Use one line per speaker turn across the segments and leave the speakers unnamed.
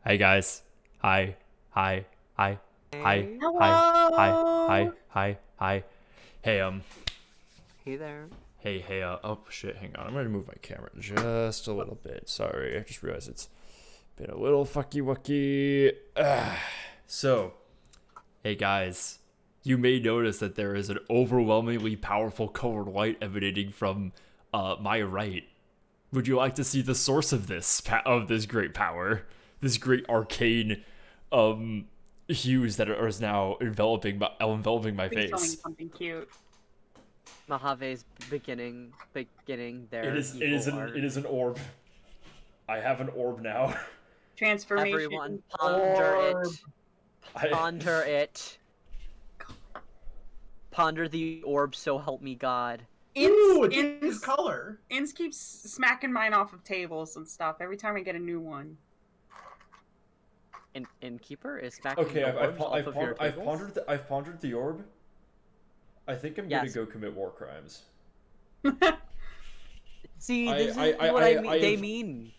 Hi guys. Hi. Hi. Hi. Hi.
Hey.
Hi. Hi.
Hello.
Hi. Hi. Hi. Hey
Hey there.
hey oh shit, hang on. I'm gonna move my camera just a little bit. Sorry, I just realized it's been a little fucky wucky. So, hey guys. You may notice that there is an overwhelmingly powerful colored light emanating from my right. Would you like to see the source of this great power, this great arcane hues that is now enveloping my
Please tell me
face?
something cute.
Mojave's beginning their
It
evil art.
is an orb. I have an orb now.
Transformation.
Everyone ponder
orb.
it. Ponder it. Ponder the orb, so help me God.
Ooh, it
Ins,
changes color.
Ins keeps smacking mine off of tables and stuff every time I get a new one.
Innkeeper is smacking
Okay,
the orbs off of your tables?
I've pondered the orb. I think I'm
Yes.
gonna go commit war crimes.
See,
I-
this is
I-
what
I-
I mean.
I
They
have-
mean.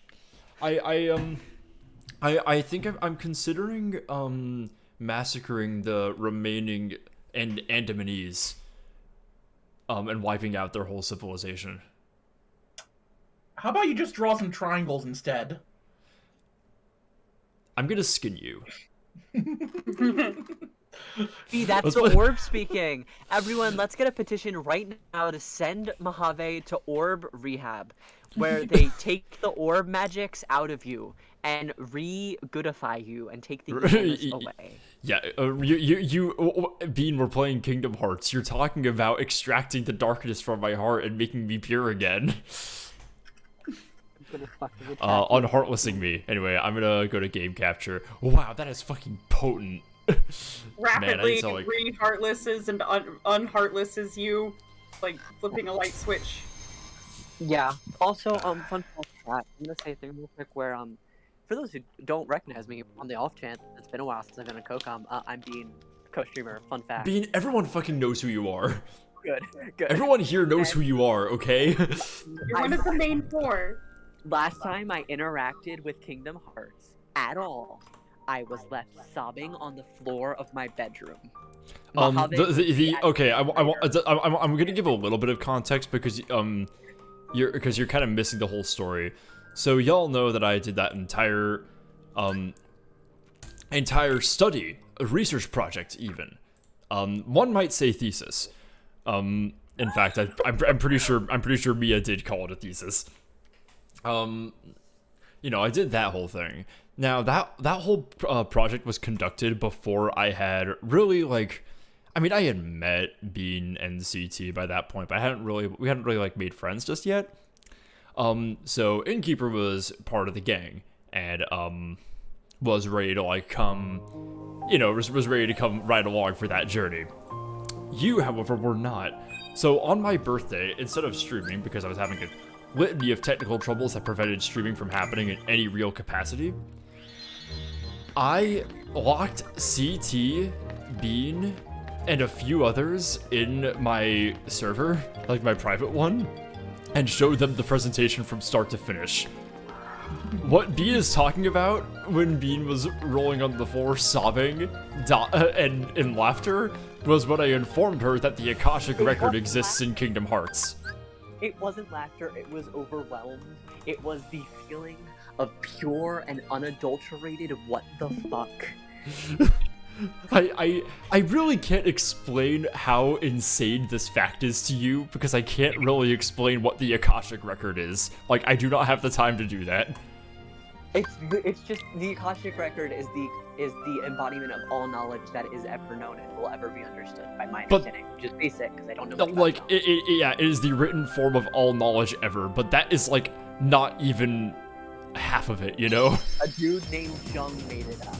I think I'm considering massacring the remaining Andamanese and wiping out their whole civilization.
How about you just draw some triangles instead?
I'm gonna skin you.
See, that's
Let's
the
play-
orb speaking. Everyone, let's get a petition right now to send Mojave to orb rehab, where they take the orb magics out of you and re-goodify you and take the evilness away.
Yeah, Bean, we're playing Kingdom Hearts. You're talking about extracting the darkness from my heart and making me pure again. Unheartlessing me. Anyway, I'm gonna go to game capture. Wow, that is fucking potent.
Rapidly
sound like-
re-heartlesses and unheartlesses you, like flipping a light switch.
Yeah. Also, fun fact, I'm gonna say a thing real quick where, for those who don't recognize me, on the off chance, it's been a while since I've been a CoCom, I'm Bean, co-streamer, fun fact.
Bean, everyone fucking knows who you are.
Good, good.
Everyone here knows who you are, okay?
You're one of the main four.
Last time I interacted with Kingdom Hearts at all, I was left sobbing on the floor of my bedroom. Mojave
Okay, I'm gonna give a little bit of context because you're kind of missing the whole story. So y'all know that I did that entire study, a research project even. One might say thesis. In fact, I'm pretty sure Mia did call it a thesis. I did that whole thing. Now that whole project was conducted before I had really I had met Bean and CT by that point, but we hadn't really made friends just yet. So Innkeeper was part of the gang and was ready to come, was ready to come right along for that journey. You, however, were not. So on my birthday, instead of streaming because I was having a litany of technical troubles that prevented streaming from happening in any real capacity, I locked CT, Bean, and a few others in my server, like my private one, and showed them the presentation from start to finish. What Bean is talking about when Bean was rolling on the floor sobbing and in laughter was when I informed her that the Akashic record exists in Kingdom Hearts.
It wasn't laughter, it was overwhelmed. It was the feeling of pure and unadulterated what the fuck.
I really can't explain how insane this fact is to you because I can't really explain what the Akashic record is. I do not have the time to do that.
It's just the Akashic record is the embodiment of all knowledge that is ever known and will ever be understood by my understanding, which is basic because I don't know.
It is the written form of all knowledge ever, but that is not even half of it,
A dude named Jung made it up.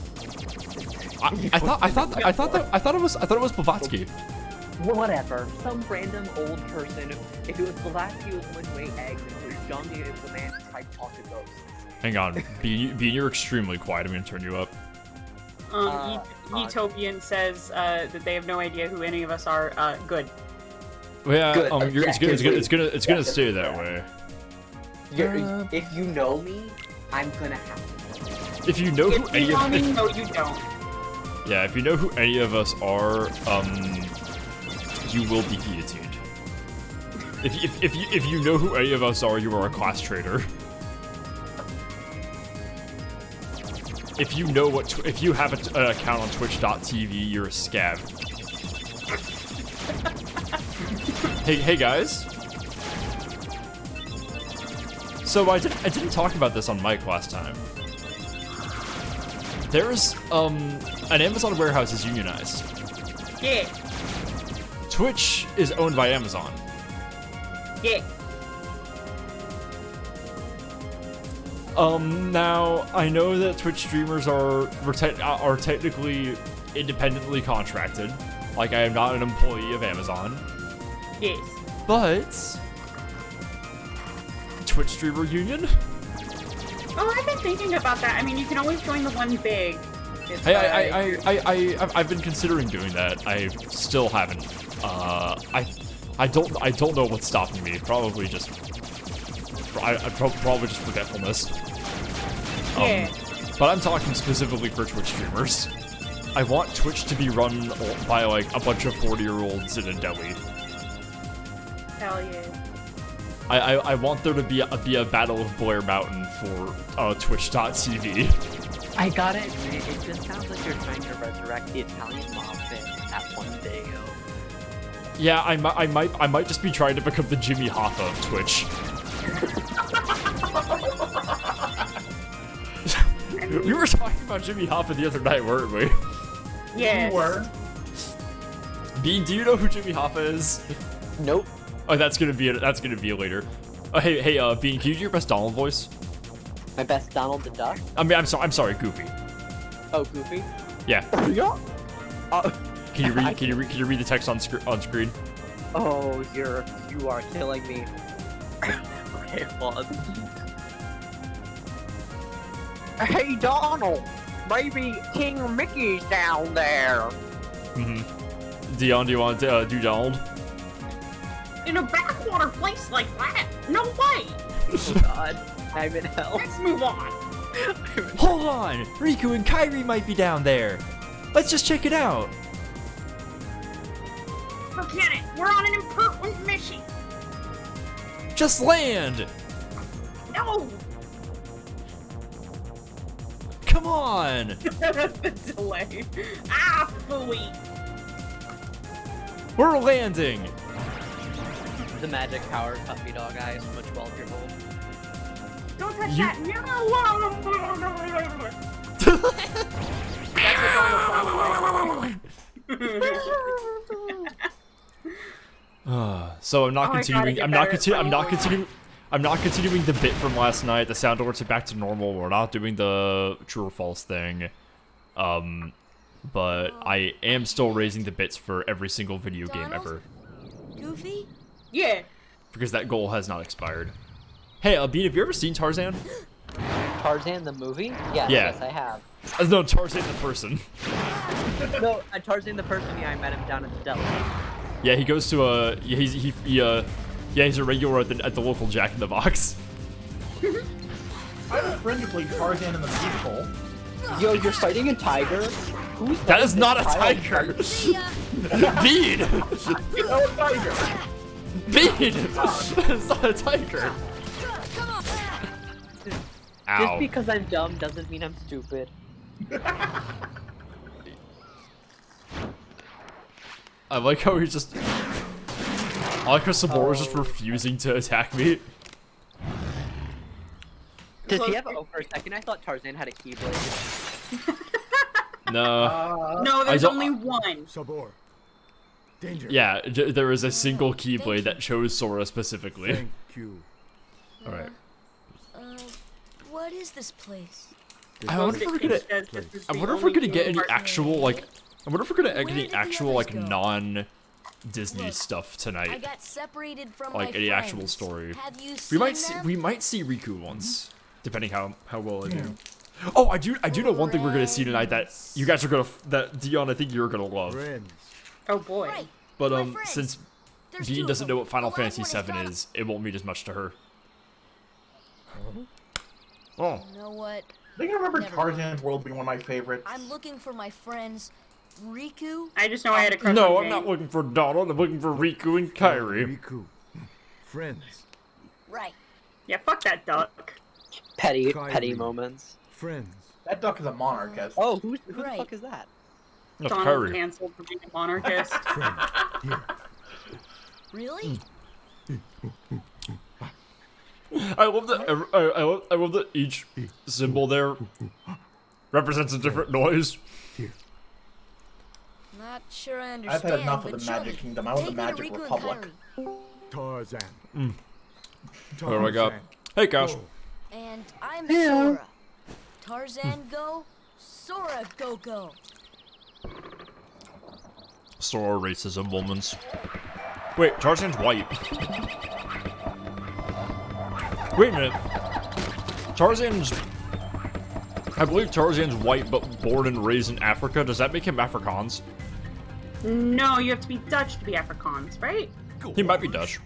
I thought it was Blavatsky.
Whatever, some random old person. If it was Blavatsky, it was the one who ate eggs, and if it was Jung, it was the man who tried to talk to ghosts.
Hang on, Bean, you're extremely quiet. I'm gonna turn you up.
Utopian says that they have no idea who any of us are. Good.
Yeah,
Good.
It's gonna stay that way.
If you know me, I'm gonna have to.
if you know who
If
any
you
of
no, you don't.
yeah, if you know who any of us are, you will be guillotined. If you know who any of us are, you are a class traitor. If you know if you have an account on Twitch.tv, you're a scab. Hey guys. So I didn't talk about this on mic last time. There's an Amazon warehouse is unionized.
Yeah.
Twitch is owned by Amazon.
Yeah.
Now I know that Twitch streamers are technically independently contracted. Like, I am not an employee of Amazon.
Yes.
But Twitch streamer union?
Oh, I've been thinking about that. I mean, you can always join the one big. It's,
I've been considering doing that. I still haven't. I don't know what's stopping me. Probably just forgetfulness.
Yeah.
But I'm talking specifically for Twitch streamers. I want Twitch to be run by like a bunch of 40-year-olds in a deli.
Hell yeah.
I want there to be a Battle of Blair Mountain for Twitch.tv.
I got it. It just sounds like you're trying to resurrect the Italian mob thing at one day.
Yeah, I might just be trying to become the Jimmy Hoffa of Twitch. We were talking about Jimmy Hoffa the other night, weren't we?
Yes.
You were.
Bean, do you know who Jimmy Hoffa is?
Nope.
Oh, that's gonna be later. Hey, Bean, can you do your best Donald voice?
My best Donald the Duck?
I mean, I'm sorry, Goofy.
Oh, Goofy?
Yeah.
Yeah.
Can you read the text on screen?
Oh, you are killing me. Okay, hold on. Hey, Donald! Maybe King Mickey's down there.
Mm-hmm. Dion, do you want to do Donald?
In a backwater place like that? No way!
Oh god, I'm in hell.
Let's move on.
Hold on! Riku and Kairi might be down there. Let's just check it out.
Forget it. We're on an important mission.
Just land!
No!
Come on!
The delay. Ah, phooey.
We're landing!
The magic power puppy dog eyes from a 12-year-old.
Don't touch
You-
that.
So I'm not
Oh,
continuing.
I
I'm
gotta
not
get better.
continuing. I'm not continuing the bit from last night. The sound alerts are back to normal. We're not doing the true or false thing. But I am still raising the bits for every single video game
Donald?
ever
Goofy?
Yeah.
because that goal has not expired. Hey, Bean, have you ever seen Tarzan?
Tarzan the movie? Yeah,
Yeah.
yes, I have.
No, Tarzan the person.
No, Tarzan the person, yeah, I met him down at the deli.
Yeah, he goes to a. He's a regular at the local Jack in the Box.
I have a friend who played Tarzan in the musical.
Yo, you're fighting a tiger? Who's
That is not a
fighting
tiger.
See ya!
Bean.
Oh, tiger!
Bean. It's not a tiger.
Come on!
Ow.
Just because I'm dumb doesn't mean I'm stupid.
I like how he's just. I like how Sabora's just refusing to attack me.
Does he have? Oh, for a second, I thought Tarzan had a keyblade.
No.
No, there's
don't-
only one.
Sabor. Danger.
Yeah, there is a single Keyblade that chose Sora specifically.
Thank you.
All right.
What is this place?
I wonder if we're gonna. I wonder if we're gonna get any actual like. I wonder if we're gonna get any actual like non-Disney
Look,
stuff
I
tonight.
got separated from
Like
my
any actual
friends.
story.
Have you
We
seen
might see.
them?
We might see Riku once, depending how well I do. Oh, I do know one thing we're gonna see tonight that you guys are gonna. That Dion, I think you're gonna love.
Friends.
Oh boy.
Right.
But
My friends.
since
There's
Bean
two of
doesn't
them.
know what Final
The last
Fantasy
one has
VII
got
is, it won't mean as much to her. Oh.
You know what?
think I remember
Never
Tarzan's World being one of my favorites.
I'm looking for my friends Riku.
I just know I had a crush
No,
on
I'm
Jane.
not looking for Donald. I'm looking for Riku and Kairi.
Riku. Friends.
Right.
Yeah, fuck that duck.
Petty
Kyrie.
moments.
Friends.
That duck is a monarchist.
Oh, who the
Right.
fuck is that?
That's
Donald
Kairi.
canceled for being a monarchist.
Friends. Here.
Really?
I love that. I love that each symbol there represents a different noise.
Not sure I
I've
understand.
had enough of
but
the
show
Magic
me.
Kingdom. I want the
Take me to
Magic
Riku and
Republic.
Kairi.
Tarzan.
What do I got? Hey, Cash.
Go.
And I'm Sora. Tarzan go, Sora go.
Sora racism moments. Wait, Tarzan's white. Wait a minute. Tarzan's... I believe Tarzan's white, but born and raised in Africa. Does that make him Afrikaans?
No, you have to be Dutch to be Afrikaans, right?
He might be Dutch.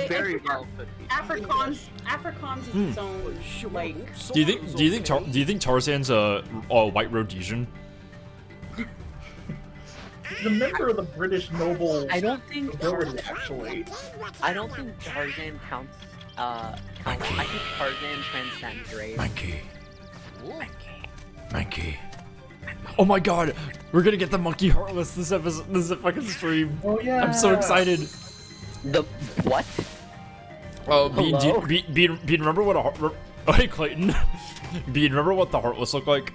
Very well could be.
Afrikaans is its own, like...
Do you think Tarzan's a white Rhodesian?
He's a member of the British noble
I don't think
nobility, actually.
I don't think Tarzan counts. I think Tarzan transcends race.
Monkey. Oh my god, we're gonna get the Monkey Heartless this episode, this fucking stream.
Oh yeah.
I'm so excited.
The what?
Oh, Bean,
Hello?
Bean, remember what a heart? Oh, hey Clayton. Bean, remember what the Heartless look like?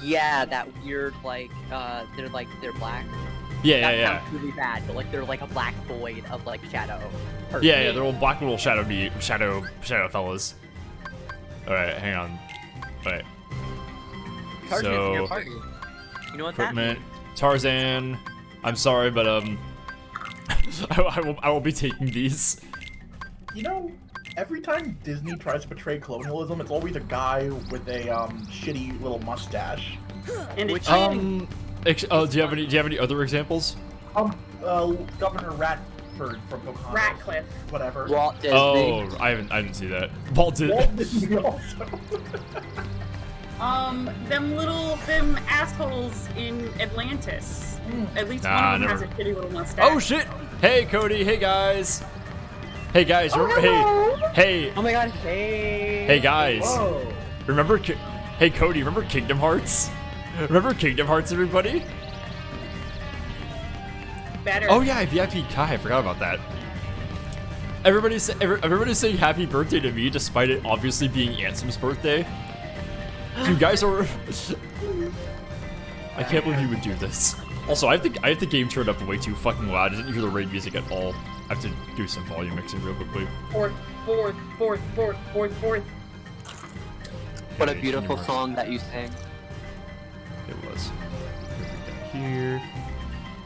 Yeah, that weird like they're black.
Yeah,
That
yeah.
sounds really bad, but like they're like a black void of like shadow.
Yeah, they're all black little shadow fellas. All right, hang on. All right.
Tarzan's in your
So,
party. You know what that
equipment,
means?
Tarzan. I'm sorry, but I will be taking these.
You know, every time Disney tries to portray colonialism, it's always a guy with a shitty little mustache.
And
Which-
it's
Do you have any other examples?
Governor Ratford from Pocahontas.
Ratcliffe.
Whatever.
Walt Disney.
Oh, I didn't see that. Walt did.
Walt Disney also.
Them assholes in Atlantis. At least
Nah,
one of them has
never.
a shitty little mustache.
Oh shit! Hey Cody. Hey guys. Hey guys. Remember, hey.
Oh my god, hey.
Hey guys.
Whoa.
Remember? Hey Cody. Remember Kingdom Hearts? Remember Kingdom Hearts, everybody?
Better.
Oh yeah, VIP Kai. I forgot about that. Everybody's saying happy birthday to me, despite it obviously being Ansem's birthday. You guys are. I can't believe you would do this. Also, I have the game turned up way too fucking loud. I didn't hear the raid music at all. I have to do some volume mixing real quickly.
Fourth.
What a beautiful song that you sang.
It was. Here.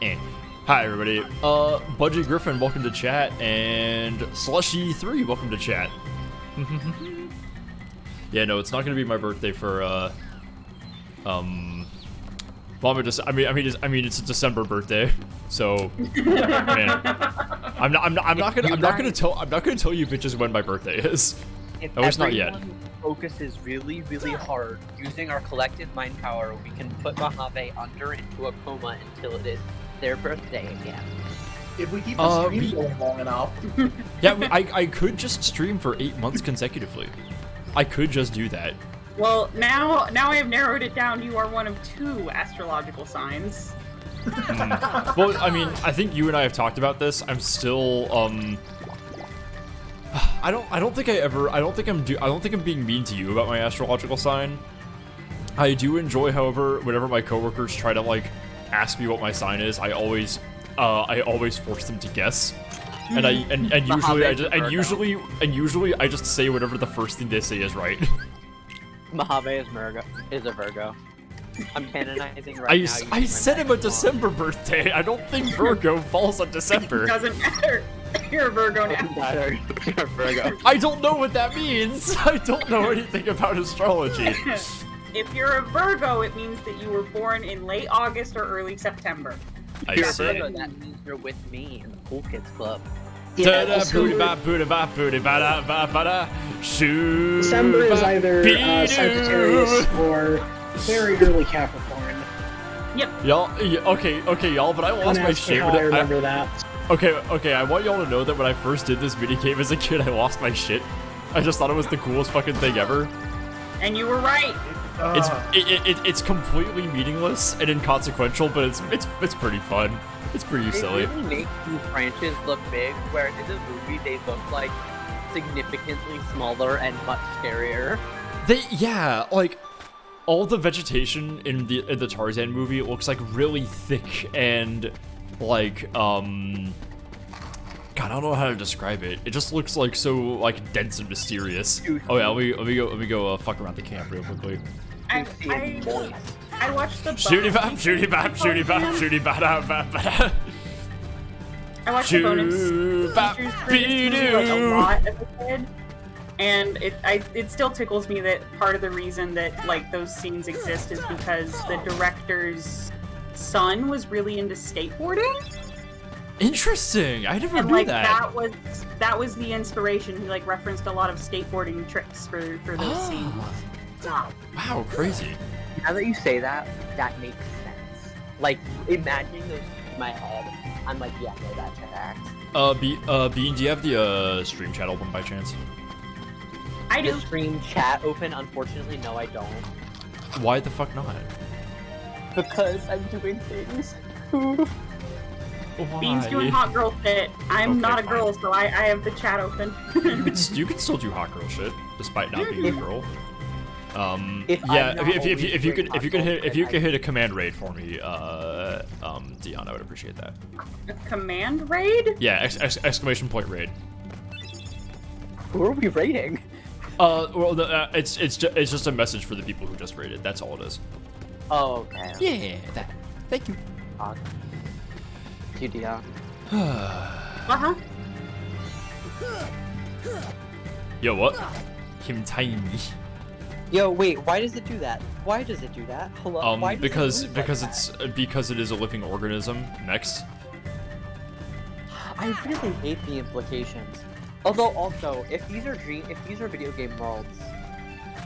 And hi everybody. Budgie Griffin, welcome to chat, and Slushy3, welcome to chat. Yeah, no, it's not gonna be my birthday for well, it's a December birthday, so man, I'm not gonna tell you bitches when my birthday is.
If
Oh, it's not yet.
everyone focuses really, really hard using our collective mind power, we can put Mojave under into a coma until it is their birthday again.
If we keep the stream
we-
going long enough.
Yeah, I could just stream for 8 months consecutively. I could just do that.
Well, now I have narrowed it down. You are one of 2 astrological signs.
Well, I mean, I think you and I have talked about this. I'm still I don't think I'm being mean to you about my astrological sign. I do enjoy, however, whenever my coworkers try to like ask me what my sign is, I always force them to guess. And usually I just say whatever the first thing they say is right.
Mojave is a Virgo. I'm canonizing right now.
I said him a December birthday. I don't think Virgo falls on December.
Doesn't matter. You're a Virgo now.
You're a Virgo.
I don't know what that means. I don't know anything about astrology.
If you're a Virgo, it means that you were born in late August or early September.
I
You're a
see.
Virgo, that means you're with me in the Cool Kids Club. Yeah,
Da-da,
also-
booty ba booty ba booty ba da ba ba da. Shoo.
December is
ba,
either
be-doo.
Sagittarius or very early Capricorn.
Y'all, okay, y'all, but I
Don't
lost my
ask me
shit.
how I remember that.
Okay, I want y'all to know that when I first did this minigame as a kid, I lost my shit. I just thought it was the coolest fucking thing ever.
And you were right.
It's completely meaningless and inconsequential, but it's pretty fun. It's pretty
They
silly.
really make these branches look big, where in the movie they look like significantly smaller and much scarier.
Yeah, like all the vegetation in the Tarzan movie looks like really thick and like God, I don't know how to describe it. It just looks like so like dense and mysterious. Oh yeah, let me go fuck around the camp real quickly.
I watched the
Shooty bap,
bonus-
shooty bap, shooty bap, shooty bap, bap.
I watched the bonus
Shoo bap,
features for this movie, like, a
be-doo.
lot as a kid, and it still tickles me that part of the reason that like those scenes exist is because the director's son was really into skateboarding,
Interesting. I never
and
knew
like
that.
that was the inspiration. He like referenced a lot of skateboarding tricks for those scenes.
Wow, crazy.
Now that you say that, that makes sense. Like, imagining those in my head, I'm like, yeah, no, that tracks.
Bean, do you have the stream chat open by chance?
I
The
do.
stream chat open, unfortunately, no, I don't.
Why the fuck not?
Because I'm doing things.
Why?
Bean's doing hot girl shit. I'm
Okay,
not a
fine.
girl, so I have the chat open.
You can still do hot girl shit despite not being a girl.
If
Yeah,
I'm not
if you
always
could
doing
if you could
hot
hit
girl
if you
shit,
could hit a command raid for me, Dion, I would appreciate that.
A command raid?
Yeah, exclamation point raid.
Who are we raiding?
Well, it's just a message for the people who just raided. That's all it is.
Oh, okay.
Yeah, that. Thank you.
QDR.
Uh-huh.
Yo, what? Him tiny.
Yo, wait, why does it do that? Why does it do that? Hello? Why does it move like that?
because it is a living organism. Next.
I really hate the implications. Although, also, if these are video game worlds,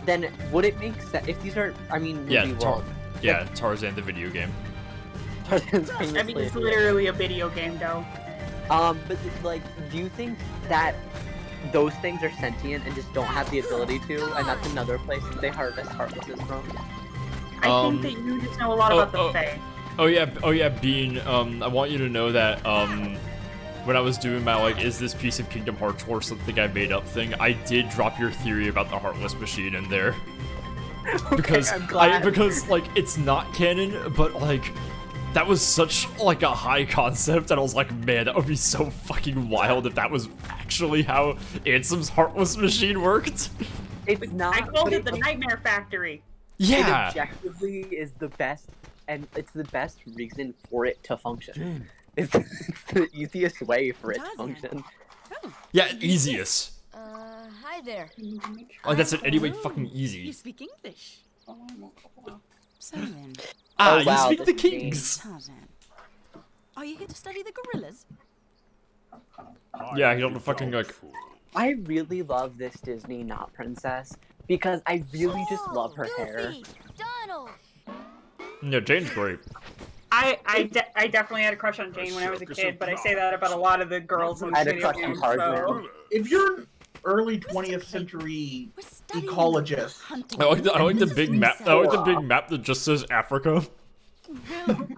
then would it make sense? If these are, I mean, movie
Yeah,
worlds.
Yeah, Tarzan the video game.
Tarzan's
I mean,
famously-
it's literally a video game, though.
But like, do you think that those things are sentient and just don't have the ability to, and that's another place that they harvest heartlesses from?
I think that you just know a lot about the Fae.
Oh yeah, Bean. I want you to know that when I was doing my like, is this piece of Kingdom Hearts lore something I made up thing, I did drop your theory about the Heartless Machine in there. Because
I'm glad.
because like it's not canon, but like that was such like a high concept, and I was like, man, that would be so fucking wild if that was actually how Ansem's Heartless Machine worked.
It's not.
I called
but
it the Nightmare Factory.
Yeah.
It objectively is the best, and it's the best reason for it to function. It's the easiest way for it to function.
Yeah, easiest.
Hi there.
Like that's it anyway fucking
You
easy.
speak English. So then,
Ah,
Oh, wow,
you speak the
this is
kings.
Tarzan, are you here to study the gorillas?
Yeah, you don't fucking like.
I really love this Disney not princess because I really just love her hair.
Goofy, Donald.
Yeah, Jane's great.
I definitely had a crush on Jane when I was a kid, but I say that about a lot of the girls in
I had a
video
crush on
games.
Tarzan.
So.
If you're an early 20th century
We're studying
ecologist,
hunting.
I like the big map. I like the
princess.
big map that just says Africa.
Well,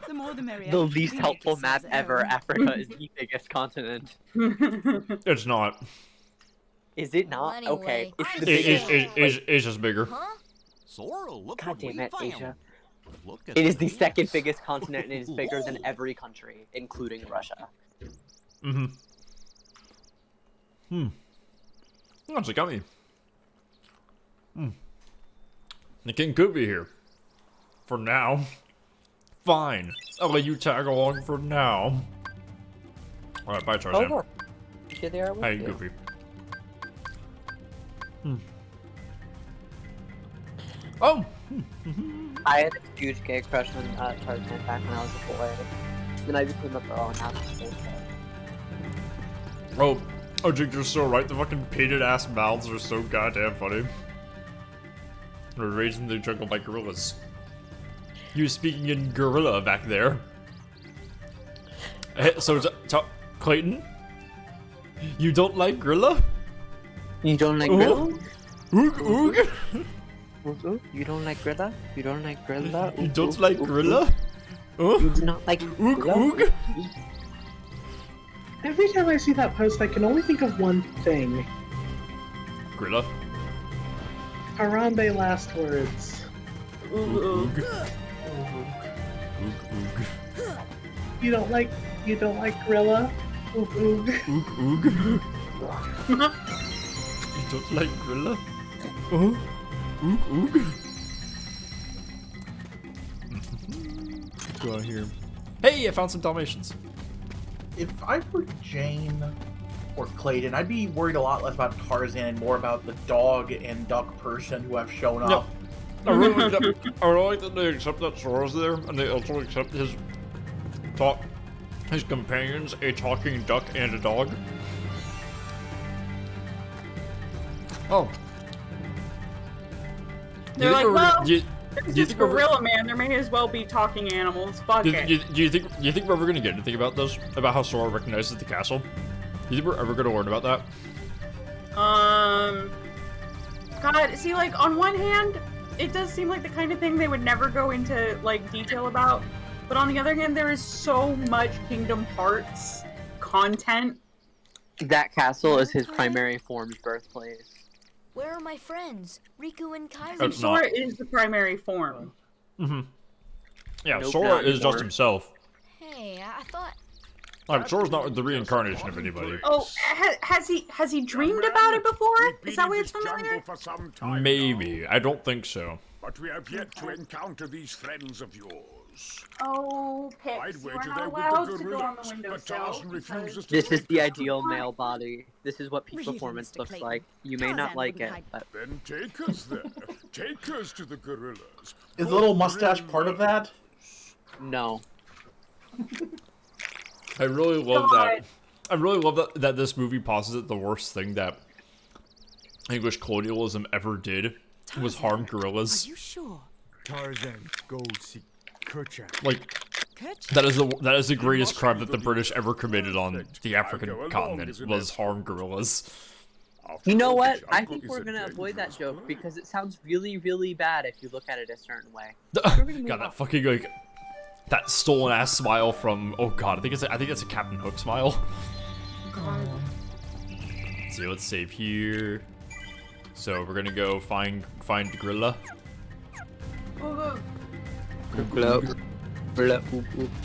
the more the merrier.
The least
We make
helpful map
ourselves
ever.
own.
Africa is the biggest continent.
It's not.
Is it not?
Well,
Okay,
anyway,
it's
I'm
the biggest.
It's just bigger.
Huh?
Sora, look
God
what
damn
we
it,
found.
Asia.
Look at
It is the
these.
second biggest continent and it is bigger than every country, including Russia.
That's a gummy. The king could be here. For now. Fine. I'll let you tag along for now. Alright, bye, Tarzan.
Oh, look. Here they are with
Hey,
you.
Goofy. Oh!
I had a huge gay crush on Tarzan back when I was a boy. Then I became a girl and now I'm a boy.
Oh, Jake, you're so right. The fucking painted ass mouths are so goddamn funny. We're raised in the jungle by gorillas. You speaking in gorilla back there. Hey, so, Clayton? You don't like gorilla?
You don't like
Oog, oog.
Grilla? You don't like Grilla? You don't like Grilla?
You don't like gorilla?
You do not like
Oog,
Grilla?
oog.
Every time I see that post, I can only think of one thing.
Gorilla?
Harambe last words.
Ooh,
Oog, oog.
You don't like Grilla? Oog oog.
Oog, oog. You don't like gorilla? Oh? Oog, oog. Let's go out here. Hey, I found some Dalmatians.
If I were Jane or Clayton, I'd be worried a lot less about Tarzan and more about the dog and duck person who have shown up.
I really like that they accept that Sora's there, and they also accept his companions, a talking duck and a dog. Oh.
They're like, well,
do you
This is
think we're-
Gorilla Man. There may as well be talking animals. Fuck
Do
it.
you think we're ever gonna get anything about this? About how Sora recognizes the castle? Do you think we're ever gonna learn about that?
God, see, like, on one hand, it does seem like the kind of thing they would never go into, like, detail about. But on the other hand, there is so much Kingdom Hearts content.
That castle is his primary form's birthplace.
Where are my friends? Riku and Kairi.
It's
Sora
not.
is the primary form.
Mm-hmm. Yeah,
Nope,
Sora
not
is just
anymore.
himself.
Hey, I thought.
Like, Sora's not the reincarnation of anybody.
Oh, has he dreamed about it before? Is that why it's familiar?
For some time
Maybe.
now,
I don't think so.
but we have yet to encounter these friends of yours.
Oh,
I'd
Pix, you are
wager
not
they're
allowed
with the
to go on the
gorillas, but
windowsill.
Tarzan refuses to
This is
take
the
them.
ideal male body. This is what peak
Really,
performance
Mr.
looks
Clayton.
like. You may not
Tarzan
like
wouldn't
it,
hide-
but
Then take us there. Take us to the gorillas.
Is the little mustache part of that?
no.
I really love
God.
that. I really love that this movie posits the worst thing that English colonialism ever did was harm gorillas.
Are you sure?
Tarzan, go see Kerchak.
Like,
Kerchak?
that is the greatest crime that the British ever committed on the African
I'll go along
continent
as an
was
escort.
harm gorillas.
You know what?
After
I
all,
think
is
we're
a
gonna avoid that
dangerous
joke
word.
because it sounds really, really bad if you look at it a certain way.
God, that fucking like that stolen ass smile from I think it's a Captain Hook smile. So let's save here. So we're gonna go find Gorilla.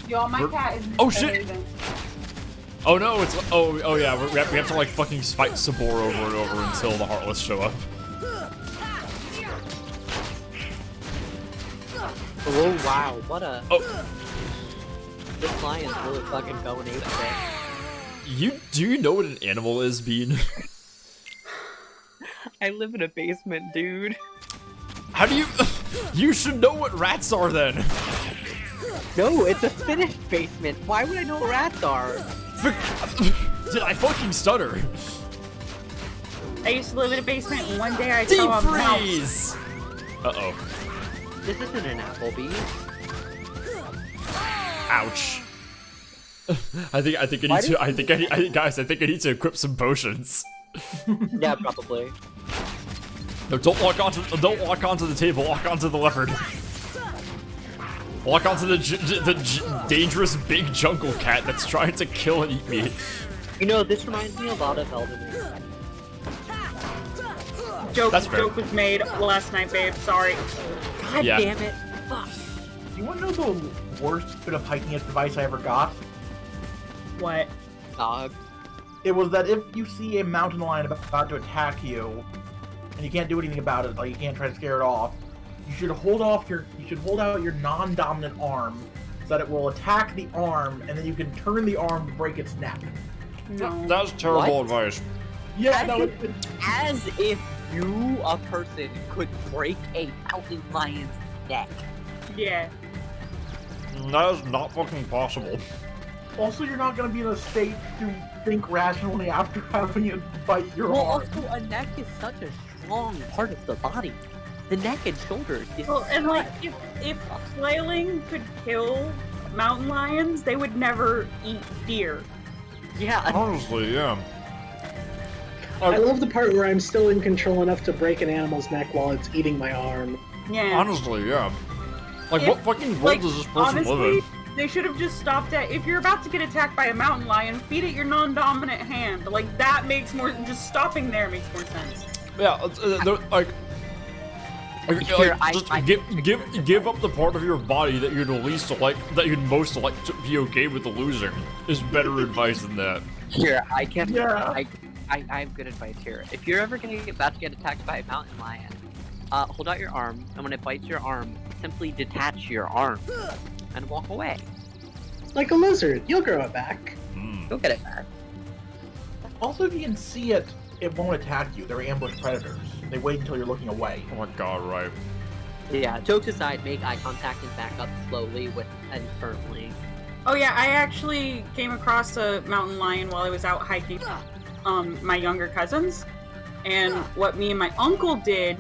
Y'all, my cat is.
Oh, shit! Oh no, oh yeah, we have to like fucking fight Sabor over and over until the Heartless show up.
Oh wow, what a...
Oh,
This lion's really fucking going ape shit.
do you know what an animal is, Bean?
I live in a basement, dude.
How do you? You should know what rats are then.
No, it's a finished basement. Why would I know what rats are?
Did I fucking stutter?
I used to live in a basement, and one day I
Deep
saw a mouse.
freeze. Uh-oh.
This isn't an Applebee's.
Ouch. I think I need to equip some potions.
Yeah, probably.
No, don't walk onto the table. Walk onto the leopard. Walk onto the dangerous big jungle cat that's trying to kill and eat me.
You know, this reminds me a lot of Elden Ring.
That's fair.
Joke was made last night, babe. Sorry.
God
Yeah.
damn it. Fuck.
You want to know the worst bit of hiking advice I ever got?
What?
Dog.
It was that if you see a mountain lion about to attack you, and you can't do anything about it, like you can't try to scare it off, you should hold out your non-dominant arm so that it will attack the arm, and then you can turn the arm to break its neck.
No.
That's terrible
What?
advice.
Yeah,
As if you, a person, could break a mountain lion's neck.
Yeah.
That is not fucking possible.
Also, you're not gonna be in a state to think rationally after having it bite your
Well,
arm.
also, a neck is such a strong part of the body. The neck and shoulders is
Well, and like, if flailing could kill mountain lions, they would never eat deer.
yeah.
Honestly, yeah.
I love the part where I'm still in control enough to break an animal's neck while it's eating my arm.
Yeah.
Honestly, yeah. Like,
If-
what fucking world
like,
does this person live
honestly,
in?
they should have just stopped at. If you're about to get attacked by a mountain lion, feed it your non-dominant hand. Like that makes more. Just stopping there makes more sense.
Yeah, they're, like,
Here,
just
I-
give up the part of your body that you'd least like, that you'd most like to be okay with losing. Is better advice than that.
Here, I can.
Yeah.
I have good advice here. If you're ever about to get attacked by a mountain lion, hold out your arm, and when it bites your arm, simply detach your arm and walk away.
Like a lizard, you'll grow it back.
You'll get it back.
Also, if you can see it, it won't attack you. They're ambush predators. They wait until you're looking away.
Oh my god, right.
Yeah. Jokes aside, make eye contact and back up slowly and firmly.
Oh yeah, I actually came across a mountain lion while I was out hiking. My younger cousins, and what me and my uncle did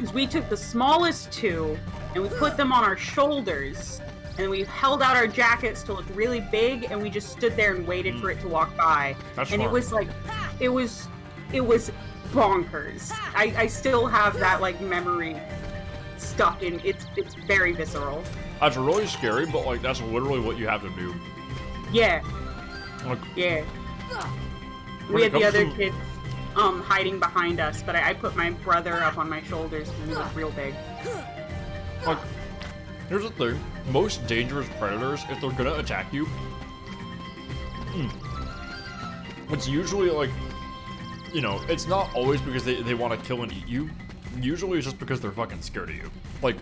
is we took the smallest two and we put them on our shoulders, and we held out our jackets to look really big, and we just stood there and waited for it to walk by.
That's
And it
smart.
was like, it was bonkers. I still have that like memory stuck in. It's very visceral.
That's really scary, but like that's literally what you have to do.
Yeah.
Like,
Yeah.
When
We
it
had the
comes
other
to-
kid hiding behind us, but I put my brother up on my shoulders and he looked real big.
like, here's the thing: most dangerous predators, if they're gonna attack you, it's usually like, you know, it's not always because they want to kill and eat you. Usually, it's just because they're fucking scared of you. Like.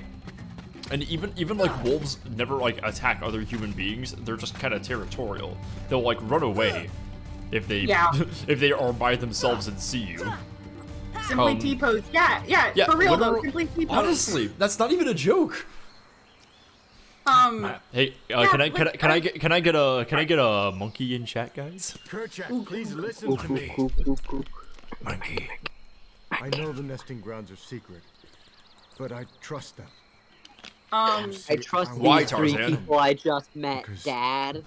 And even like wolves never like attack other human beings. They're just kind of territorial. They'll like run away if they
Yeah.
if they are by themselves and see you.
Simply
Um,
T-pose. Yeah, for real though.
literal-
Simply T-pose.
honestly, that's not even a joke. Hey, can I get a monkey in chat, guys?
Kerchak, please listen to me.
Monkey.
I know the nesting grounds are secret, but I trust them.
I trust
Why,
these three
Tarzan?
people I just met,
Because-
Dad.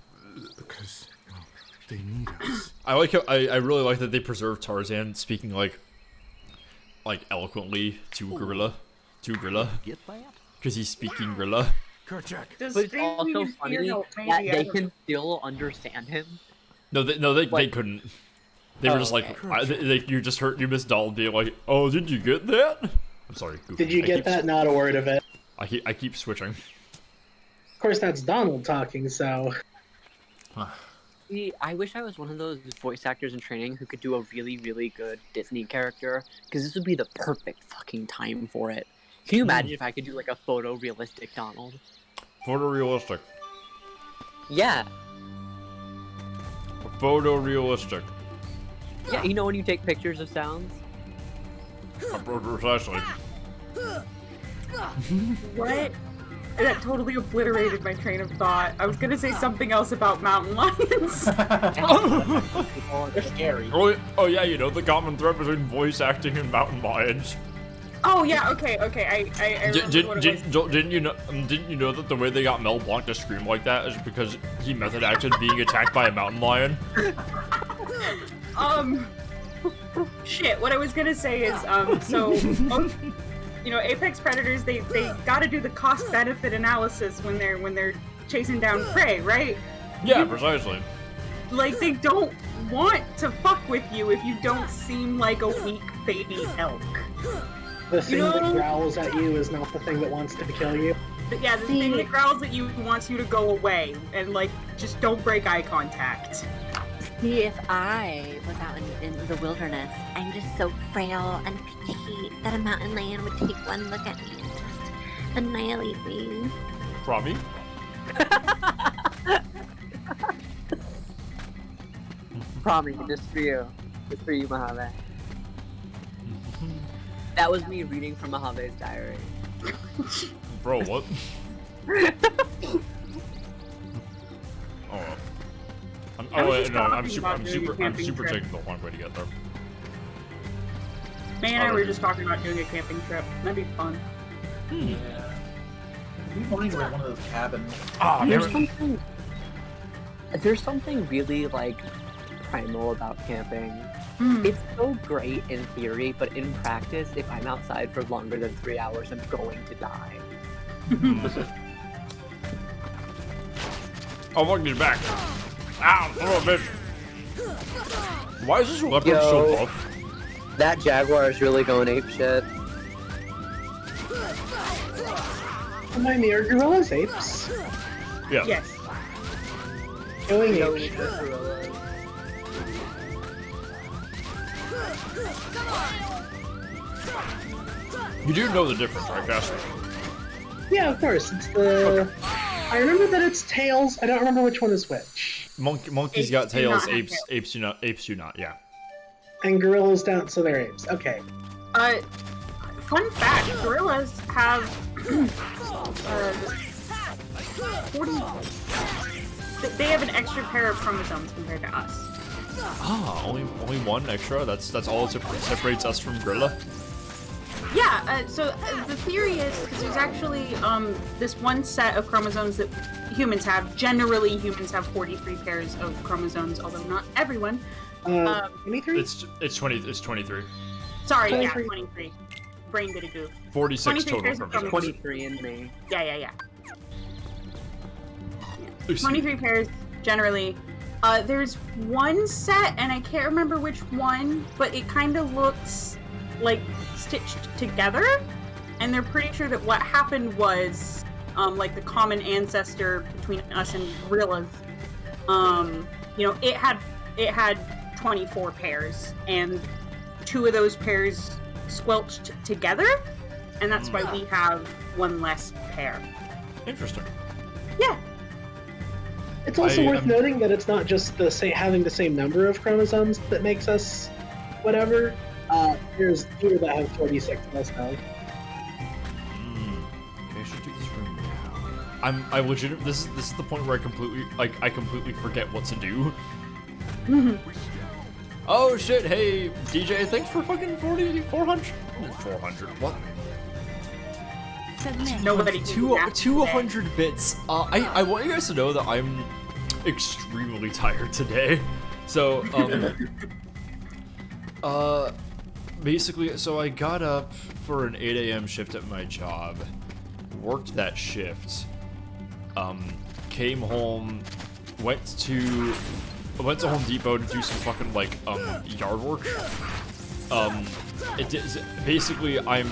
Because they need us.
I like how I really like that they preserve Tarzan speaking like eloquently to gorilla,
Get that?
because he's speaking gorilla.
Kerchak,
Does
But it's
streaming
also
and
funny
fear help?
that
Maybe, I
they
don't
can
know.
still understand him.
No, they
Like-
couldn't. They were
Oh,
just like,
okay.
you just heard you missed Donald being like, oh, did you get that? I'm sorry. Goofy.
Did you
I
get
keep-
that? Not a word of it.
I keep switching.
Of course, that's Donald talking, so...
See, I wish I was one of those voice actors in training who could do a really, really good Disney character, because this would be the perfect fucking time for it. Can you imagine if I could do like a photorealistic Donald?
Photorealistic.
Yeah,
Photorealistic.
yeah. You know when you take pictures of sounds?
Precisely.
What? That totally obliterated my train of thought. I was gonna say something else about mountain lions.
They're scary.
Oh yeah, you know the common thread between voice acting and mountain lions.
Oh yeah, okay. I remember what it was.
Didn't you know that the way they got Mel Blanc to scream like that is because he method acted being attacked by a mountain lion?
Shit. What I was gonna say is, so, you know, apex predators, they gotta do the cost benefit analysis when they're chasing down prey, right?
Yeah, precisely.
Like they don't want to fuck with you if you don't seem like a weak baby elk.
The thing
know-
that growls at you is not the thing that wants to kill you.
But yeah, the thing that growls at you wants you to go away and like just don't break eye contact.
See, if I was out in the wilderness, I'm just so frail and petite that a mountain lion would take one look at me and just annihilate me.
Probably.
Promise, just for you. Just for you, Mojave. That was me reading from Mojave's diary.
Bro, what? Oh. Oh
was
wait,
just
no, I'm
talking
super,
about
I'm
doing a
super, I'm
camping
super
trip.
taking the long way to get there.
May and I were just talking about doing a camping trip. That'd be fun.
Yeah. We want to rent one of those cabins.
Ah,
There's something really like primal about camping. It's so great in theory, but in practice, if I'm outside for longer than 3 hours, I'm going to die.
Oh, look, he's back. Ow, son of a bitch. Why is this leopard so
Yo.
buff?
That jaguar is really going apeshit.
Remind me, are gorillas apes?
Yeah.
Yes.
Going
Yo,
ape.
gorilla.
You do know the difference, right, Casper?
Yeah, of course. It's the. I remember that it's tails. I don't remember which one is which.
Monkeys
Apes
got
do
tails,
not have
apes, apes do not, yeah.
And gorillas don't, so they're apes. Okay.
Fun fact: gorillas have 40. They have an extra pair of chromosomes compared to us.
Ah, only one extra? That's all that separates us from gorilla?
Yeah. So the theory is because there's actually this one set of chromosomes that humans have. Generally, humans have 43 pairs of chromosomes, although not everyone.
23?
It's 23.
Sorry,
23.
yeah, 23. Brain bit of goof.
46
23
total
pairs of
chromosomes.
23 in me.
Yeah.
Excuse
23 pairs generally. There's one set, and I can't remember which one, but it kind of looks like stitched together. And they're pretty sure that what happened was, like the common ancestor between us and gorillas. It had 24 pairs, and 2 of those pairs squelched together, and that's why we have one less pair.
Interesting.
Yeah.
It's also
I
worth
am-
noting that it's not just the having the same number of chromosomes that makes us whatever. There's deer that have 46 less now.
Okay, I should do this room now. I legit. This is the point where I completely forget what to do. Oh shit! Hey DJ, thanks for fucking 400. What?
Nobody can do that today.
200 bits. I want you guys to know that I'm extremely tired today. So basically, so I got up for an 8 a.m. shift at my job, worked that shift, came home, went to Home Depot to do some fucking like yard work. Basically I'm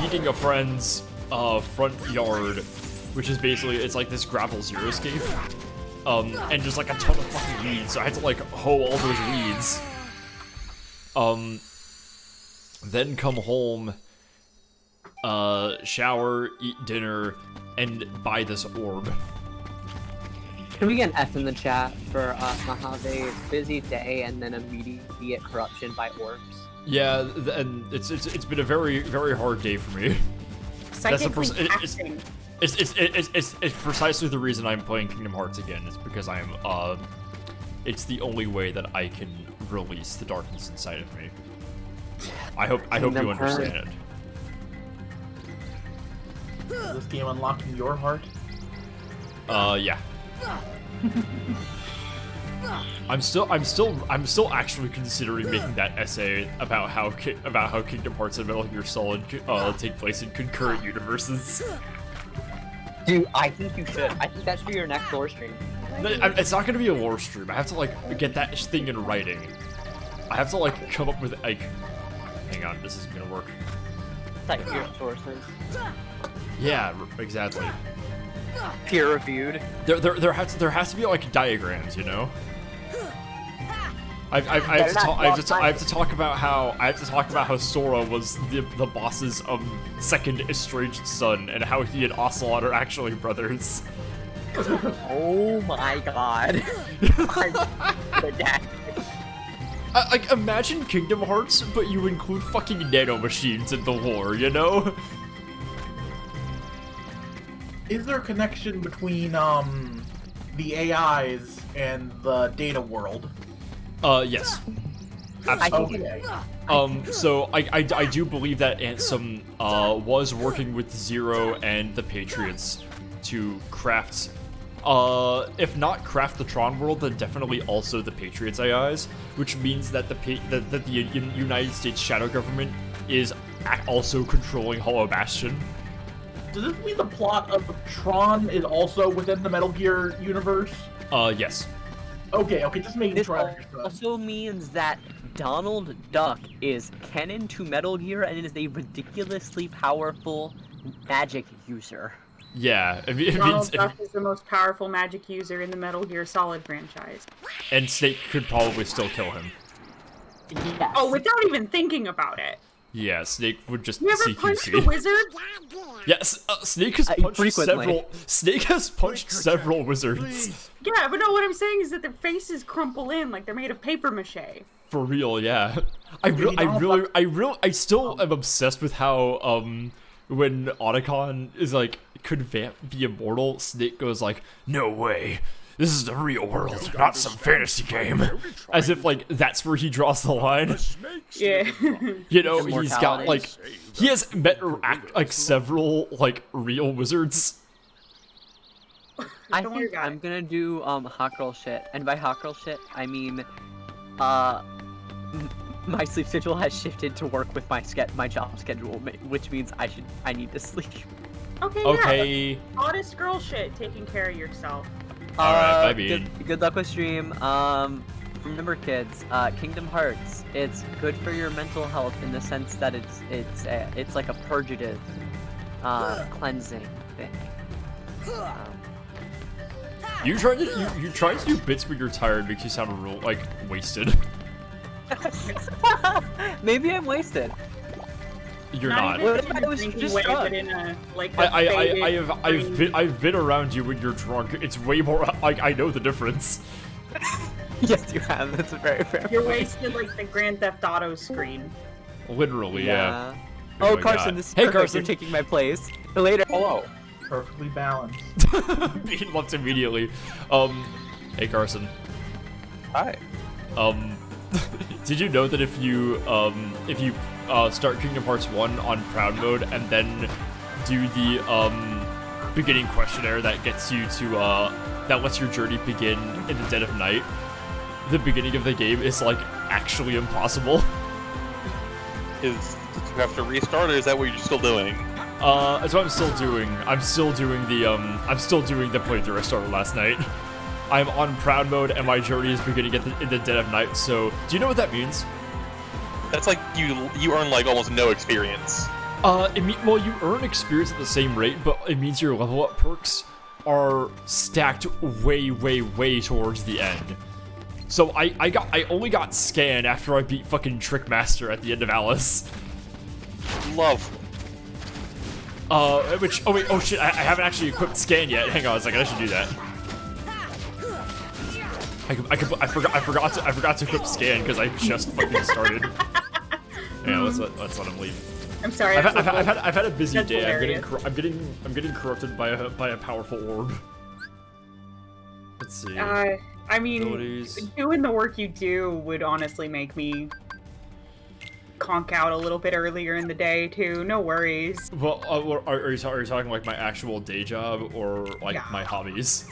weeding a friend's front yard, which is basically it's like this gravel xeriscape, and just like a ton of fucking weeds. So I had to like hoe all those weeds. Then come home, shower, eat dinner, and buy this orb.
Can we get an F in the chat for Mojave's busy day and then immediate corruption by orbs?
Yeah, and it's been a very hard day for me.
Psychically acting.
It's precisely the reason I'm playing Kingdom Hearts again. It's because I'm it's the only way that I can release the darkness inside of me. I hope you understand it.
Is this game unlocking your heart?
Yeah. I'm still actually considering making that essay about how Kingdom Hearts and Metal Gear Solid take place in concurrent universes.
Dude, I think you should. I think that should be your next lore stream.
It's not gonna be a lore stream. I have to like get that thing in writing. I have to like come up with like. Hang on, this isn't gonna work.
Cite your sources.
Yeah, exactly.
Peer reviewed.
There has to be like diagrams, you know. I have to talk about how Sora was the boss's second estranged son and how he and Ocelot are actually brothers.
Oh my god.
Like imagine Kingdom Hearts, but you include fucking nanomachines in the lore, you know?
Is there a connection between the AIs and the data world.
Yes. Absolutely.
Okay.
So I do believe that Ansem was working with Zero and the Patriots to craft, if not craft the Tron world, then definitely also the Patriots AIs, which means that the United States shadow government is also controlling Hollow Bastion.
Does this mean the plot of Tron is also within the Metal Gear universe?
Yes.
Okay, just making
This
sure I understood.
also means that Donald Duck is canon to Metal Gear and is a ridiculously powerful magic user.
Yeah, it
Donald
means,
Duck is the most powerful magic user in the Metal Gear Solid franchise.
and Snake could probably still kill him.
Yes.
Oh, without even thinking about it.
Yeah, Snake would just
You ever punched a
CQC.
wizard?
Yes, Snake has punched
frequently.
several wizards.
Yeah, but no, what I'm saying is that their faces crumple in like they're made of paper mache.
For real, yeah. I still am obsessed with how when Otacon is like, could Vamp be immortal? Snake goes like, no way. This is the real world, not some fantasy game. As if like that's where he draws the line.
Yeah.
You know, he's got like he has met like several like real wizards.
I
Don't worry
think
about
I'm
it.
gonna do hot girl shit, and by hot girl shit I mean my sleep schedule has shifted to work with my job schedule, which means I need to sleep.
Okay,
Okay.
Hottest girl shit, taking care of yourself.
Alright, bye, Bean.
Good luck with stream. Remember, kids, Kingdom Hearts. It's good for your mental health in the sense that it's like a purgative, cleansing thing.
You trying to do bits when you're tired makes you sound real like wasted.
Maybe I'm wasted.
You're not.
Even
What
in
if
a
I was
drinking
just
way,
drunk?
but in a like a
I've been around you when you're drunk. It's way more like I know the difference.
Yes, you have. That's very fair.
You're wasted like the Grand Theft Auto screen.
Literally, yeah.
Oh,
my
Carson,
God.
this is
Hey,
perfect.
Carson.
You're taking my place. Later. Hello.
Perfectly balanced.
Bean left immediately. Hey Carson.
Hi.
Did you know that if you start Kingdom Hearts 1 on Proud mode and then do the beginning questionnaire that gets you to that lets your journey begin in the dead of night, the beginning of the game is like actually impossible.
Did you have to restart, or is that what you're still doing?
That's what I'm still doing. I'm still doing the playthrough I started last night. I'm on Proud mode and my journey is beginning in the dead of night. So, do you know what that means?
That's like you earn like almost no experience.
Well, you earn experience at the same rate, but it means your level up perks are stacked way, way, way towards the end. So I only got Scan after I beat fucking Trickmaster at the end of Alice.
Love.
Oh shit, I haven't actually equipped Scan yet. Hang on a second, I should do that. I forgot to equip Scan because I just fucking started. Yeah, let's let him leave.
I'm sorry.
I've had a busy
That's
day.
hilarious.
I'm getting corrupted by a powerful orb. Let's see.
I mean,
Abilities.
doing the work you do would honestly make me conk out a little bit earlier in the day too. No worries.
Well, are you talking like my actual day job or like
Yeah.
my hobbies?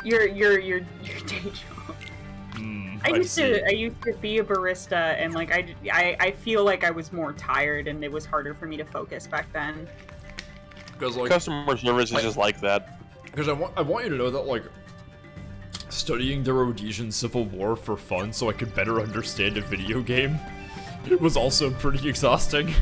Your day job. I used to be a barista, and like I feel like I was more tired, and it was harder for me to focus back then.
Because like
Customer service is just like that.
Because I want you to know that like studying the Rhodesian Civil War for fun so I could better understand a video game was also pretty exhausting.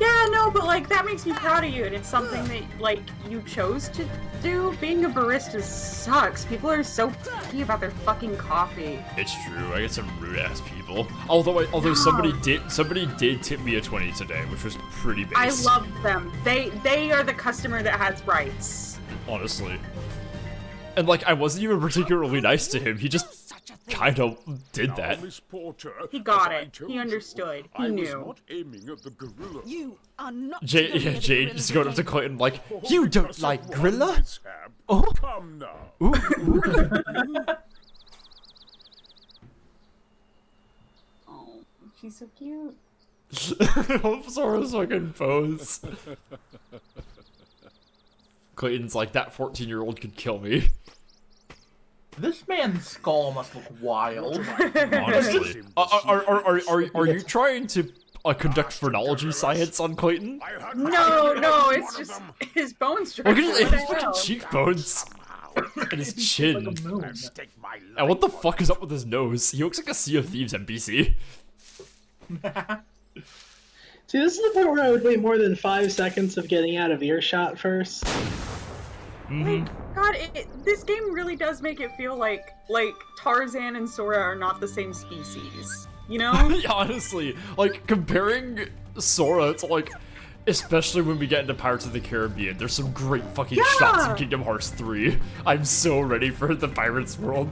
Yeah, no, but like that makes me proud of you, and it's something that like you chose to do. Being a barista sucks. People are so picky about their fucking coffee.
It's true. I get some rude ass people. Although somebody did tip me a 20 today, which was pretty base.
I love them. They are the customer that has rights.
Honestly. And like I wasn't even particularly nice to him. He just kind of did that.
Miss Porter,
He got
as I
it.
told
He understood.
you,
He
I was
knew.
not aiming at the gorilla.
You are not.
Jade,
going
yeah,
near the
Jade
gorillas
just going up to
again.
Clayton like, you don't like gorilla?
Mishap.
Oh.
Come now.
Ooh, ooh.
Oh, she's so cute.
Sora's fucking pose. Clayton's like, that 14-year-old could kill me.
This man's skull must look wild.
Honestly. Are you trying to conduct phrenology science on Clayton?
No, it's just his bone structure.
Look at
What
his
the
fucking
hell?
cheekbones. And his chin. And what the fuck is up with his nose? He looks like a Sea of Thieves NPC.
See, this is the part where I would wait more than 5 seconds of getting out of earshot first.
Mm-hmm.
God, this game really does make it feel like Tarzan and Sora are not the same species. You know?
Yeah, honestly, like, comparing Sora to, like, especially when we get into Pirates of the Caribbean, there's some great fucking shots in Kingdom Hearts 3. I'm so ready for the Pirates world.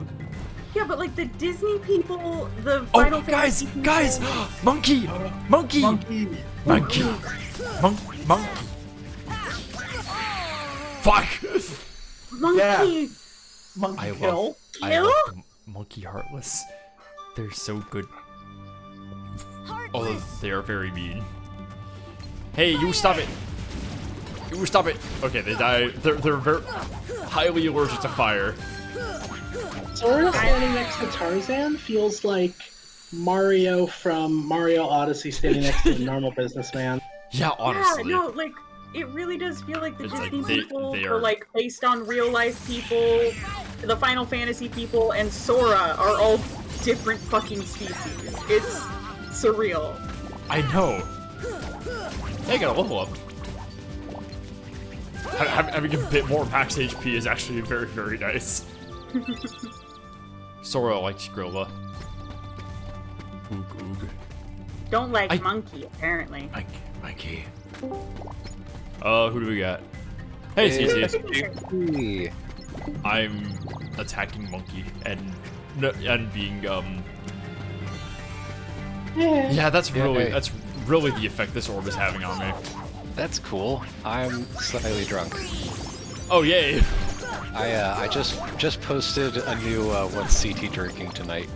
Yeah, but like the Disney people, the Final Fantasy people...
guys! Monkey! Fuck!
Monkey!
Yeah. Monkey
I
kill.
love Monkey Heartless. They're so good. Oh, they are very mean. Hey, you stop it! You stop it! Okay, they die. They're very highly allergic to fire.
Sora standing next to Tarzan feels like Mario from Mario Odyssey standing next to a normal businessman.
Yeah, honestly.
Yeah, no, like, it really does feel like the
It's
Disney
like they
people
are-
are like based on real life people, the Final Fantasy people, and Sora are all different fucking species. It's surreal.
I know. Hey, I got a level up. Having a bit more max HP is actually very, very nice. Sora likes Grilla. Oog, oog.
Don't like Monkey, apparently.
Monkey. Who do we got? Hey, CC. I'm attacking Monkey and being Yeah, that's really the effect this orb is having on me.
That's cool. I'm slightly drunk.
Oh yay!
I just posted a new what's CT drinking tonight.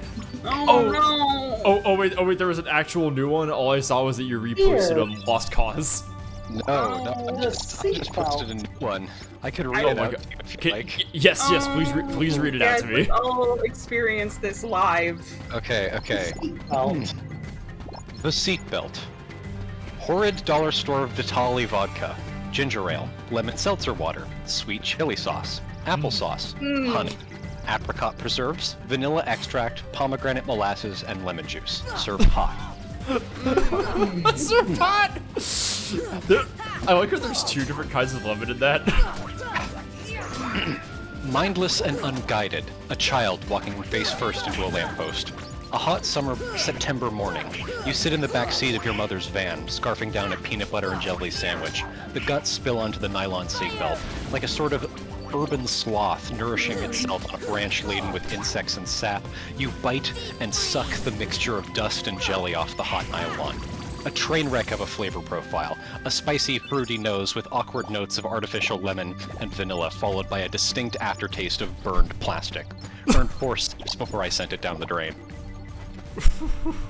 Oh wait, there was an actual new one. All I saw was that you reposted Lost Cause.
No, I just posted a new one. I could read it out to you if you like.
Yes, please read it out to me.
Let's all experience this live.
Okay. The Seatbelt. Horrid dollar store Vitali vodka, ginger ale, lemon seltzer water, sweet chili sauce, applesauce, honey, apricot preserves, vanilla extract, pomegranate molasses, and lemon juice. Served hot.
Served hot! I like how there's 2 different kinds of lemon in that.
Mindless and unguided, a child walking face first into a lamppost. A hot summer September morning, you sit in the back seat of your mother's van, scarfing down a peanut butter and jelly sandwich. The guts spill onto the nylon seatbelt, like a sort of urban sloth nourishing itself on a branch laden with insects and sap. You bite and suck the mixture of dust and jelly off the hot nylon. A train wreck of a flavor profile, a spicy, fruity nose with awkward notes of artificial lemon and vanilla, followed by a distinct aftertaste of burned plastic. Burned 4 steps before I sent it down the drain.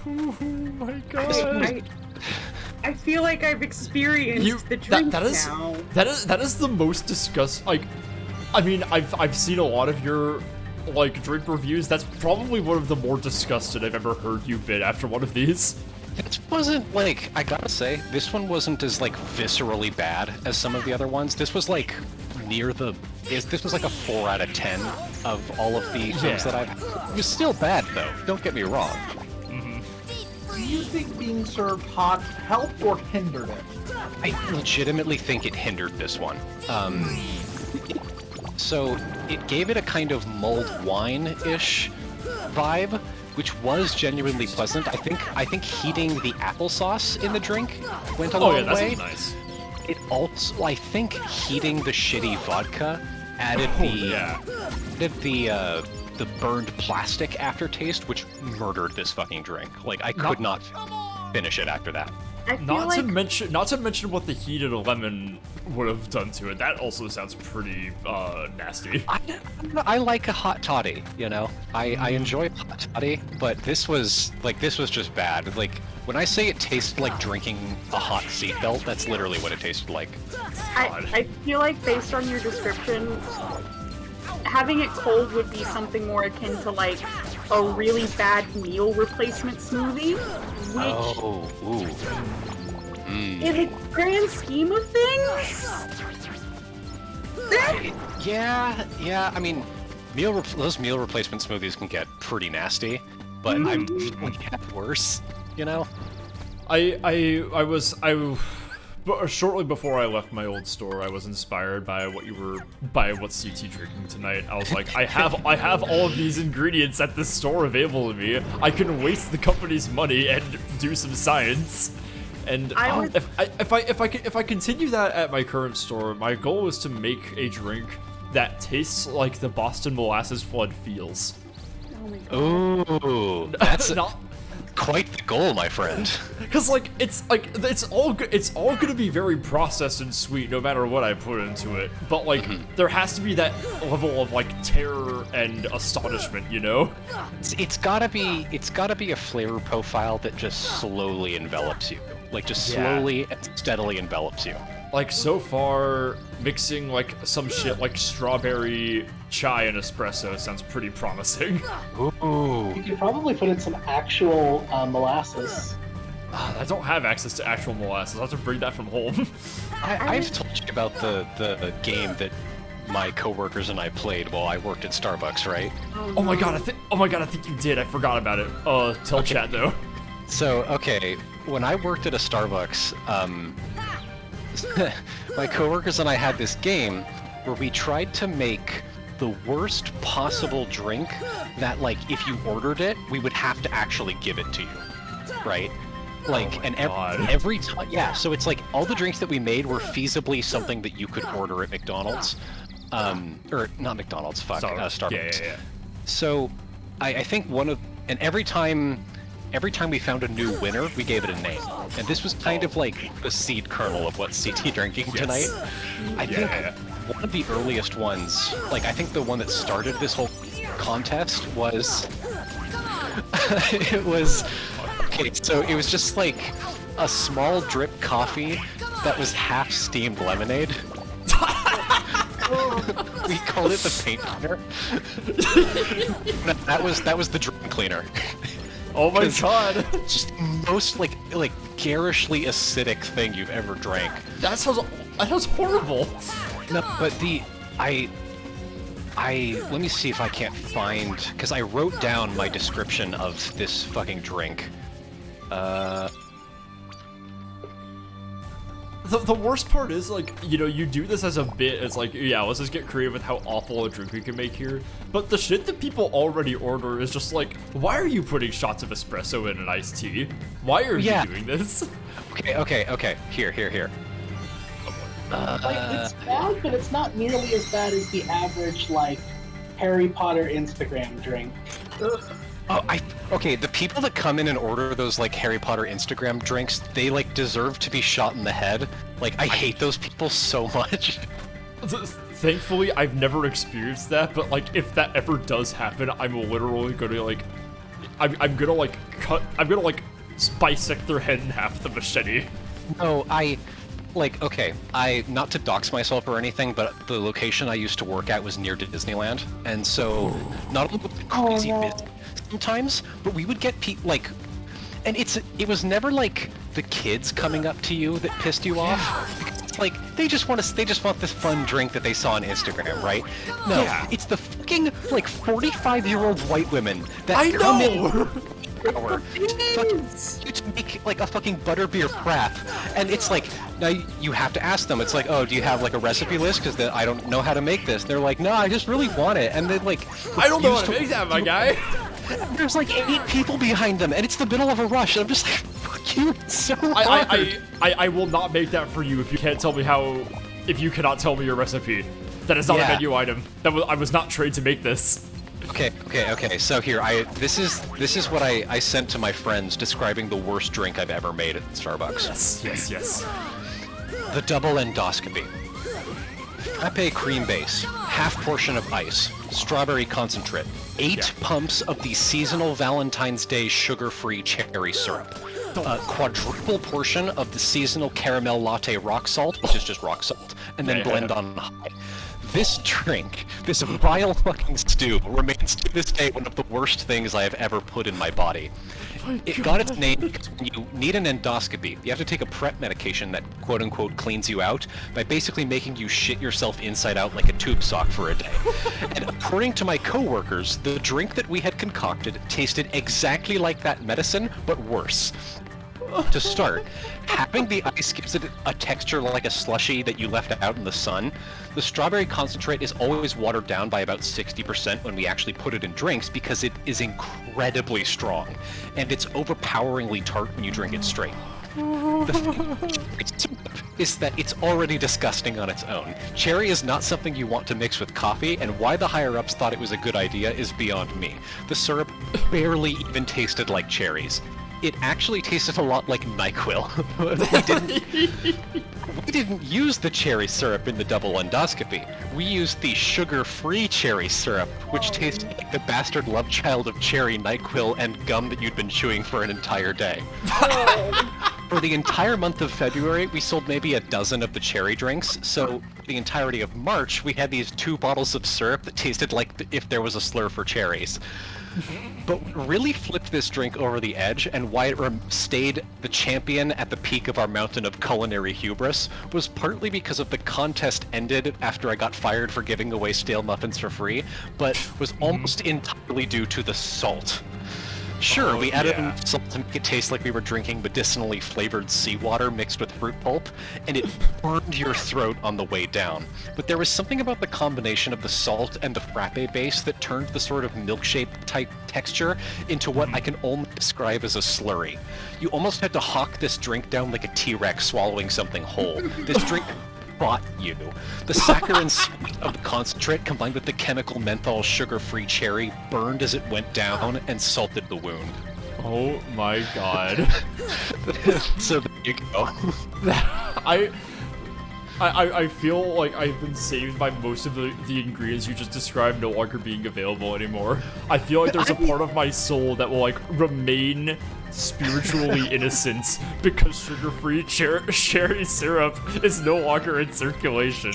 Oh my god!
I feel like I've experienced the drink now.
That is the most Like, I mean, I've seen a lot of your drink reviews. That's probably one of the more disgusted I've ever heard you been after one of these.
It wasn't I gotta say, this one wasn't as viscerally bad as some of the other ones. This was near the. This was a 4 out of 10 of all of the things that I've. It was still bad though. Don't get me wrong.
Do you think being served hot helped or hindered it?
I legitimately think it hindered this one. So it gave it a kind of mulled wine-ish vibe, which was genuinely pleasant. I think heating the applesauce in the drink went a long way.
That's nice.
It also, I think, heating the shitty vodka added the the burned plastic aftertaste, which murdered this fucking drink. Like I could not finish it after that.
I feel
Not
like
to mention what the heated lemon would have done to it. That also sounds pretty nasty.
I like a hot toddy, you know. I enjoy hot toddy, but this was just bad. Like when I say it tasted like drinking a hot seatbelt, that's literally what it tasted like.
I feel like based on your description, having it cold would be something more akin to like a really bad meal replacement smoothie, which in the grand scheme of things,
yeah. I mean, those meal replacement smoothies can get pretty nasty, but I've had worse, you know.
But shortly before I left my old store, I was inspired by what CT drinking tonight. I was like, I have all of these ingredients at this store available to me. I can waste the company's money and do some science. And if I continue that at my current store, my goal is to make a drink that tastes like the Boston molasses flood feels.
Ooh, that's not quite the goal, my friend.
Because it's all gonna be very processed and sweet no matter what I put into it. But there has to be that level of terror and astonishment, you know?
It's gotta be a flavor profile that just slowly envelops you. Just slowly and steadily envelops you.
So far, mixing some shit like strawberry chai and espresso sounds pretty promising.
Ooh.
You could probably put in some actual molasses.
I don't have access to actual molasses. I'll have to bring that from home.
I've told you about the game that my coworkers and I played while I worked at Starbucks, right?
Oh my god, I think you did. I forgot about it. Tell chat though.
So, okay, when I worked at a Starbucks, my coworkers and I had this game where we tried to make the worst possible drink that, if you ordered it, we would have to actually give it to you, right? Every time, yeah. So it's all the drinks that we made were feasibly something that you could order at McDonald's, or not McDonald's, Starbucks.
Yeah.
So, I think every time we found a new winner, we gave it a name. And this was kind of the seed kernel of what CT drinking tonight. I think one of the earliest ones, I think the one that started this whole contest was... it was just a small drip coffee that was half steamed lemonade. We called it the paint cleaner. That was the drink cleaner.
Oh my god!
It's just most garishly acidic thing you've ever drank.
That sounds horrible.
No, but let me see if I can't find, because I wrote down my description of this fucking drink.
The worst part is, you do this as a bit, it's let's just get creative with how awful a drink we can make here. But the shit that people already order is just why are you putting shots of espresso in an iced tea? Why are you doing this?
Okay, here.
It's bad, but it's not nearly as bad as the average, Harry Potter Instagram drink.
Okay, the people that come in and order those Harry Potter Instagram drinks, they deserve to be shot in the head. I hate those people so much.
Thankfully, I've never experienced that, but if that ever does happen, I'm literally gonna I'm gonna bisect their head in half with a machete.
No, okay, not to dox myself or anything, but the location I used to work at was near Disneyland, and so not only was it crazy busy sometimes, but we would get people and it was never the kids coming up to you that pissed you off. Because they just want this fun drink that they saw on Instagram, right? No, it's the fucking 45-year-old white women that come in to make a fucking butterbeer crap, and it's now you have to ask them. It's oh, do you have a recipe list? Because I don't know how to make this. They're no, I just really want it, and then
I don't know how to make that, my guy.
There's 8 people behind them, and it's the middle of a rush. And I'm just fuck you, it's so hard.
I will not make that for you if you can't tell me if you cannot tell me your recipe. That is not a menu item. I was not trained to make this.
Okay. So here, this is what I sent to my friends describing the worst drink I've ever made at Starbucks.
Yes.
The double endoscopy. Frappe cream base, half portion of ice, strawberry concentrate, 8 pumps of the seasonal Valentine's Day sugar-free cherry syrup, a quadruple portion of the seasonal caramel latte rock salt, which is just rock salt, and then blend on high. This drink, this vile fucking stew, remains to this day one of the worst things I have ever put in my body. It got its name because when you need an endoscopy, you have to take a PrEP medication that quote-unquote cleans you out by basically making you shit yourself inside out like a tube sock for a day. And according to my coworkers, the drink that we had concocted tasted exactly like that medicine, but worse. To start, having the ice gives it a texture like a slushie that you left out in the sun. The strawberry concentrate is always watered down by about 60% when we actually put it in drinks because it is incredibly strong, and it's overpoweringly tart when you drink it straight. The thing is that it's already disgusting on its own. Cherry is not something you want to mix with coffee, and why the higher-ups thought it was a good idea is beyond me. The syrup barely even tasted like cherries. It actually tasted a lot like NyQuil. We didn't use the cherry syrup in the double endoscopy. We used the sugar-free cherry syrup, which tasted like the bastard love child of cherry, NyQuil, and gum that you'd been chewing for an entire day. For the entire month of February, we sold maybe a dozen of the cherry drinks, so the entirety of March, we had these 2 bottles of syrup that tasted like if there was a slur for cherries. But what really flipped this drink over the edge, and why it stayed the champion at the peak of our mountain of culinary hubris, was partly because of the contest ended after I got fired for giving away stale muffins for free, but was almost entirely due to the salt. Sure, we added salt to make it taste like we were drinking medicinally flavored seawater mixed with fruit pulp, and it burned your throat on the way down. But there was something about the combination of the salt and the frappe base that turned the sort of milkshake type texture into what I can only describe as a slurry. You almost had to hawk this drink down like a T-Rex swallowing something whole. This drink bought you. The saccharine sweet of the concentrate combined with the chemical menthol sugar-free cherry burned as it went down and salted the wound.
Oh my god.
So there you go.
I feel like I've been saved by most of the ingredients you just described no longer being available anymore. I feel like there's a part of my soul that will like remain spiritually innocent because sugar-free cherry syrup is no longer in circulation.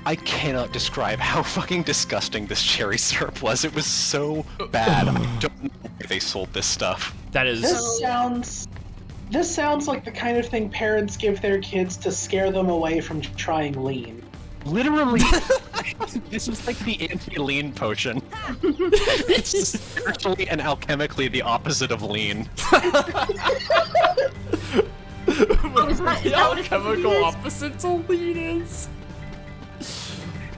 I cannot describe how fucking disgusting this cherry syrup was. It was so bad. I don't know why they sold this stuff.
That is...
This sounds like the kind of thing parents give their kids to scare them away from trying lean.
Literally, this is like the anti-lean potion. It's spiritually and alchemically the opposite of lean.
The alchemical opposite to lean is?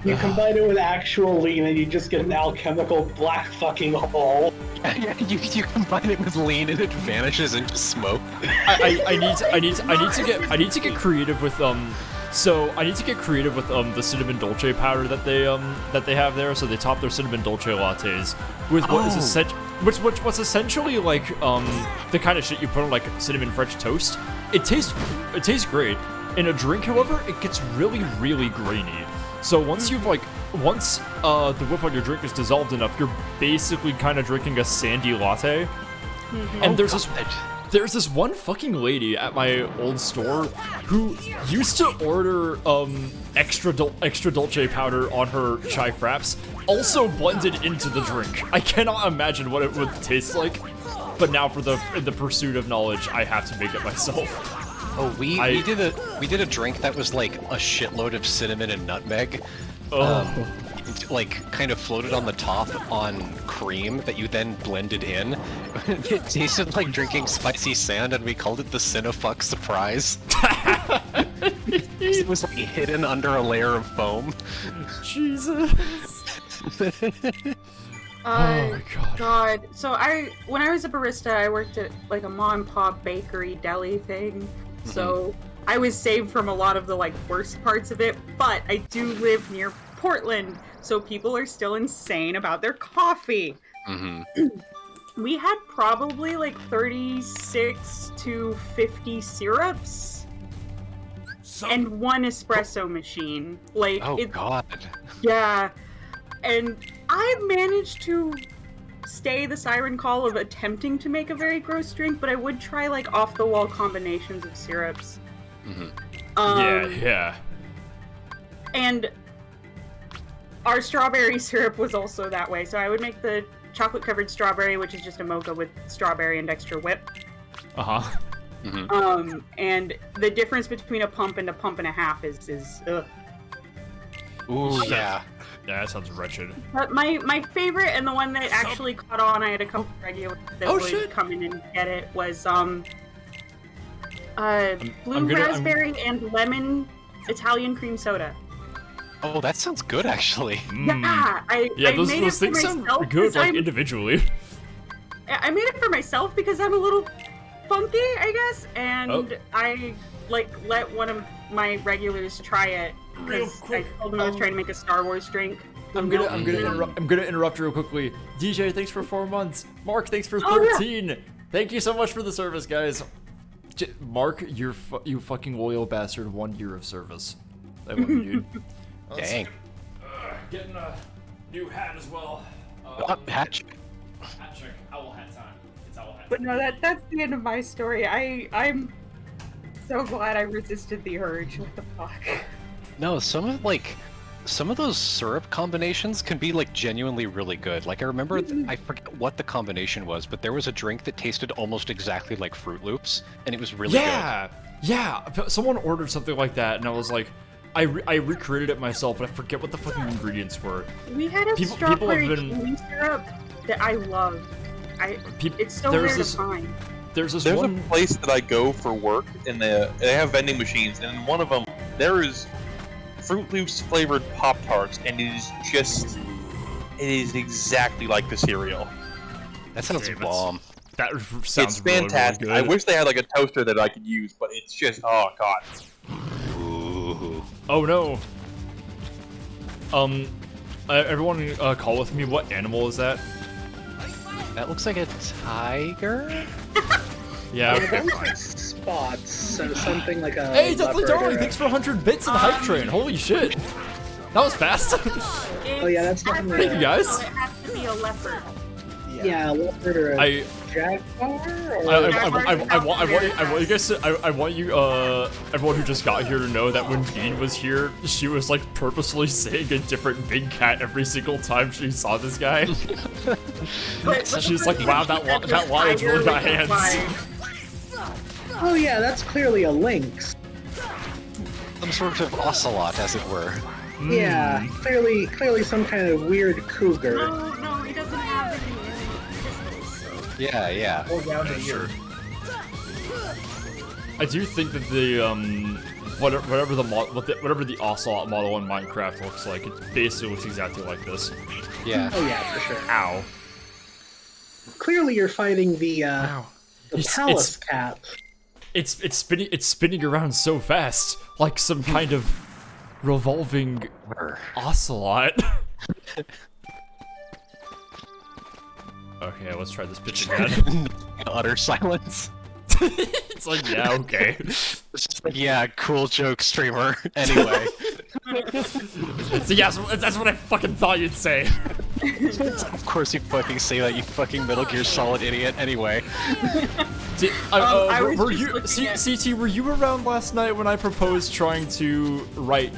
You combine it with actual lean and you just get an alchemical black fucking hole.
Yeah, you combine it with lean and it vanishes into smoke.
I need to get creative with So I need to get creative with the cinnamon dolce powder that they have there. So they top their cinnamon dolce lattes with what is what's essentially like the kind of shit you put on like cinnamon French toast. It tastes great. In a drink, however, it gets really grainy. So once the whip on your drink is dissolved enough, you're basically kind of drinking a sandy latte. Mm-hmm. And there's this one fucking lady at my old store who used to order extra dolce powder on her chai fraps, also blended into the drink. I cannot imagine what it would taste like, but now in the pursuit of knowledge, I have to make it myself.
Oh, we did a drink that was like a shitload of cinnamon and nutmeg. Like kind of floated on the top on cream that you then blended in. It tasted like drinking spicy sand, and we called it the Cinefuck Surprise. It was like hidden under a layer of foam.
Jesus.
Oh my god. So when I was a barista, I worked at like a mom and pop bakery deli thing. So I was saved from a lot of the like worst parts of it, but I do live near Portland, so people are still insane about their coffee. We had probably like 36 to 50 syrups and one espresso machine. Like,
Oh god.
yeah. And I managed to stay the siren call of attempting to make a very gross drink, but I would try like off-the-wall combinations of syrups.
Yeah.
And our strawberry syrup was also that way. So I would make the chocolate-covered strawberry, which is just a mocha with strawberry and extra whip. And the difference between a pump and a half is ugh.
Ooh, yeah.
Yeah, that sounds wretched.
But my favorite and the one that actually caught on, I had a couple regulars that would come in and get it, was blue raspberry and lemon Italian cream soda.
Oh, that sounds good, actually.
Yeah, I
those
made it for
things sound
myself
good,
'cause
like, individually.
I made it for myself because I'm a little funky, I guess, and I like let one of my regulars try it because I told him I was trying to make a Star Wars drink.
I'm gonna interrupt real quickly. DJ, thanks for 4 months. Mark, thanks for 13. Thank you so much for the service, guys. Mark, you fucking loyal bastard. 1 year of service. I love you, dude.
Dang.
Getting a new hat as well.
Hat check.
Hat check. Owl hat time. It's owl hat.
But no, that's the end of my story. I'm so glad I resisted the urge. What the fuck?
No, some of those syrup combinations can be like genuinely really good. Like I remember, I forget what the combination was, but there was a drink that tasted almost exactly like Fruit Loops, and it was really good.
Yeah. Someone ordered something like that, and I was like, I recreated it myself, but I forget what the fucking ingredients were.
We had a strawberry kiwi syrup that I love. It's so rare to find.
There's a place that I go for work, and they have vending machines, and in one of them there is Fruit Loops flavored Pop-Tarts, and it is exactly like the cereal.
That sounds bomb.
That sounds
it's fantastic.
Really, really good.
I wish they had like a toaster that I could use, but it's just oh god.
Ooh.
Oh no. Everyone call with me. What animal is that?
That looks like a tiger.
Yeah.
That looks like spots, so something like a.
Hey, Deathly
leopard
Darling,
or
thanks for 100 bits in the hype train. Holy shit. That was fast.
Oh yeah, that's definitely.
Thank you guys.
It has to be a leopard.
Yeah, a leopard or a jaguar. Or
I want you guys to. I want you everyone who just got here to know that when Bean was here, she was like purposely saying a different big cat every single time she saw this guy. She's like, wow, that lion's really got hands.
Oh yeah, that's clearly a lynx.
Some sort of ocelot, as it were.
Yeah, clearly some kind of weird cougar.
No, he doesn't have any.
Yeah.
Or down to here.
I do think that the whatever the ocelot model in Minecraft looks like, it basically looks exactly like this.
Yeah.
Oh yeah, for sure.
Ow.
Clearly, you're fighting the palace cat.
It's spinning around so fast, like some kind of revolving ocelot. Okay, let's try this pitch again.
Utter silence.
It's like, yeah, okay.
It's just like, yeah, cool joke, streamer. Anyway.
So yeah, that's what I fucking thought you'd say.
Of course you fucking say that, you fucking Metal Gear Solid idiot. Anyway.
Were you CT? Were you around last night when I proposed trying to write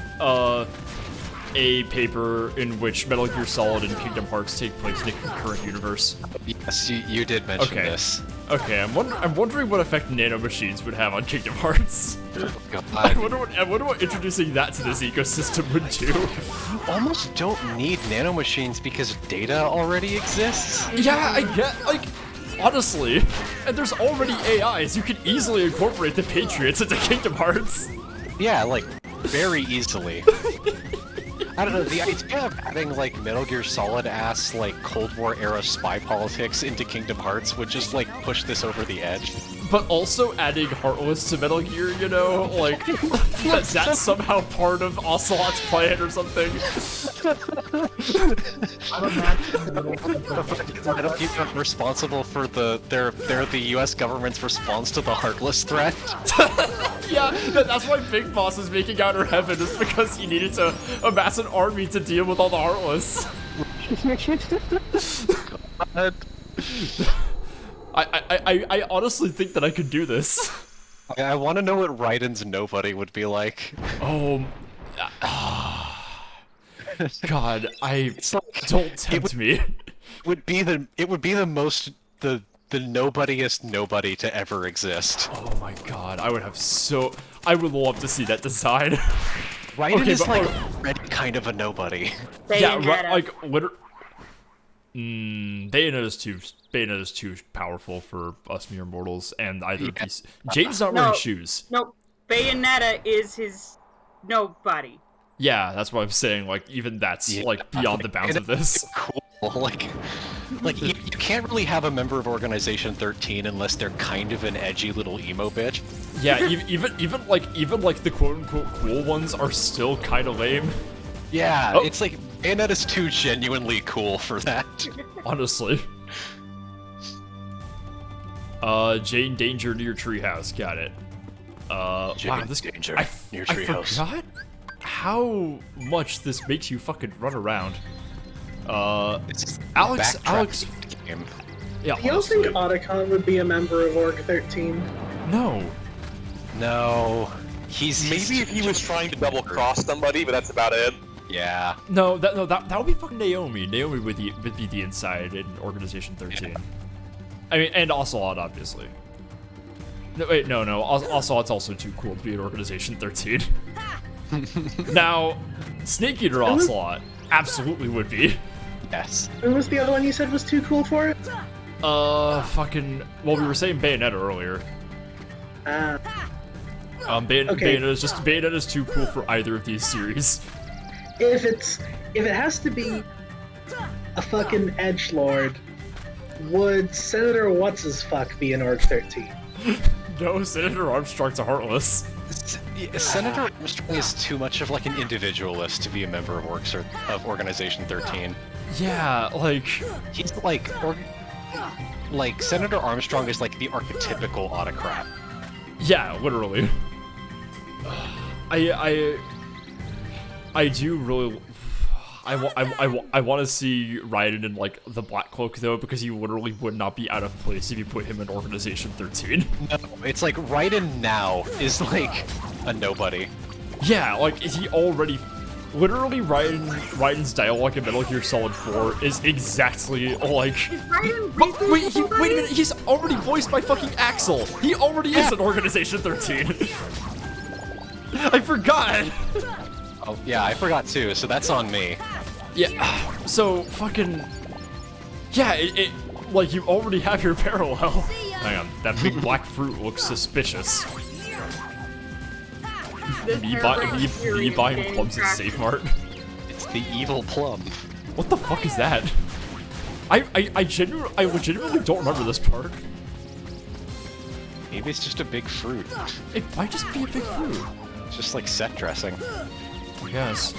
a paper in which Metal Gear Solid and Kingdom Hearts take place in a concurrent universe?
Yes, you did mention this.
Okay, I'm wondering what effect nanomachines would have on Kingdom Hearts.
Oh, God.
I wonder what introducing that to this ecosystem would do.
You almost don't need nanomachines because data already exists.
Yeah, I get, like, honestly, and there's already AIs. You can easily incorporate the Patriots into Kingdom Hearts.
Yeah, like, very easily. I don't know, the idea of adding, like, Metal Gear Solid-ass, like, Cold War-era spy politics into Kingdom Hearts would just, like, push this over the edge.
but also adding Heartless to Metal Gear, you know, like that's somehow part of Ocelot's plan or something.
Metal Gear are responsible for they're the U.S. government's response to the Heartless threat.
Yeah, that's why Big Boss is making Outer Heaven, is because he needed to amass an army to deal with all the Heartless.
God.
I honestly think that I could do this.
I want to know what Raiden's nobody would be like.
Oh, God, don't tempt me.
It would be the most the nobodiest nobody to ever exist.
Oh my God, I would love to see that design.
Raiden is like already kind of a nobody.
Yeah, like literally. Bayonetta is too powerful for us mere mortals, and either piece. Jade's not wearing shoes.
No, Bayonetta is his nobody.
Yeah, that's what I'm saying. Like, even that's like beyond the bounds of this.
Cool. Like you can't really have a member of Organization 13 unless they're kind of an edgy little emo bitch.
Yeah, even like the quote unquote cool ones are still kind of lame.
Yeah, it's like Bayonetta's too genuinely cool for that.
Honestly. Jane Danger near Treehouse, got it.
Jane Danger near Treehouse.
I forgot how much this makes you fucking run around. Alex.
Game.
Yeah.
Do you think Otacon would be a member of Org 13?
No.
No.
Maybe if he was trying to double cross somebody, but that's about it.
Yeah.
No, that would be fucking Naomi. Naomi would be the inside in Organization 13. Yeah. I mean, and Ocelot, obviously. No, wait, no. Ocelot's also too cool to be in Organization 13. Now, Snake Eater Ocelot absolutely would be.
Yes.
Who was the other one you said was too cool for it?
Well, we were saying Bayonetta earlier. Bayonetta's too cool for either of these series.
If it has to be a fucking edgelord, would Senator What's-His-Fuck be in Org 13?
No, Senator Armstrong's a Heartless.
Senator Armstrong is too much of like an individualist to be a member of Organization 13.
Yeah, like
he's like Senator Armstrong is like the archetypical autocrat.
Yeah, literally. I do really. I want to see Raiden in like the Black Cloak though, because he literally would not be out of place if you put him in Organization 13.
No, it's like Raiden now is like a nobody.
Yeah, like he already. Literally, Raiden's dialogue in Metal Gear Solid 4 is exactly like. Wait a minute, he's already voiced by fucking Axel. He already is in Organization 13. I forgot.
Oh yeah, I forgot too. So that's on me.
Yeah. So fucking. Yeah, it like you already have your parallel. Hang on, that big black fruit looks suspicious. Me buying plums at Safe Mart.
It's the evil plum.
What the fuck is that? I legitimately don't remember this part.
Maybe it's just a big fruit.
It might just be a big fruit.
It's just like set dressing.
I guess.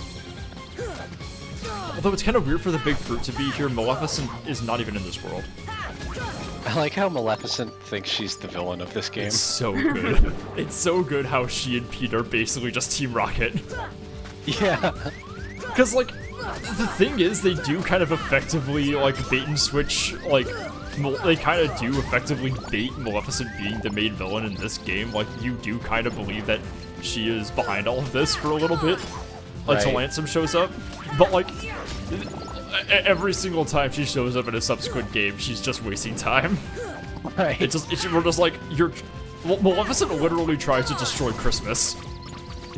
Although it's kind of weird for the big fruit to be here, Maleficent is not even in this world.
I like how Maleficent thinks she's the villain of this game.
It's so good. It's so good how she and Pete are basically just Team Rocket.
Yeah.
Because, like, the thing is, they do kind of effectively, like, bait and switch, like, they kind of do effectively bait Maleficent being the main villain in this game. Like, you do kind of believe that she is behind all of this for a little bit until Ansem shows up. But, like, every single time she shows up in a subsequent game, she's just wasting time.
Right.
We're just like, Maleficent literally tries to destroy Christmas.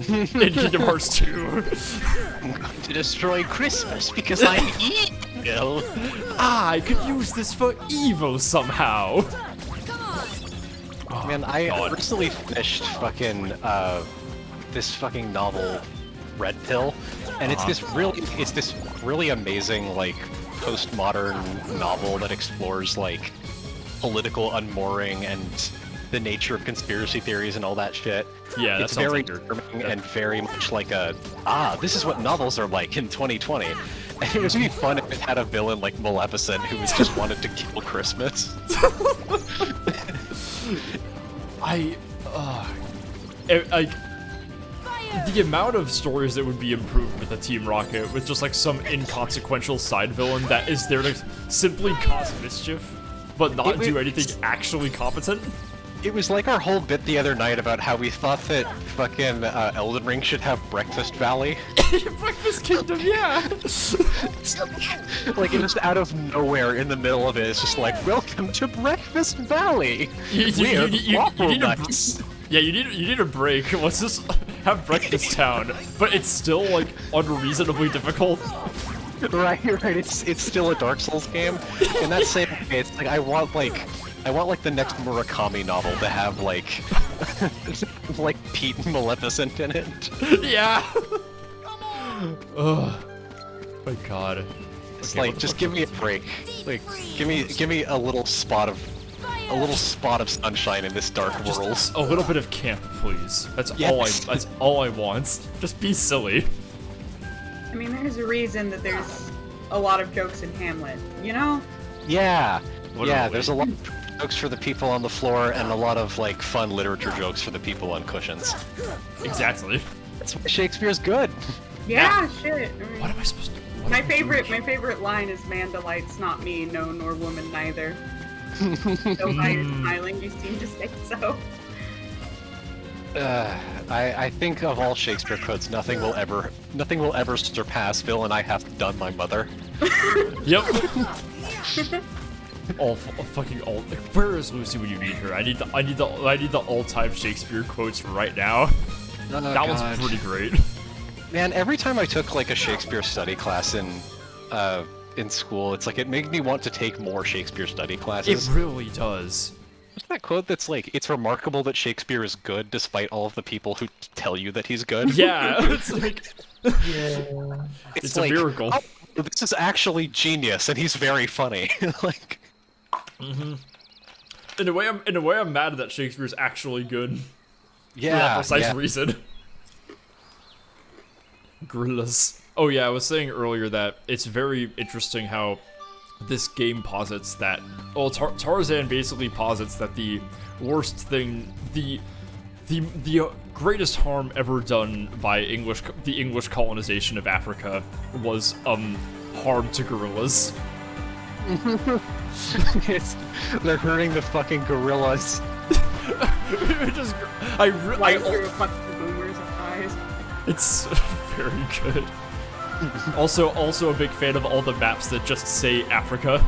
In Kingdom Hearts 2.
To destroy Christmas because I'm evil.
I could use this for evil somehow.
Oh, man, I recently finished fucking this fucking novel, Red Pill, and it's this really amazing like postmodern novel that explores like political unmooring and the nature of conspiracy theories and all that shit.
Yeah, that
it's
sounds
very
like
charming and very much like this is what novels are like in 2020. And it would be fun if it had a villain like Maleficent who just wanted to kill Christmas.
The amount of stories that would be improved with a Team Rocket with just like some inconsequential side villain that is there to simply cause mischief, but not do anything actually competent.
It was like our whole bit the other night about how we thought that fucking Elden Ring should have Breakfast Valley.
Breakfast Kingdom, yeah!
Like, it just out of nowhere in the middle of it, it's just like, welcome to Breakfast Valley!
You need
nuts.
Yeah, you need a break. Let's just have Breakfast Town, but it's still like unreasonably difficult.
Right. It's still a Dark Souls game. In that same way, it's like I want the next Murakami novel to have like like Pete and Maleficent in it.
Yeah. Oh my god.
It's okay, like just give me a break. Like give me a little spot of sunshine in this dark world.
Just a little bit of camp, please. That's
yes.
That's all I want. Just be silly.
I mean, there's a reason that there's a lot of jokes in Hamlet, you know?
Yeah.
Literally.
Yeah, there's a lot of jokes for the people on the floor and a lot of like fun literature jokes for the people on cushions.
Exactly.
That's why Shakespeare's good.
Yeah, shit. I mean,
what am I supposed to do?
My favorite line is "Man delights not me, no, nor woman neither." So why you're smiling, you seem to say so.
I think of all Shakespeare quotes, nothing will ever surpass "Phil and I have done my mother."
Yep. Fucking all. Where is Lucy when you need her? I need the all-time Shakespeare quotes right now.
Oh,
that one's pretty great.
Man, every time I took like a Shakespeare study class in school, it's like it made me want to take more Shakespeare study classes.
It really does.
What's that quote that's like, it's remarkable that Shakespeare is good despite all of the people who tell you that he's good?
Yeah, it's like... yeah. It's like, a miracle.
Oh, this is actually genius, and he's very funny. Like...
Mm-hmm. In a way, I'm mad that Shakespeare's actually good.
Yeah,
for that precise reason. Gorillas. Oh yeah, I was saying earlier that it's very interesting how this game posits that, well, Tarzan basically posits that the worst thing, the greatest harm ever done by the English colonization of Africa was harm to gorillas.
They're hurting the fucking gorillas.
fucking boomers' eyes.
It's very good. Also a big fan of all the maps that just say Africa.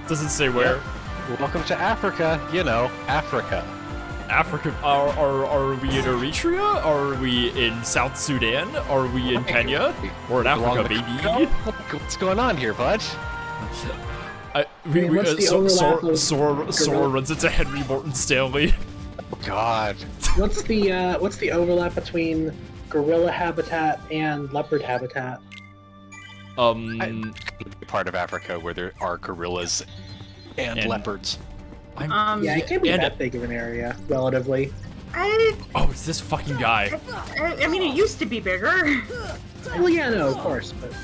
Doesn't say where.
Yeah. Welcome to Africa, you know, Africa.
Africa, are we in Eritrea? Are we in South Sudan? Are we in Kenya? We're in Africa, baby.
What's going on here, bud?
Sora runs into Henry Morton Stanley.
Oh, God.
What's the overlap between gorilla habitat and leopard habitat?
Part of Africa where there are gorillas and leopards.
Yeah, it can't be that big of an area, relatively.
Oh, it's this fucking guy.
I mean, it used to be bigger.
Well, yeah, no, of course, but...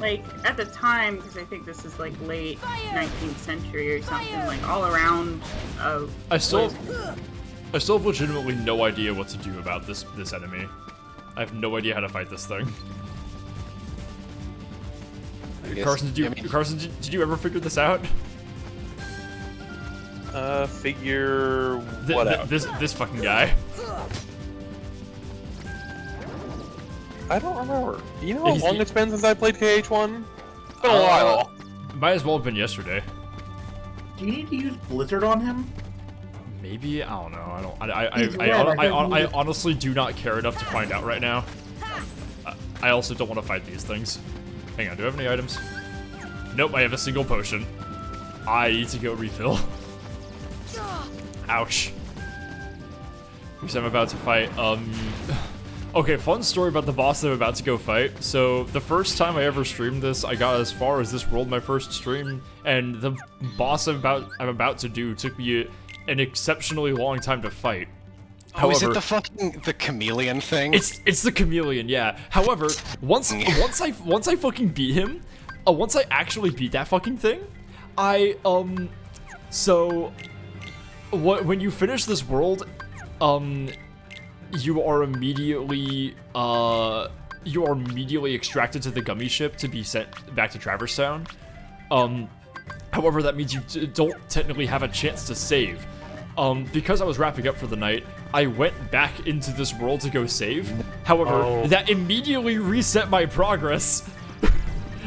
Like, at the time, because I think this is, like, late 19th century or something, like, all around...
I still have legitimately no idea what to do about this enemy. I have no idea how to fight this thing. Carson, did you ever figure this out?
Figure what out?
This fucking guy.
I don't remember. You know how long it's been since I played KH1? It's been a while.
Might as well have been yesterday.
Do you need to use Blizzard on him?
Maybe, I don't know. I honestly do not care enough to find out right now. I also don't want to fight these things. Hang on, do I have any items? Nope, I have a single potion. I need to go refill. Ouch. Because I'm about to fight, Okay, fun story about the boss I'm about to go fight. So, the first time I ever streamed this, I got as far as this world my first stream, and the boss I'm about to do took me an exceptionally long time to fight.
Oh, is it the chameleon thing?
It's the chameleon, yeah. However, once I fucking beat him, once I actually beat that fucking thing, when you finish this world, you are immediately extracted to the gummy ship to be sent back to Traverse Town. However, that means you don't technically have a chance to save. Because I was wrapping up for the night, I went back into this world to go save. However, that immediately reset my progress.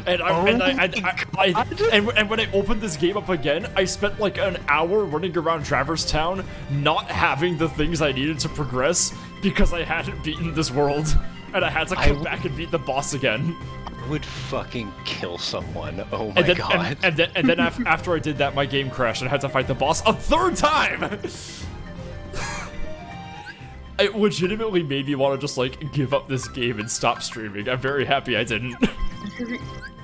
And when I opened this game up again, I spent like an hour running around Traverse Town, not having the things I needed to progress because I hadn't beaten this world, and I had to come back and beat the boss again.
I would fucking kill someone. Oh my god.
And then after I did that, my game crashed and I had to fight the boss a third time. It legitimately made me want to just like give up this game and stop streaming. I'm very happy I didn't.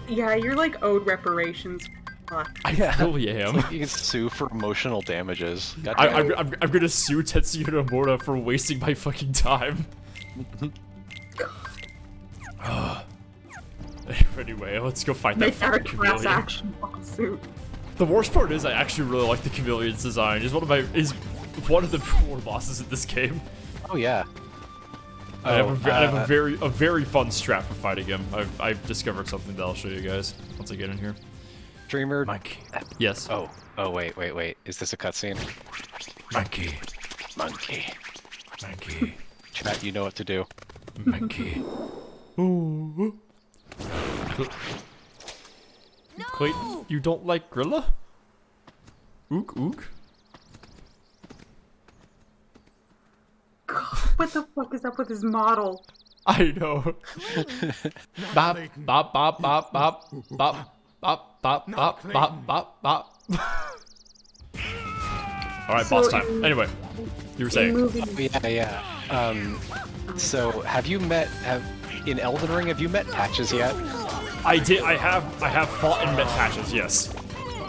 Yeah, you're like owed reparations. Fuck.
I really am.
You can sue for emotional damages.
I'm gonna sue Tetsuya Nomura for wasting my fucking time. Anyway, let's go fight that fucking chameleon.
Class action lawsuit.
The worst part is I actually really like the chameleon's design. He's one of the cooler bosses in this game.
Oh yeah.
I have a very fun strat for fighting him. I've discovered something that I'll show you guys once I get in here.
Dreamer.
Mike. Yes.
Oh wait. Is this a cutscene?
Monkey.
Chat, you know what to do.
Monkey. Ooh. No! Clayton, you don't like Grilla? Ook.
What the fuck is up with his model?
I know. Bop, bop, bop, bop, bop, bop, bop, bop, bop, bop, bop, bop. Alright, boss time. Anyway, you were saying.
Yeah. So have you met in Elden Ring? Have you met Patches yet?
I did. I have fought and met Patches. Yes.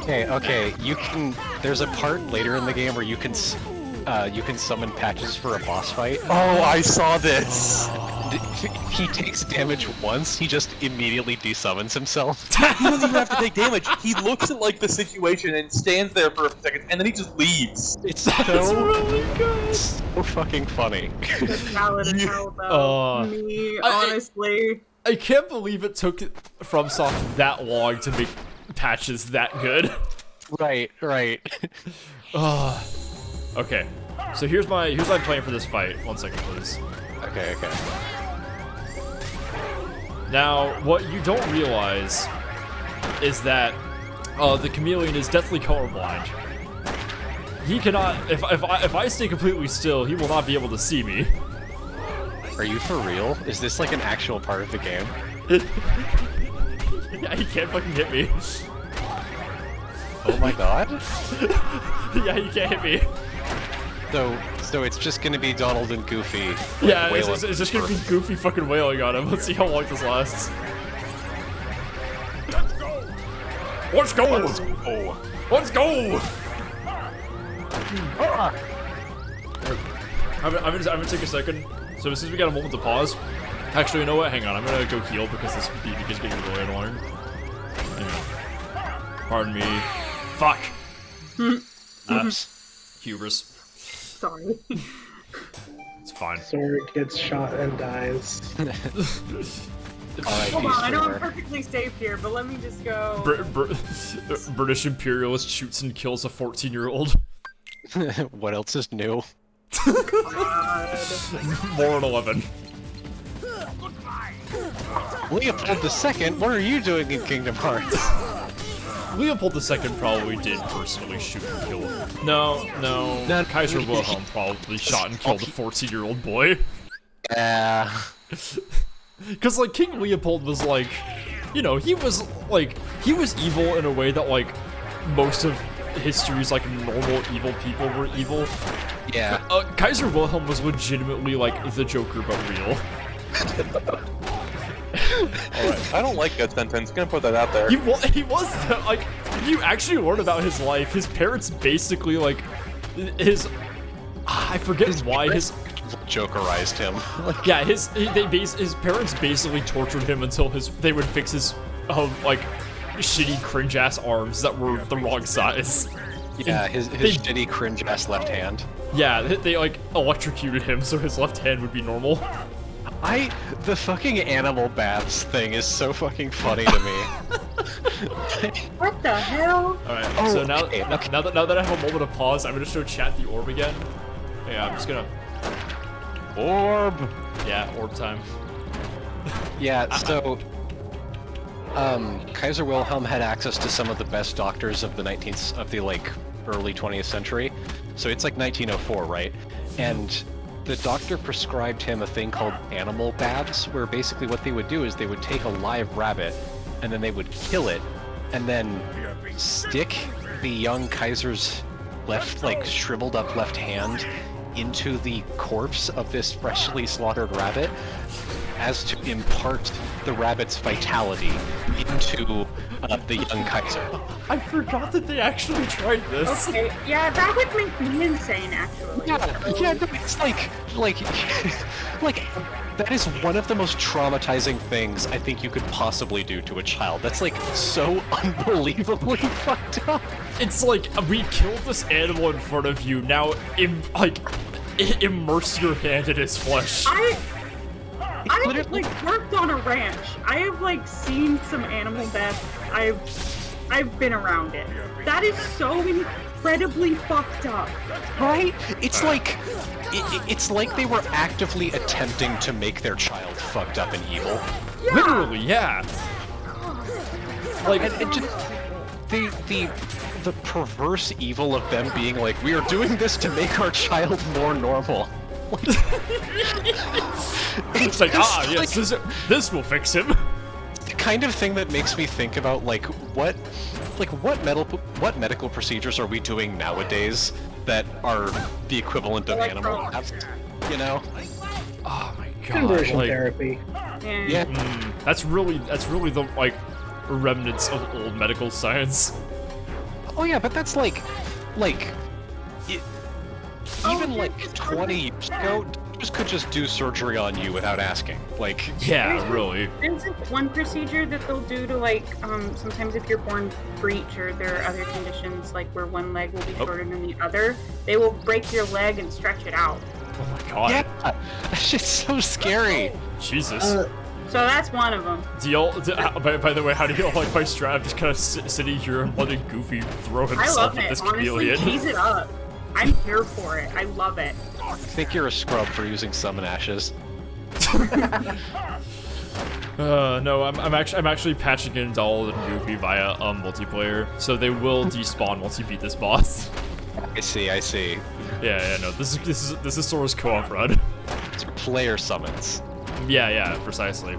Okay. You can. There's a part later in the game where you can summon Patches for a boss fight.
Oh, I saw this.
He takes damage once. He just immediately desummons himself.
He doesn't even have to take damage. He looks at like the situation and stands there for a second, and then he just leaves.
It's so
really good.
It's so fucking funny.
That's valid as hell, though. Me, honestly.
I can't believe it took FromSoft that long to make Patches that good.
Right.
Okay, so here's my plan for this fight. 1 second, please.
Okay.
Now, what you don't realize is that the chameleon is deathly colorblind. He cannot. If I stay completely still, he will not be able to see me.
Are you for real? Is this like an actual part of the game?
Yeah, he can't fucking hit me.
Oh my god.
Yeah, he can't hit me.
So it's just gonna be Donald and Goofy.
Yeah, it's just gonna be Goofy fucking wailing on him. Let's see how long this lasts. Let's go! Let's go! I'm gonna take a second. So since we got a moment to pause, actually, you know what? Hang on, I'm gonna go heal because this BB is getting really annoying. Hang on. Pardon me. Fuck. Hubris.
Sorry.
It's fine.
Sword gets shot and dies.
Hold on, I know I'm perfectly safe here, but let me just go.
British imperialist shoots and kills a 14-year-old.
What else is new?
More at 11.
Leopold II, what are you doing in Kingdom Hearts?
Leopold II probably did personally shoot and kill him. No. Kaiser Wilhelm probably shot and killed a 14-year-old boy.
Yeah.
Because, like, King Leopold was, like, you know, he was evil in a way that, like, most of history's, like, normal evil people were evil.
Yeah.
Kaiser Wilhelm was legitimately, like, the Joker, but real.
Alright, I don't like that sentence. Gonna put that out there.
He was like, if you actually learn about his life, his parents basically like his. I forget why his
Jokerized him.
yeah, his parents basically tortured him until they would fix his like shitty cringe ass arms that were the wrong size.
Yeah, his shitty cringe ass left hand.
Yeah, they like electrocuted him so his left hand would be normal.
The fucking animal baths thing is so fucking funny to me.
What the hell?
Alright, so now that I have a moment of pause, I'm gonna show chat the orb again. Yeah, I'm just gonna...
Orb!
Yeah, orb time.
Yeah, so... Kaiser Wilhelm had access to some of the best doctors of the early 20th century. So it's like 1904, right? And the doctor prescribed him a thing called animal baths, where basically what they would do is they would take a live rabbit, and then they would kill it, and then stick the young Kaiser's shriveled up left hand into the corpse of this freshly slaughtered rabbit, as to impart the rabbit's vitality into the young Kaiser.
I forgot that they actually tried this.
Okay, yeah, that would make me insane, actually.
Yeah, no, it's like that is one of the most traumatizing things I think you could possibly do to a child. That's like so unbelievably fucked up.
It's like, we killed this animal in front of you, now immerse your hand in his flesh.
I have worked on a ranch. I have seen some animal baths. I've been around it. That is so incredibly fucked up.
Right? It's like it's like they were actively attempting to make their child fucked up and evil.
Yeah.
Literally, yeah.
Like it just the perverse evil of them being like, we are doing this to make our child more normal.
It's like, yes, this will fix him.
The kind of thing that makes me think about what medical procedures are we doing nowadays that are the equivalent of animal labs, you know?
Oh my god.
Conversion therapy.
Yeah.
That's really the remnants of old medical science.
Oh yeah, but that's even 20 years ago, doctors could just do surgery on you without asking.
Yeah, really.
There's one procedure that they'll do to sometimes if you're born breech or there are other conditions where one leg will be shorter than the other, they will break your leg and stretch it out.
Oh my god.
Yeah, that shit's so scary.
Jesus.
So that's one of them.
By the way, how do you like my strap just kind of sitting here and letting Goofy throw himself at this chameleon?
Honestly, tease it up. I'm here for it. I love it.
I think you're a scrub for using summon ashes.
No, I'm actually patching in Donald and Goofy via multiplayer, so they will despawn once you beat this boss.
I see.
Yeah, no, this is Sora's co-op run.
It's player summons.
Yeah, precisely.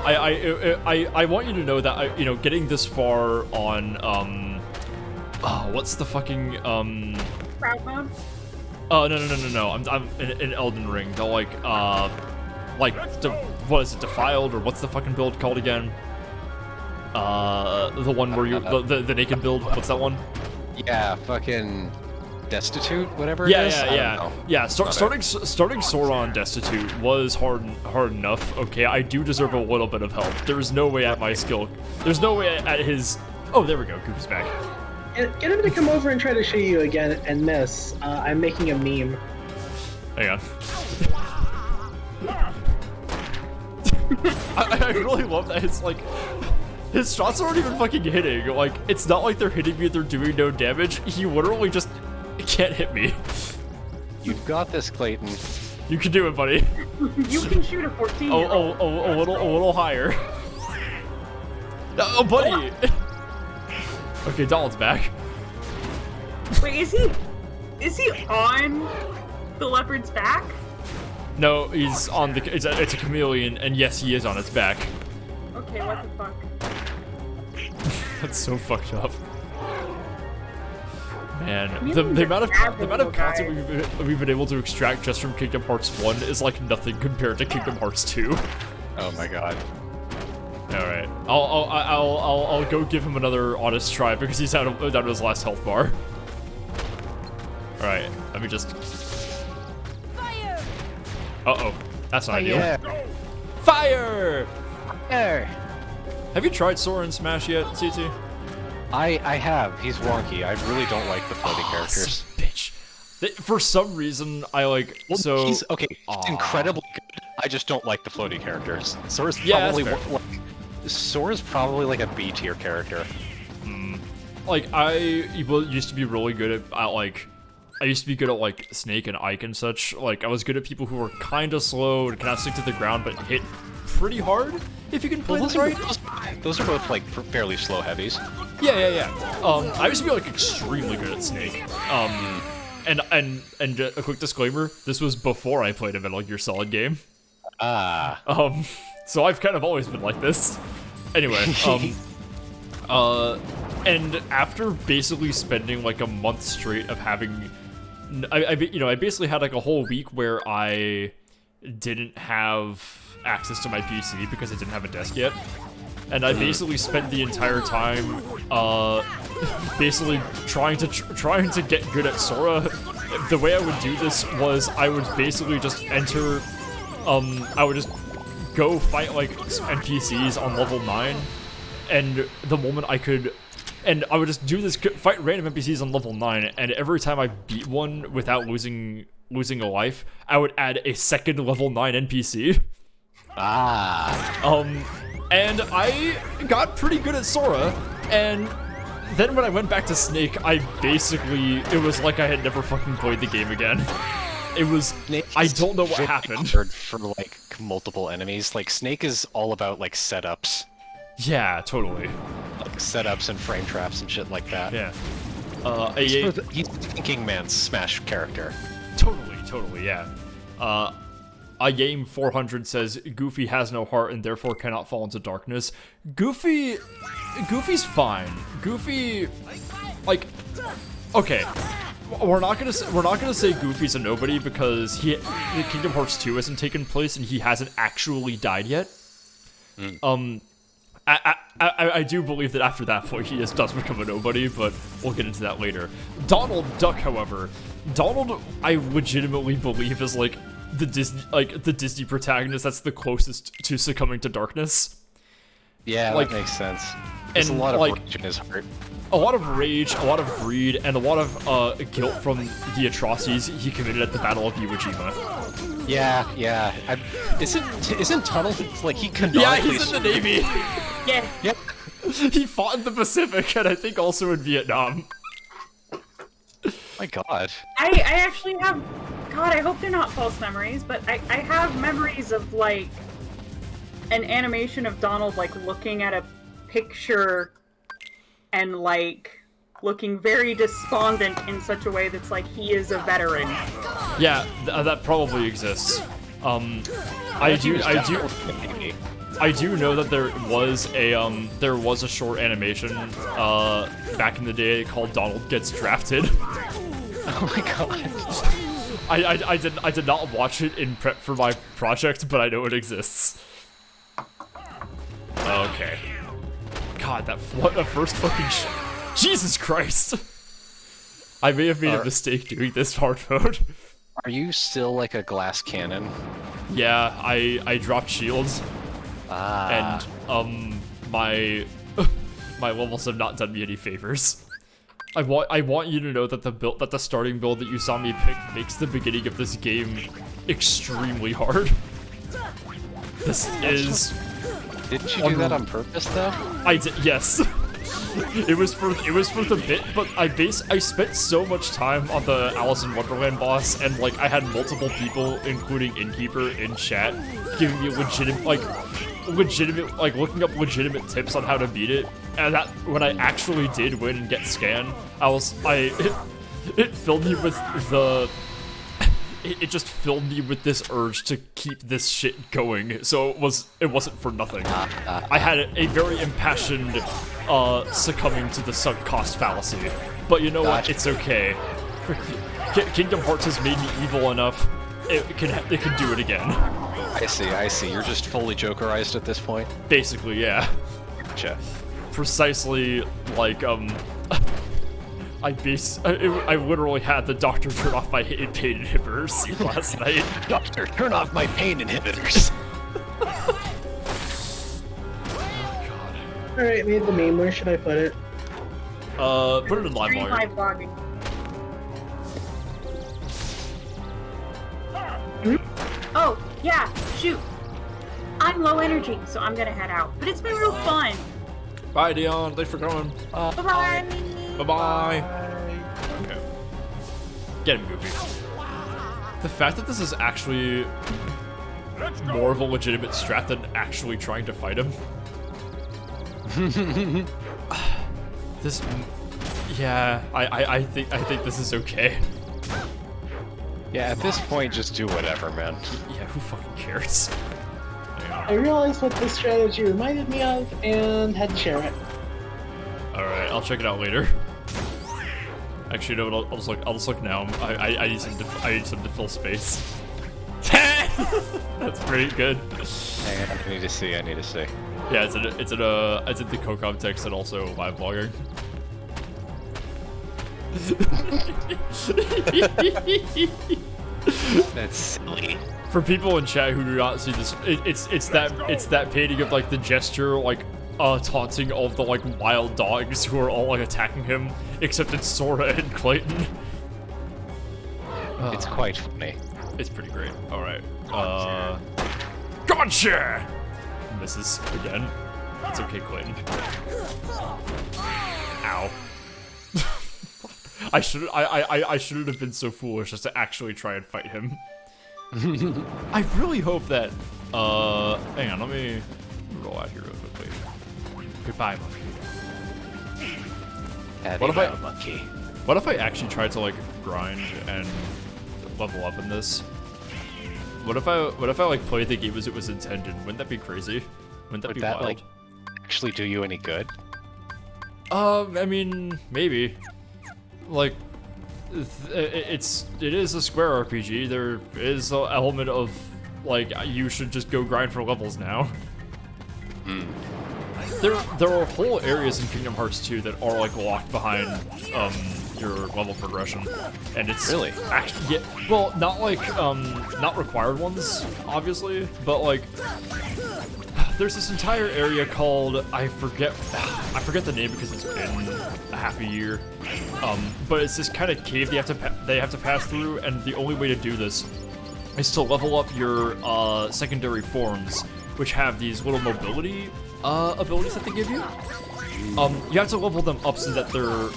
I want you to know that getting this far on what's the fucking
Crowd mode?
Oh no. I'm in Elden Ring. They'll what is it, Defiled, or what's the fucking build called again? The one where you the naked build. What's that one?
Yeah, fucking Destitute, whatever it is.
Yeah. Starting Sora on Destitute was hard enough. Okay, I do deserve a little bit of help. There's no way at my skill. There's no way at his. Oh, there we go. Goofy's back.
Get him to come over and try to show you again and miss. I'm making a meme.
Hang on. I really love that. It's like his shots aren't even fucking hitting. It's not like they're hitting me and they're doing no damage. He literally just can't hit me.
You've got this, Clayton.
You can do it, buddy.
You can shoot a 14-year-old.
A little higher. Oh, buddy. Okay, Donald's back.
Wait, is he on the leopard's back?
No, he's on the. It's a chameleon, and yes, he is on its back.
Okay, what the fuck?
That's so fucked up. Man, the amount of content we've been able to extract just from Kingdom Hearts 1 is like nothing compared to Kingdom Hearts 2.
Oh my god.
All right, I'll go give him another honest try because he's down to his last health bar. All right, let me just.
Fire!
Uh-oh, that's not ideal.
Yeah.
Fire!
Fire!
Have you tried Sora in Smash yet, CT?
I have. He's wonky. I really don't like the floating characters.
Bitch. For some reason, I like.
Well,
so
he's okay. He's incredibly good. I just don't like the floating characters. Sora's
Yeah,
probably
that's fair.
Sora's probably like a B tier character.
Like I used to be really good at like. I used to be good at like Snake and Ike and such. Like I was good at people who were kind of slow and kind of stick to the ground, but hit pretty hard if you can play this right.
Those are both like fairly slow heavies.
Yeah. I used to be like extremely good at Snake. And a quick disclaimer: this was before I played a Metal Gear Solid game. So I've kind of always been like this. Anyway, and after basically spending like a month straight of having, I basically had like a whole week where I didn't have access to my PC because I didn't have a desk yet. And I basically spent the entire time, basically trying to get good at Sora. The way I would do this was I would basically just enter, I would just go fight like NPCs on level 9, and the moment I could, and I would just do this, fight random NPCs on level 9, and every time I beat one without losing a life, I would add a second level 9 NPC. And I got pretty good at Sora, and then when I went back to Snake, it was like I had never fucking played the game again. It was, I don't know what happened.
For like multiple enemies, like Snake is all about like setups.
Yeah, totally.
Like setups and frame traps and shit like that.
Yeah.
He's the thinking man's Smash character.
Totally, yeah. Game 400 says Goofy has no heart and therefore cannot fall into darkness. Goofy's fine. Goofy, like, okay. We're not gonna say Goofy's a nobody because Kingdom Hearts 2 hasn't taken place and he hasn't actually died yet. I do believe that after that point he does become a nobody, but we'll get into that later. Donald Duck, however, I legitimately believe is like the Disney protagonist that's the closest to succumbing to darkness.
Yeah,
like,
that makes sense. There's a lot of rage in his heart. A lot of rage, a lot of greed, and a lot of guilt from the atrocities he committed at the Battle of Iwo Jima. Yeah. Isn't Tunnel like he canonically? Yeah, he's in the Navy.
Yeah.
He fought in the Pacific and I think also in Vietnam. My God.
I actually have, God, I hope they're not false memories, but I have memories of like an animation of Donald like looking at a picture and like looking very despondent in such a way that's like he is a veteran.
Yeah, that probably exists. I do know that there was a short animation back in the day called Donald Gets Drafted. Oh my God. I did not watch it in prep for my project, but I know it exists. Okay. God, what the first fucking Jesus Christ! I may have made a mistake doing this hard mode.
Are you still like a glass cannon?
Yeah, I dropped shields. And my levels have not done me any favors. I want you to know that the starting build that you saw me pick makes the beginning of this game extremely hard. This is.
Didn't you do that on purpose though?
I did, yes. It was for the bit, but I spent so much time on the Alice in Wonderland boss, and like I had multiple people, including Innkeeper, in chat, giving me legitimate looking up legitimate tips on how to beat it. And that when I actually did win and get scanned, it filled me with it just filled me with this urge to keep this shit going. So it wasn't for nothing. I had a very impassioned succumbing to the sunk cost fallacy. But you know what?
Gotcha.
It's okay. Kingdom Hearts has made me evil enough. It can do it again.
I see. You're just fully Jokerized at this point?
Basically, yeah.
Gotcha.
Precisely like, I literally had the doctor turn off my pain inhibitors last night.
Doctor, turn off my pain inhibitors.
Alright, made the meme. Where should I put it?
Put it in live
Stream
logger.
live blogging. Oh, yeah, shoot. I'm low energy, so I'm gonna head out. But it's been real fun.
Bye, Dion. Thanks for coming.
Bye-bye.
Bye-bye. Okay. Get him, Goofy. The fact that this is actually more of a legitimate strat than actually trying to fight him. This, yeah, I think this is okay.
Yeah, at this point, just do whatever, man.
Yeah, who fucking cares?
I realized what this strategy reminded me of and had to share it.
All right, I'll check it out later. Actually, no, I'll just look now. I need some to fill space. That's pretty good.
Hang on, I need to see.
Yeah, it's in the Kokov text and also live blogging.
That's silly.
For people in chat who do not see this, it's that painting of like the gesture like taunting all of the like wild dogs who are all like attacking him, except it's Sora and Clayton.
It's quite funny.
It's pretty great. All right. Gotcha! Misses again. It's okay, Clayton. Ow. I shouldn't have been so foolish as to actually try and fight him. I really hope that hang on, let me roll out here real quickly. Goodbye, monkey. What if I actually tried to like grind and level up in this? What if I like played the game as it was intended? Wouldn't that be crazy? Wouldn't that be wild?
Like actually do you any good?
I mean, maybe. Like, it is a Square RPG. There is an element of like you should just go grind for levels now. There are whole areas in Kingdom Hearts 2 that are like locked behind your level progression, and it's
really
actually well, not like not required ones, obviously, but like there's this entire area called I forget the name because it's been a half a year, but it's this kind of cave they have to pass through, and the only way to do this is to level up your secondary forms, which have these little mobility abilities that they give you. You have to level them up so that they're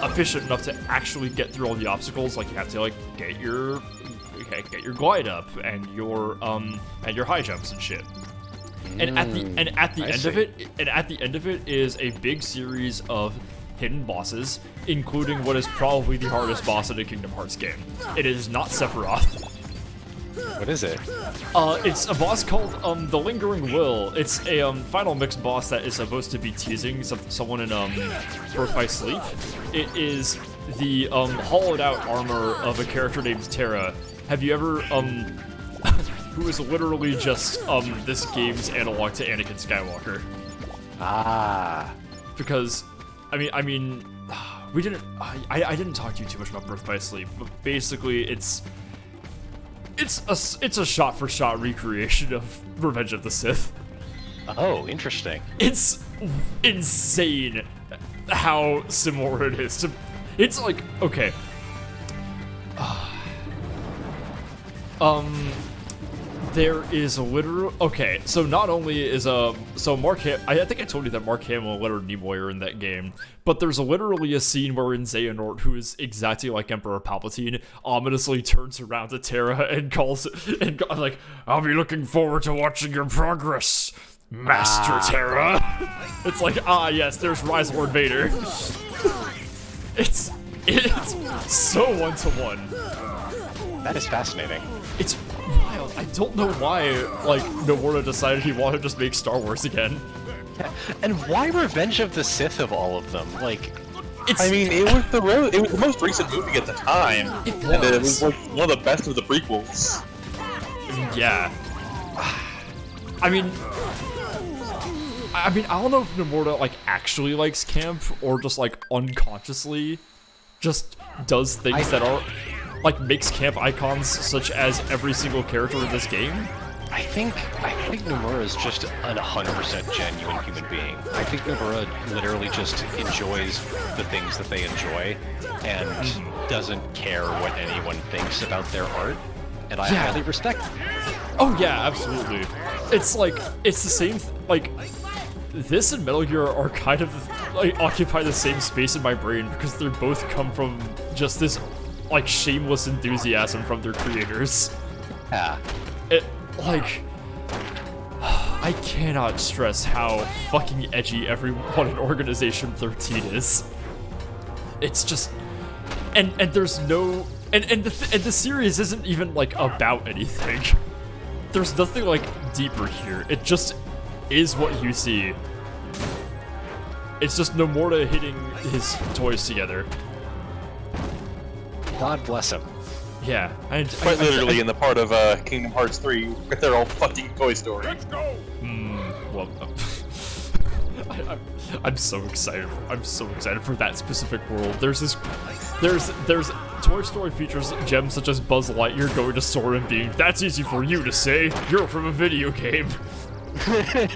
efficient enough to actually get through all the obstacles. Like you have to like get your glide up and your high jumps and shit. And at the end of it is a big series of hidden bosses, including what is probably the hardest boss in a Kingdom Hearts game. It is not Sephiroth.
What is it?
It's a boss called the Lingering Will. It's a final mix boss that is supposed to be teasing someone in Birth by Sleep. It is the hollowed out armor of a character named Terra. Have you ever who is literally just this game's analog to Anakin Skywalker? Ah. Because I mean we didn't I didn't talk to you too much about Birth by Sleep, but basically it's a shot-for-shot recreation of Revenge of the Sith.
Oh, interesting.
It's insane how similar it is to. It's like okay. There is a literal. Okay, so not only is so Mark I think I told you that Mark Hamill and Leonard Nimoy are in that game, but there's literally a scene wherein Xehanort, who is exactly like Emperor Palpatine, ominously turns around to Terra and calls and like, "I'll be looking forward to watching your progress, Master Terra." It's like, yes, there's Rise Lord Vader. It's so one-to-one.
That is fascinating.
It's wild. I don't know why, like, Nomura decided he wanted to just make Star Wars again.
And why Revenge of the Sith of all of them? Like,
I mean, it was the most recent movie at the time, and it was like one of the best of the prequels.
Yeah. I mean, I don't know if Nomura like actually likes camp or just like unconsciously just does things that are like makes camp icons such as every single character in this game.
I think Nomura is just an 100% genuine human being. I think Nomura literally just enjoys the things that they enjoy and doesn't care what anyone thinks about their art, and I highly respect it.
Oh yeah, absolutely. It's like, it's the same, like, this and Metal Gear are kind of, like, occupy the same space in my brain because they both come from just this, like, shameless enthusiasm from their creators.
Yeah.
It, like, I cannot stress how fucking edgy everyone in Organization 13 is. It's just, and there's no, and the series isn't even, like, about anything. There's nothing, like, deeper here. It just is what you see. It's just Nomura hitting his toys together.
God bless him.
Yeah.
Quite literally in the part of Kingdom Hearts 3, where they're all fucking Toy Story.
Let's go!
Well, I'm so excited. I'm so excited for that specific world. There's Toy Story features gems such as Buzz Lightyear going to Sora and being, "That's easy for you to say. You're from a video game."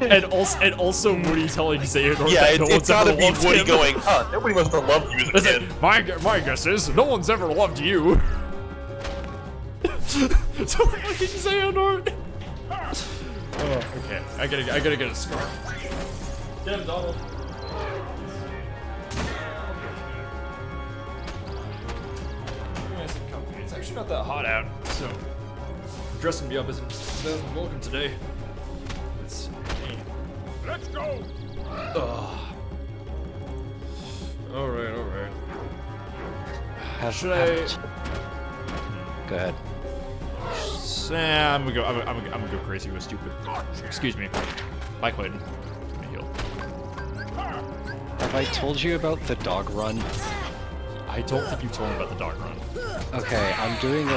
and also Woody telling Xehanort that no one's
gotta
ever
be
loved
Woody
him.
going, "Huh, nobody must have loved you as a kid."
My guess is no one's ever loved you. So fucking Xehanort. Oh, okay. I gotta get a scarf. Damn, Donald. It's actually not that hot out, so dressing me up isn't welcome today.
Let's go!
Alright. Should I?
Go ahead.
I'm gonna go crazy with stupid. Excuse me. Bye, Clayton. Let me heal.
Have I told you about the dog run?
I don't think you told me about the dog run.
Okay, I'm doing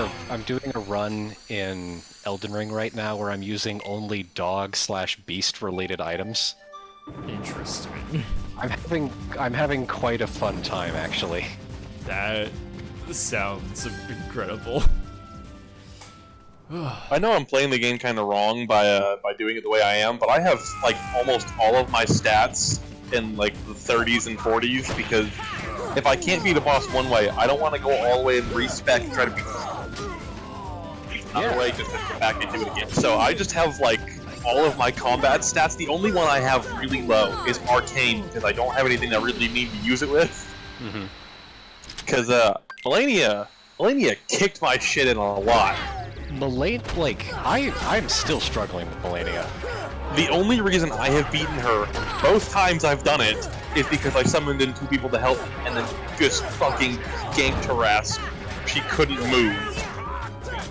a run in Elden Ring right now where I'm using only dog/beast related items.
Interesting.
I'm having quite a fun time actually.
That sounds incredible.
I know I'm playing the game kind of wrong by doing it the way I am, but I have like almost all of my stats in like the 30s and 40s because if I can't beat a boss one way, I don't want to go all the way and respec and try to beat another way just to get back into it again. So I just have like all of my combat stats. The only one I have really low is Arcane because I don't have anything that I really need to use it with. Because Melania kicked my shit in a lot.
I'm still struggling with Melania.
The only reason I have beaten her, both times I've done it, is because I summoned in 2 people to help and then just fucking ganked her ass. She couldn't move.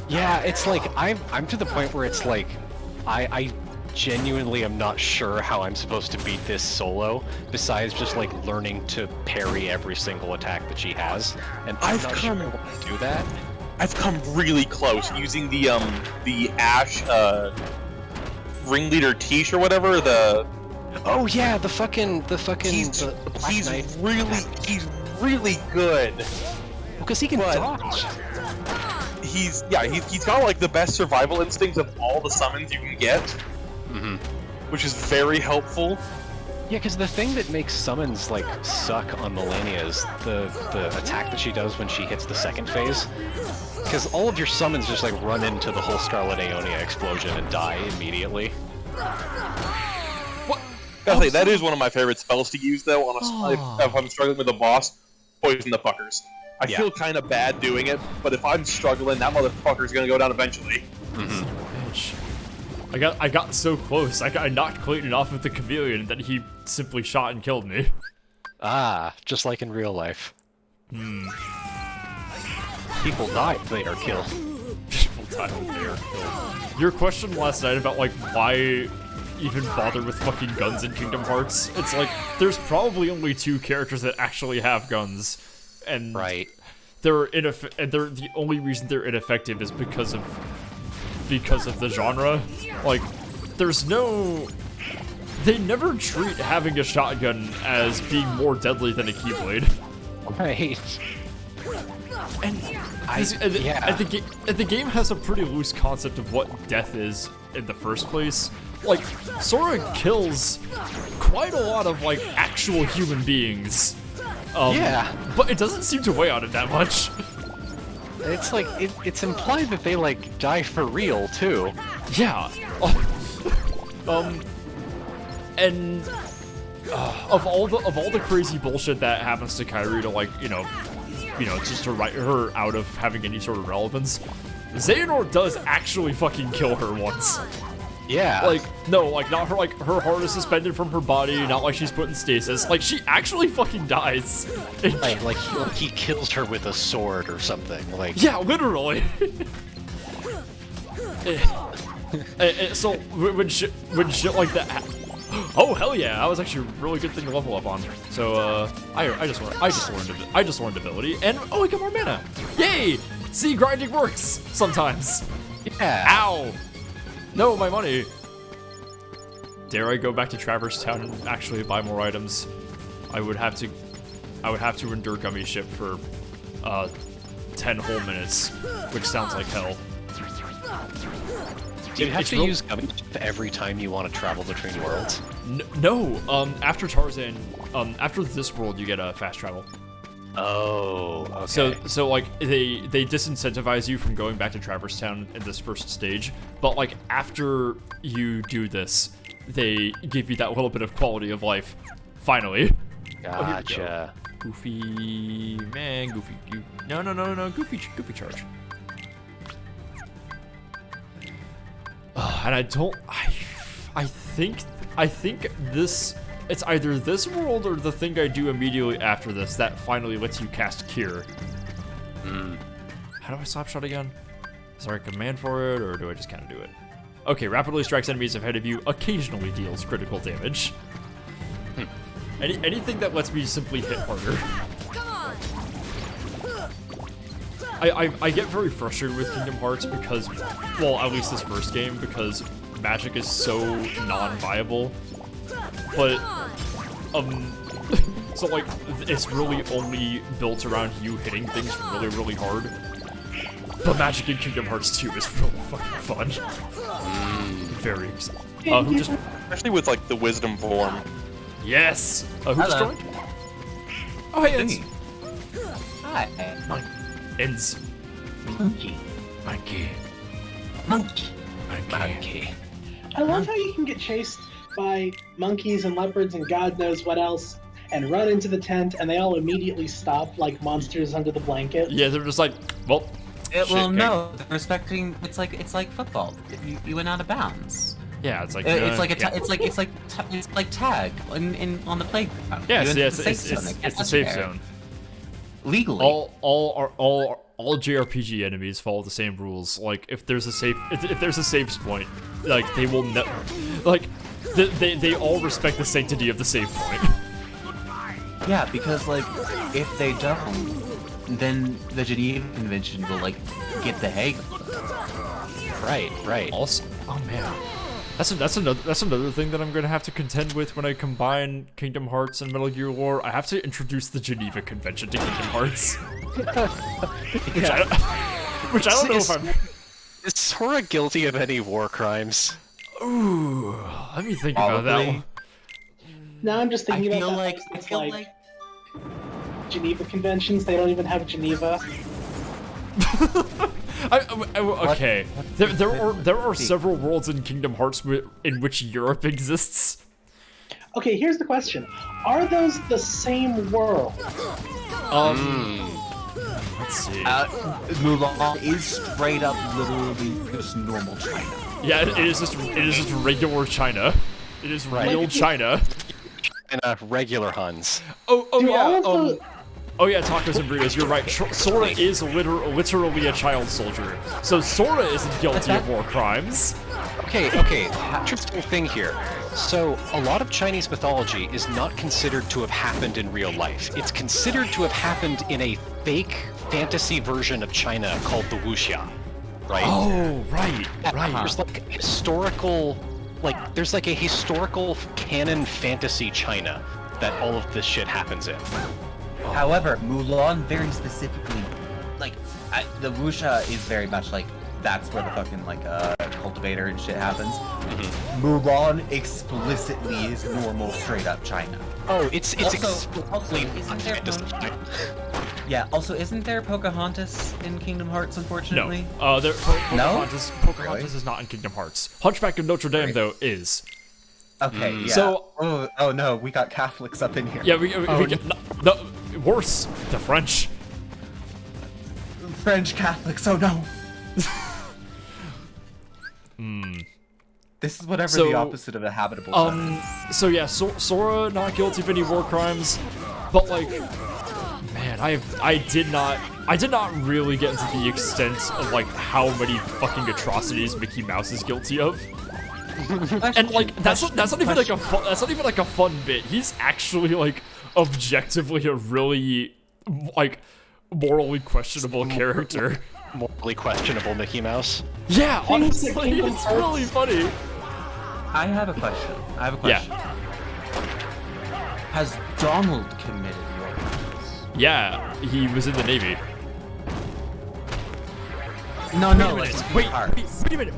Yeah, it's like, I'm to the point where it's like, I genuinely am not sure how I'm supposed to beat this solo, besides just like learning to parry every single attack that she has, and I'm not sure how to do that.
I've come really close using the Ash ringleader Tish or whatever.
Oh yeah, the Black Knight.
He's really good.
Because he can dodge.
He's got like the best survival instincts of all the summons you can get, which is very helpful.
Yeah, because the thing that makes summons like suck on Melania is the attack that she does when she hits the second phase. Because all of your summons just like run into the whole Scarlet Aeonia explosion and die immediately.
What? That is one of my favorite spells to use though. If I'm struggling with a boss, poison the fuckers. I feel kind of bad doing it, but if I'm struggling, that motherfucker's gonna go down eventually.
Bitch. I got so close. I knocked Clayton off with the chameleon that he simply shot and killed me.
Ah, just like in real life. People die if they are killed.
People time they are killed. Your question last night about like why even bother with fucking guns in Kingdom Hearts? It's like there's probably only 2 characters that actually have guns, and they're the only reason they're ineffective is because of the genre. Like, there's no. They never treat having a shotgun as being more deadly than a Keyblade.
Right.
And the game has a pretty loose concept of what death is in the first place. Like, Sora kills quite a lot of, like, actual human beings. But it doesn't seem to weigh on it that much.
It's like, it's implied that they, like, die for real, too.
Yeah. And of all the crazy bullshit that happens to Kairi to, like, you know, just to write her out of having any sort of relevance, Xehanort does actually fucking kill her once.
Yeah.
Like, no, like, not her, like, her heart is suspended from her body, not like she's put in stasis. Like, she actually fucking dies.
Like he kills her with a sword or something, like...
Yeah, literally. So, when shit like that oh, hell yeah, that was actually a really good thing to level up on. So, I just learned ability, and, oh, I got more mana! Yay! See, grinding works sometimes.
Yeah.
Ow! No, my money! Dare I go back to Traverse Town and actually buy more items? I would have to endure Gummy Ship for 10 whole minutes, which sounds like hell.
Do you have to use Gummy Ship every time you want to travel between worlds?
No, after Tarzan, after this world you get fast travel.
Oh, okay.
So like they disincentivize you from going back to Traverse Town in this first stage, but like after you do this, they give you that little bit of quality of life. Finally.
Gotcha.
Goofy man, Goofy. No, Goofy charge. And I think this. It's either this world or the thing I do immediately after this that finally lets you cast Cure. How do I Slapshot again? Is there a command for it, or do I just kind of do it? Okay, rapidly strikes enemies ahead of you, occasionally deals critical damage. Anything that lets me simply hit harder. I get very frustrated with Kingdom Hearts because, well, at least this first game, because magic is so non-viable. But, so like, it's really only built around you hitting things really, really hard. But magic in Kingdom Hearts 2 is really fucking fun. Very exciting.
Especially with, like, the wisdom form.
Yes! Who just joined? Oh, hey, Enz.
Hi.
Enz.
Monkey.
I love how you can get chased by monkeys and leopards and God knows what else, and run into the tent, and they all immediately stop like monsters under the blanket.
Yeah, they're just like, well.
No, they're respecting. It's like football. You went out of bounds.
Yeah, it's like
it's like tag on the playground.
Yes, it's the safe zone.
Legally,
all JRPG enemies follow the same rules. Like if there's a safe point, like they will like they all respect the sanctity of the save point.
Yeah, because like if they don't, then the Geneva Convention will like get the hang of it.
Right.
Also, oh man. That's another thing that I'm gonna have to contend with when I combine Kingdom Hearts and Metal Gear lore. I have to introduce the Geneva Convention to Kingdom Hearts, which I don't know if I'm.
Is Sora guilty of any war crimes?
Ooh, let me think about that one.
Now I'm just thinking about that.
I feel like
Geneva conventions. They don't even have Geneva.
Okay, there are several worlds in Kingdom Hearts in which Europe exists.
Okay, here's the question: are those the same world?
Let's see.
Mulan is straight up literally just normal China.
Yeah, it is just regular China. It is real China.
And regular Huns.
Oh yeah, tacos and burritos. You're right. Sora is literally a child soldier, so Sora isn't guilty of war crimes.
Okay. Interesting thing here. So, a lot of Chinese mythology is not considered to have happened in real life. It's considered to have happened in a fake fantasy version of China called the wuxia, right?
Oh, right.
There's like historical, there's like a historical canon fantasy China that all of this shit happens in.
However, Mulan very specifically, the wuxia is very much like that's where the fucking cultivator and shit happens. Mulan explicitly is normal, straight up China.
Oh, it's
explicitly Yeah. Also, isn't there Pocahontas in Kingdom Hearts? Unfortunately.
No. Pocahontas is not in Kingdom Hearts. Hunchback of Notre Dame though is.
Okay. Yeah.
So.
Oh no, we got Catholics up in here.
Yeah, we get no, worse. The French.
French Catholics. Oh no. This is whatever the opposite of a habitable zone is.
So yeah, Sora not guilty of any war crimes, but man, I did not really get into the extent of how many fucking atrocities Mickey Mouse is guilty of. And that's not even a fun bit. He's actually objectively a really morally questionable character.
Morally questionable Mickey Mouse.
Yeah, honestly, it's really funny.
I have a question.
Yeah.
Has Donald committed war crimes?
Yeah, he was in the Navy.
No.
Wait a minute.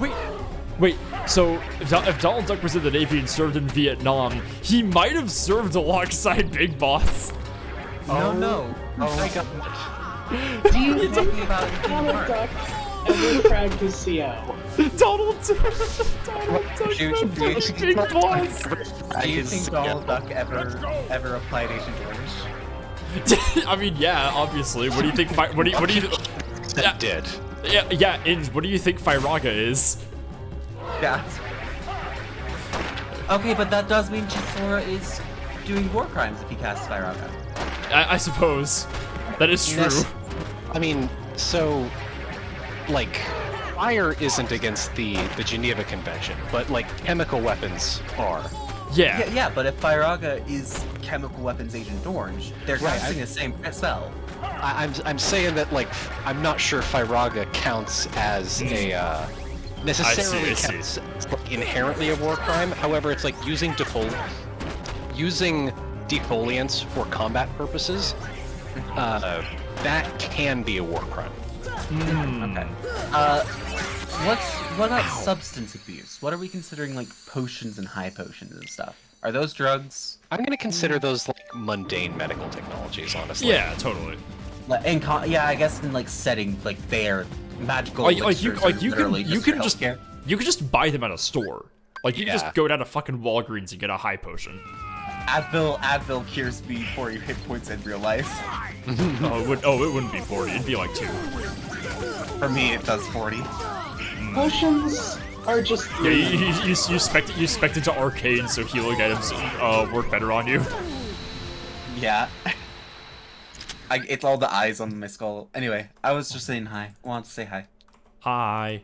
Wait. So if Donald Duck was in the Navy and served in Vietnam, he might have served alongside Big Boss.
No.
Oh my god. Do you think Donald Duck ever cracked his CO?
Donald Duck Big Boss.
Do you think Donald Duck ever applied Agent Orange?
I mean, yeah, obviously. What do you think? What do you?
That did.
Yeah. And what do you think Firaga is?
Yeah. Okay, but that does mean Sora is doing war crimes if he casts Firaga.
I suppose. That is true.
I mean, so, fire isn't against the Geneva Convention, but, chemical weapons are.
Yeah,
but if Firaga is Chemical Weapons Agent Orange, they're casting the same spell.
I'm saying that, I'm not sure Firaga counts as a, necessarily counts as, inherently a war crime. However, it's using defoliants for combat purposes. That can be a war crime.
Okay. What about substance abuse? What are we considering potions and high potions and stuff? Are those drugs?
I'm gonna consider those mundane medical technologies, honestly.
Yeah, totally.
I guess in setting they are magical.
You can just buy them at a store. You can just go down to fucking Walgreens and get a high potion.
Advil cures me 40 hit points in real life.
It wouldn't be 40. It'd be 2.
For me, it does 40.
Potions are just.
Yeah, you spec it to arcane, so healing items work better on you.
Yeah. It's all the eyes on my skull. Anyway, I was just saying hi. I wanted to say hi.
Hi.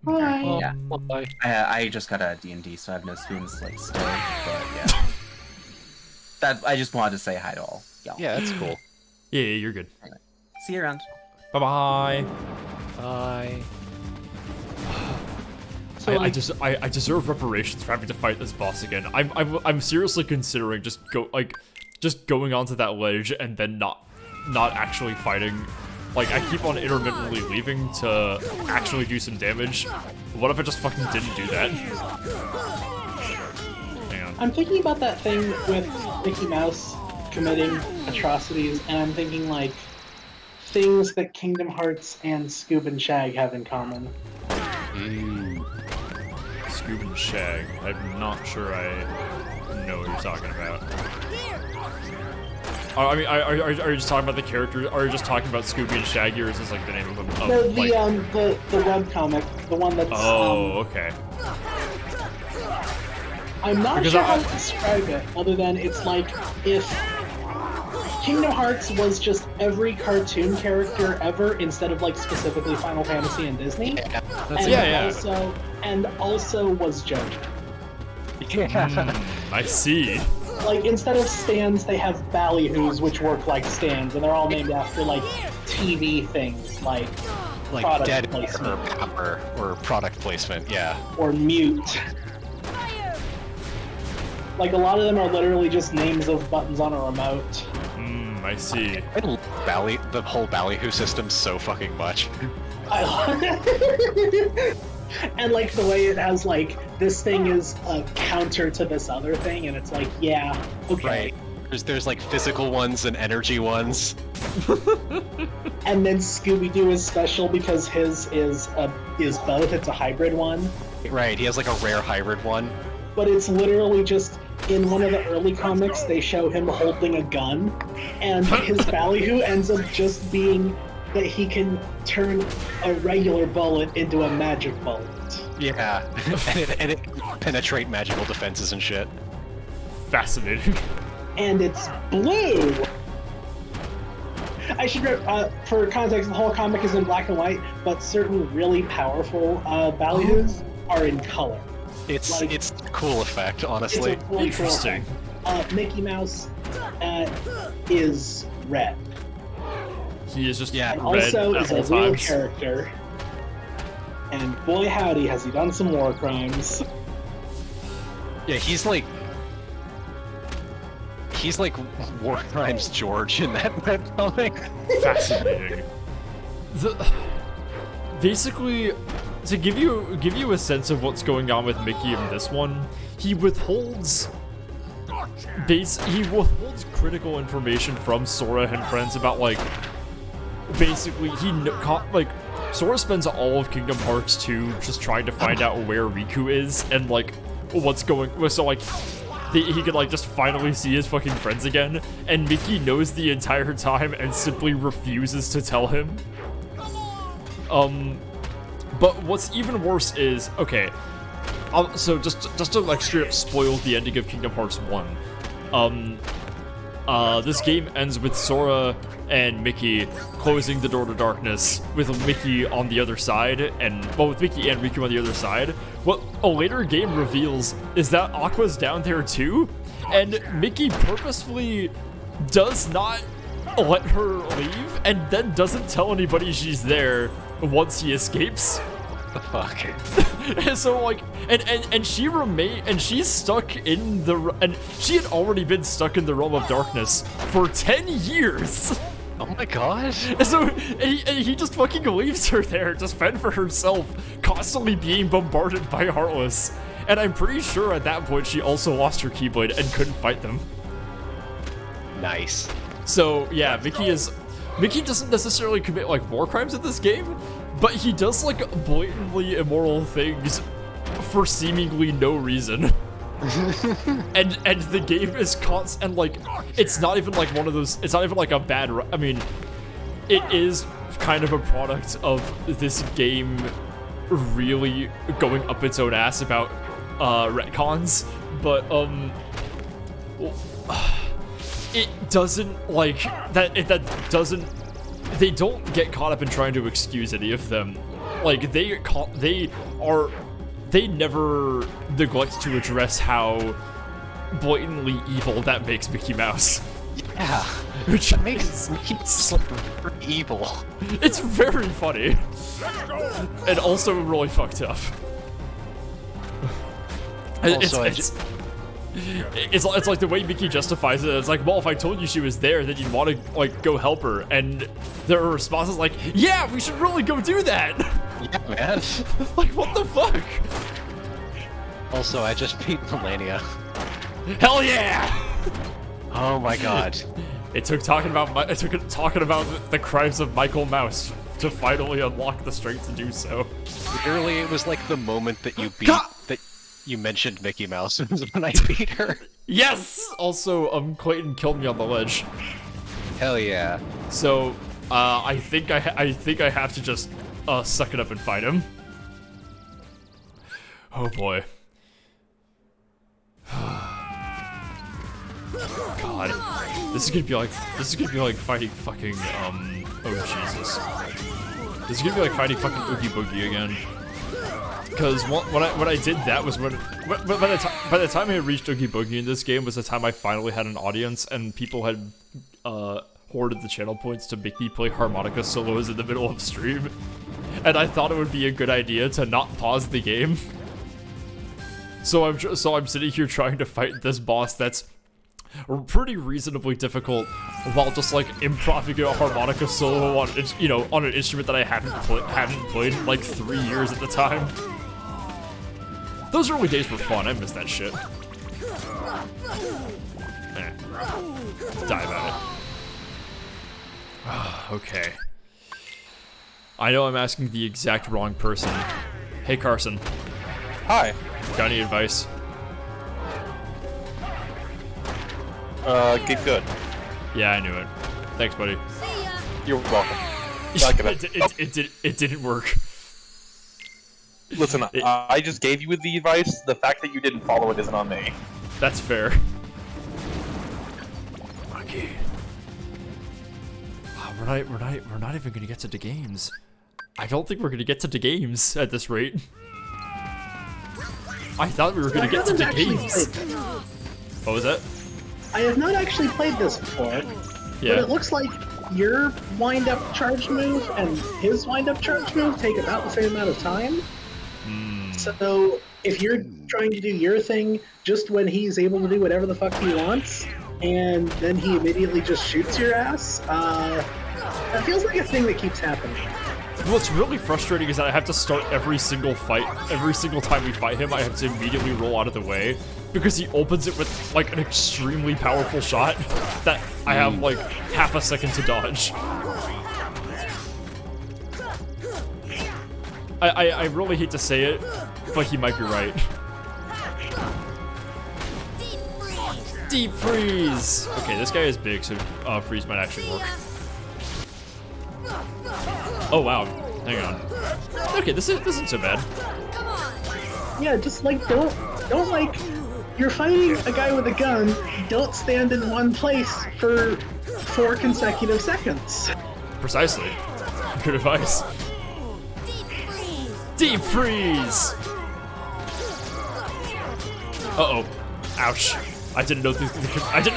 Hi.
Yeah. I just got a D&D, so I have no spoons still. But yeah. I just wanted to say hi to all y'all.
Yeah, that's cool.
Yeah, you're good.
Anyway, see you around.
Bye.
Bye.
So I deserve reparations for having to fight this boss again. I'm seriously considering just going onto that ledge and then not actually fighting. I keep on intermittently leaving to actually do some damage. What if I just fucking didn't do that? Hang on.
I'm thinking about that thing with Mickey Mouse committing atrocities, and I'm thinking things that Kingdom Hearts and Scoob and Shag have in common.
Scoob and Shag. I'm not sure I know what you're talking about. I mean, are you just talking about the characters? Are you just talking about Scooby and Shaggy, or is this the name of them?
No, the webcomic, the one that's.
Oh, okay.
I'm not sure how to describe it, other than it's if Kingdom Hearts was just every cartoon character ever instead of like specifically Final Fantasy and Disney. And also was JoJo.
I see.
Like instead of stands, they have ballyhoos, which work like stands, and they're all named after like TV things, like product
dead
placement
or power or product placement. Yeah.
or mute. Like a lot of them are literally just names of buttons on a remote.
I see.
I love the whole ballyhoo system so fucking much.
And like the way it has like this thing is a counter to this other thing, and it's like, yeah, okay.
Right. There's like physical ones and energy ones.
And then Scooby-Doo is special because his is both. It's a hybrid one.
Right. He has like a rare hybrid one.
But it's literally just in one of the early comics they show him holding a gun, and his ballyhoo ends up just being that he can turn a regular bullet into a magic bullet.
Yeah, and it penetrate magical defenses and shit.
Fascinating.
And it's blue! I should, for context, the whole comic is in black and white, but certain really powerful ballyhoos are in color.
It's a cool effect, honestly.
It's a really
Interesting.
Cool effect. Mickey Mouse is red.
He is just
And
red
also
at
is a
all
real
times.
character. And boy howdy has he done some war crimes.
Yeah, he's like War Crimes George in that comic.
Fascinating. Basically, to give you a sense of what's going on with Mickey in this one, he withholds critical information from Sora and friends about like basically Sora spends all of Kingdom Hearts 2 just trying to find out where Riku is and like what's going so like he could like just finally see his fucking friends again, and Mickey knows the entire time and simply refuses to tell him. But what's even worse is, okay, so just to like straight up spoil the ending of Kingdom Hearts 1, this game ends with Sora and Mickey closing the door to darkness with Mickey on the other side, with Mickey and Riku on the other side. What a later game reveals is that Aqua's down there too, and Mickey purposefully does not let her leave, and then doesn't tell anybody she's there once he escapes.
The fuck?
So like, and she's stuck in and she had already been stuck in the realm of darkness for 10 years.
Oh my gosh.
So he just fucking leaves her there to fend for herself, constantly being bombarded by Heartless. And I'm pretty sure at that point she also lost her Keyblade and couldn't fight them.
Nice.
So yeah, Mickey doesn't necessarily commit like war crimes in this game, but he does like blatantly immoral things for seemingly no reason. and the game is constant, and like it's not even like one of those, it's not even like a bad, I mean, it is kind of a product of this game really going up its own ass about retcons, but it doesn't like that. They don't get caught up in trying to excuse any of them. Like they never neglect to address how blatantly evil that makes Mickey Mouse.
Yeah,
which
makes Mickey super evil.
It's very funny, and also really fucked up.
Also,
it's like the way Mickey justifies it. It's like, well, if I told you she was there, then you'd want to like go help her. And their response is like, yeah, we should really go do that.
Yeah, man.
Like, what the fuck?
Also, I just beat Melania.
Hell yeah!
Oh my god.
It took talking about the crimes of Michael Mouse to finally unlock the strength to do so.
Literally, it was like the moment that you beat that you mentioned Mickey Mouse when I beat her.
Yes! Also, Clayton killed me on the ledge.
Hell yeah.
So, I think I have to just suck it up and fight him. Oh boy. God, this is gonna be like fighting fucking oh Jesus, this is gonna be like fighting fucking Oogie Boogie again. Because when I did that was when by the time I reached Oogie Boogie in this game was the time I finally had an audience and people had hoarded the channel points to make me play harmonica solos in the middle of stream, and I thought it would be a good idea to not pause the game. So I'm sitting here trying to fight this boss that's pretty reasonably difficult while just like improvising a harmonica solo on on an instrument that I hadn't played in like 3 years at the time. Those early days were fun. I miss that shit. Dive at it. Okay. I know I'm asking the exact wrong person. Hey Carson.
Hi.
Got any advice?
Get good.
Yeah, I knew it. Thanks, buddy.
You're welcome.
It didn't work.
Listen, I just gave you the advice. The fact that you didn't follow it isn't on me.
That's fair. Okay. Wow, we're not even gonna get to the games. I don't think we're gonna get to the games at this rate. I thought we were gonna get to the games. What was that?
I have not actually played this before, but it looks like your wind-up charge move and his wind-up charge move take about the same amount of time. So if you're trying to do your thing just when he's able to do whatever the fuck he wants, and then he immediately just shoots your ass, that feels like a thing that keeps happening.
What's really frustrating is that I have to start every single fight, every single time we fight him, I have to immediately roll out of the way, because he opens it with, like, an extremely powerful shot that I have, like, half a second to dodge. I really hate to say it, but he might be right. Deep freeze! Okay, this guy is big, so freeze might actually work. Oh wow, hang on. Okay, this isn't so bad.
Yeah, just like don't like you're fighting a guy with a gun. Don't stand in one place for 4 consecutive seconds.
Precisely. Good advice. Deep freeze. Uh-oh. Ouch. I didn't know I didn't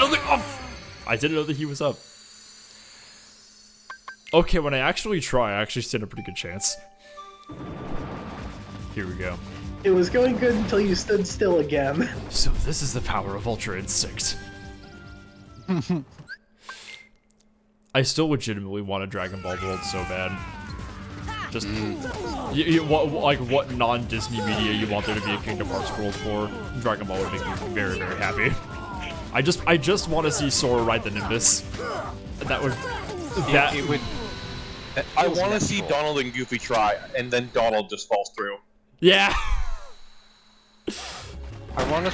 know that he was up. Okay, when I actually try, I actually stand a pretty good chance. Here we go.
It was going good until you stood still again.
So this is the power of Ultra Instinct. I still legitimately want a Dragon Ball World so bad. Just, what non-Disney media you want there to be a Kingdom Hearts World for? Dragon Ball would make me very, very happy. I just want to see Sora ride the Nimbus. That would...
It would... I want to see Donald and Goofy try, and then Donald just falls through.
Yeah.
I want to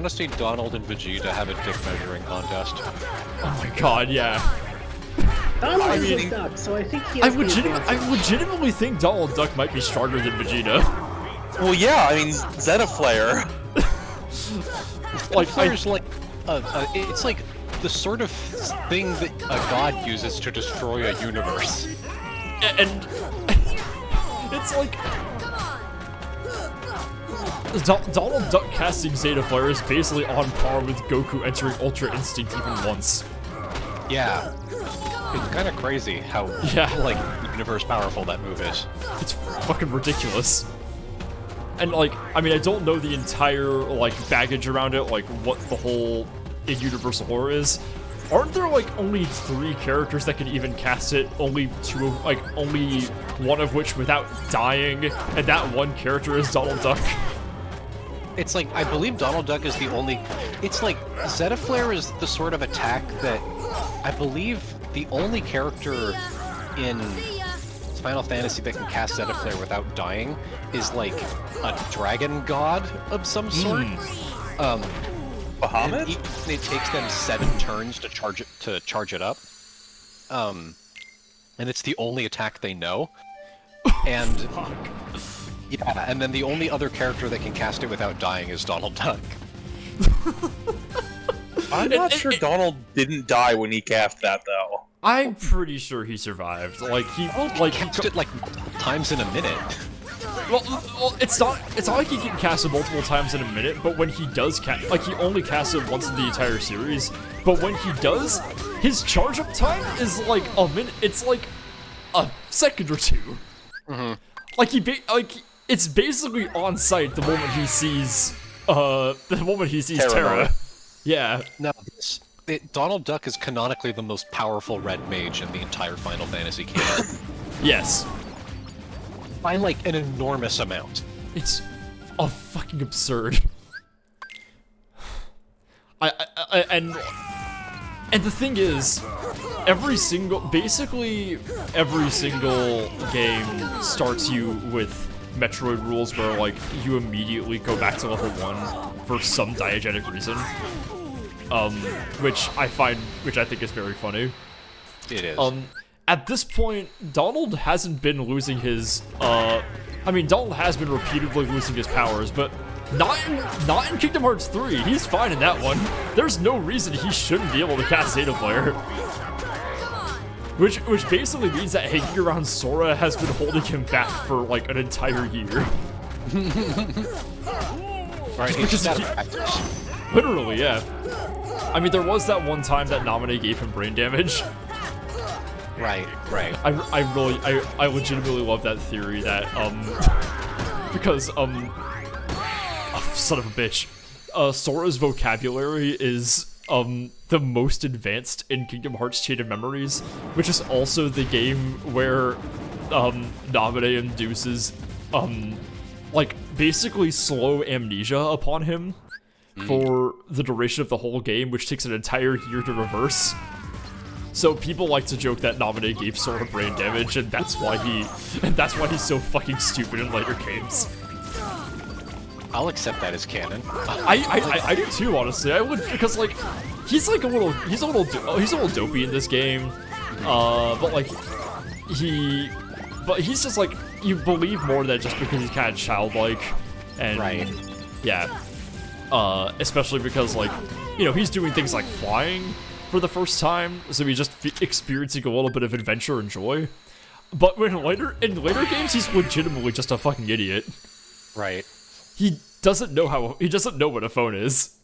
see Donald and Vegeta have a dick measuring contest.
Oh my god, yeah.
Donald is a duck, so I think he has
I legitimately think Donald Duck might be stronger than Vegeta.
Well, yeah, I mean, Zeta Flare.
Like, Flare's like, it's like the sort of thing that a god uses to destroy a universe.
And it's like Donald Duck casting Zeta Flare is basically on par with Goku entering Ultra Instinct even once.
Yeah. It's kind of crazy how, like, universe powerful that move is.
It's fucking ridiculous. And, like, I mean, I don't know the entire, like, baggage around it, like, what the whole in-universal horror is. Aren't there, like, only 3 characters that can even cast it? Only one of which without dying, and that one character is Donald Duck?
It's like, I believe Donald Duck is the only... It's like, Zeta Flare is the sort of attack that I believe the only character in Final Fantasy that can cast Zeta Flare without dying is like a dragon god of some sort.
Bahamut?
It takes them 7 turns to charge it up. And it's the only attack they know. And yeah, and then the only other character that can cast it without dying is Donald Duck.
I'm not sure Donald didn't die when he cast that though.
I'm pretty sure he survived. Like he
cast it like times in a minute.
Well, it's not like he can cast it multiple times in a minute, but when he does cast, like he only casts it once in the entire series. But when he does, his charge up time is like a minute. It's like a second or two. Like it's basically on site the moment he sees Terra. Yeah.
Now, Donald Duck is canonically the most powerful red mage in the entire Final Fantasy canon.
Yes.
By like an enormous amount.
It's fucking absurd. And the thing is, basically every single game starts you with Metroid rules where like you immediately go back to level 1 for some diegetic reason. Which I think is very funny.
It is.
At this point, Donald hasn't been losing his, Donald has been repeatedly losing his powers, but not in Kingdom Hearts 3. He's fine in that one. There's no reason he shouldn't be able to cast Zeta Flare. Which basically means that hanging around Sora has been holding him back for like an entire year.
Right,
literally, yeah. I mean, there was that one time that Naminé gave him brain damage.
Right.
I legitimately love that theory that, because, son of a bitch, Sora's vocabulary is, the most advanced in Kingdom Hearts Chain of Memories, which is also the game where, Naminé induces, like, basically slow amnesia upon him for the duration of the whole game, which takes an entire year to reverse. So people like to joke that Naminé gave Sora brain damage, and that's why he's so fucking stupid in later games.
I'll accept that as canon.
I do too, honestly. I would, because like he's a little dopey in this game, but he's just like, you believe more that just because he's kind of childlike, and yeah, especially because like, you know, he's doing things like flying for the first time, so he's just experiencing a little bit of adventure and joy. But in later games, he's legitimately just a fucking idiot.
Right.
He doesn't know what a phone is.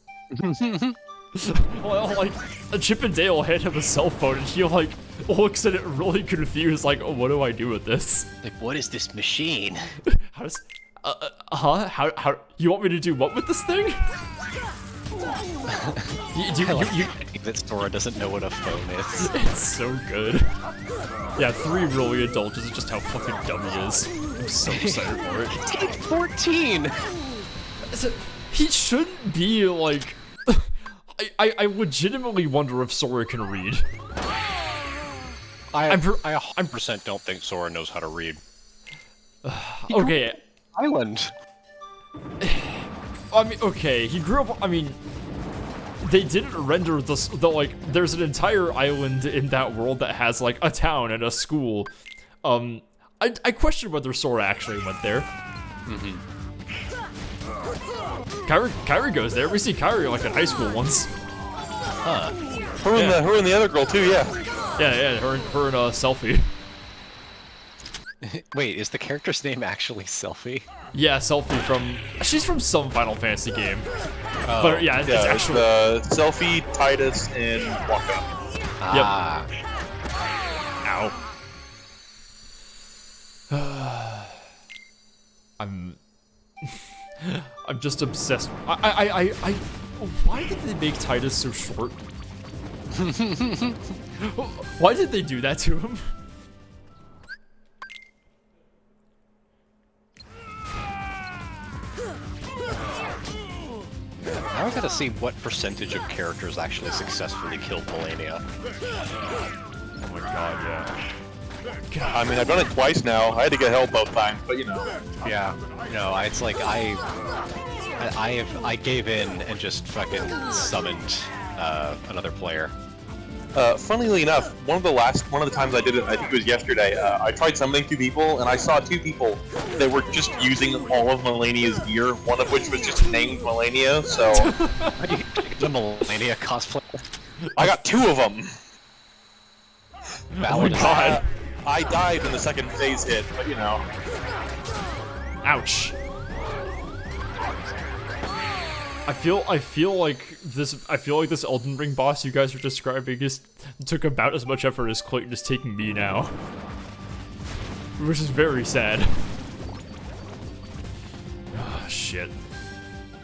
Well, like, Chip and Dale hand him a cell phone, and he like looks at it really confused, like, oh, what do I do with this?
Like, what is this machine?
How does, how you want me to do what with this thing?
That Sora doesn't know what a phone is.
It's so good. Yeah, 3 really indulges in just how fucking dumb he is. I'm so excited for it.
He's like 14!
He shouldn't be, like... I legitimately wonder if Sora can read.
I 100% don't think Sora knows how to read.
Okay.
Island.
I mean, okay, he grew up, I mean... They didn't render the like, there's an entire island in that world that has, like, a town and a school. I question whether Sora actually went there. Kairi goes there. We see Kairi, like, in high school once.
Huh. Her and the other girl, too, yeah.
Yeah, her and Selphie.
Wait, is the character's name actually Selphie?
Yeah, Selphie she's from some Final Fantasy game. But yeah, it's actually...
Selphie, Tidus, and Wakka.
Ah.
Yep. Ow. I'm just obsessed. Why did they make Tidus so short? Why did they do that to him?
Now I gotta see what percentage of characters actually successfully killed Melania.
Oh my god, yeah.
God. I mean, I've done it twice now. I had to get help both times, but you know.
Yeah. No, it's like I gave in and just fucking summoned another player.
Funnily enough, one of the times I did it, I think it was yesterday, I tried summoning 2 people, and I saw 2 people that were just using all of Melania's gear, one of which was just named Melania, so...
The Melania cosplay.
I got 2 of them.
Oh my god.
I died when the second phase hit, but you know.
Ouch. I feel like this Elden Ring boss you guys are describing took about as much effort as Clayton is taking me now. Which is very sad. Oh, shit.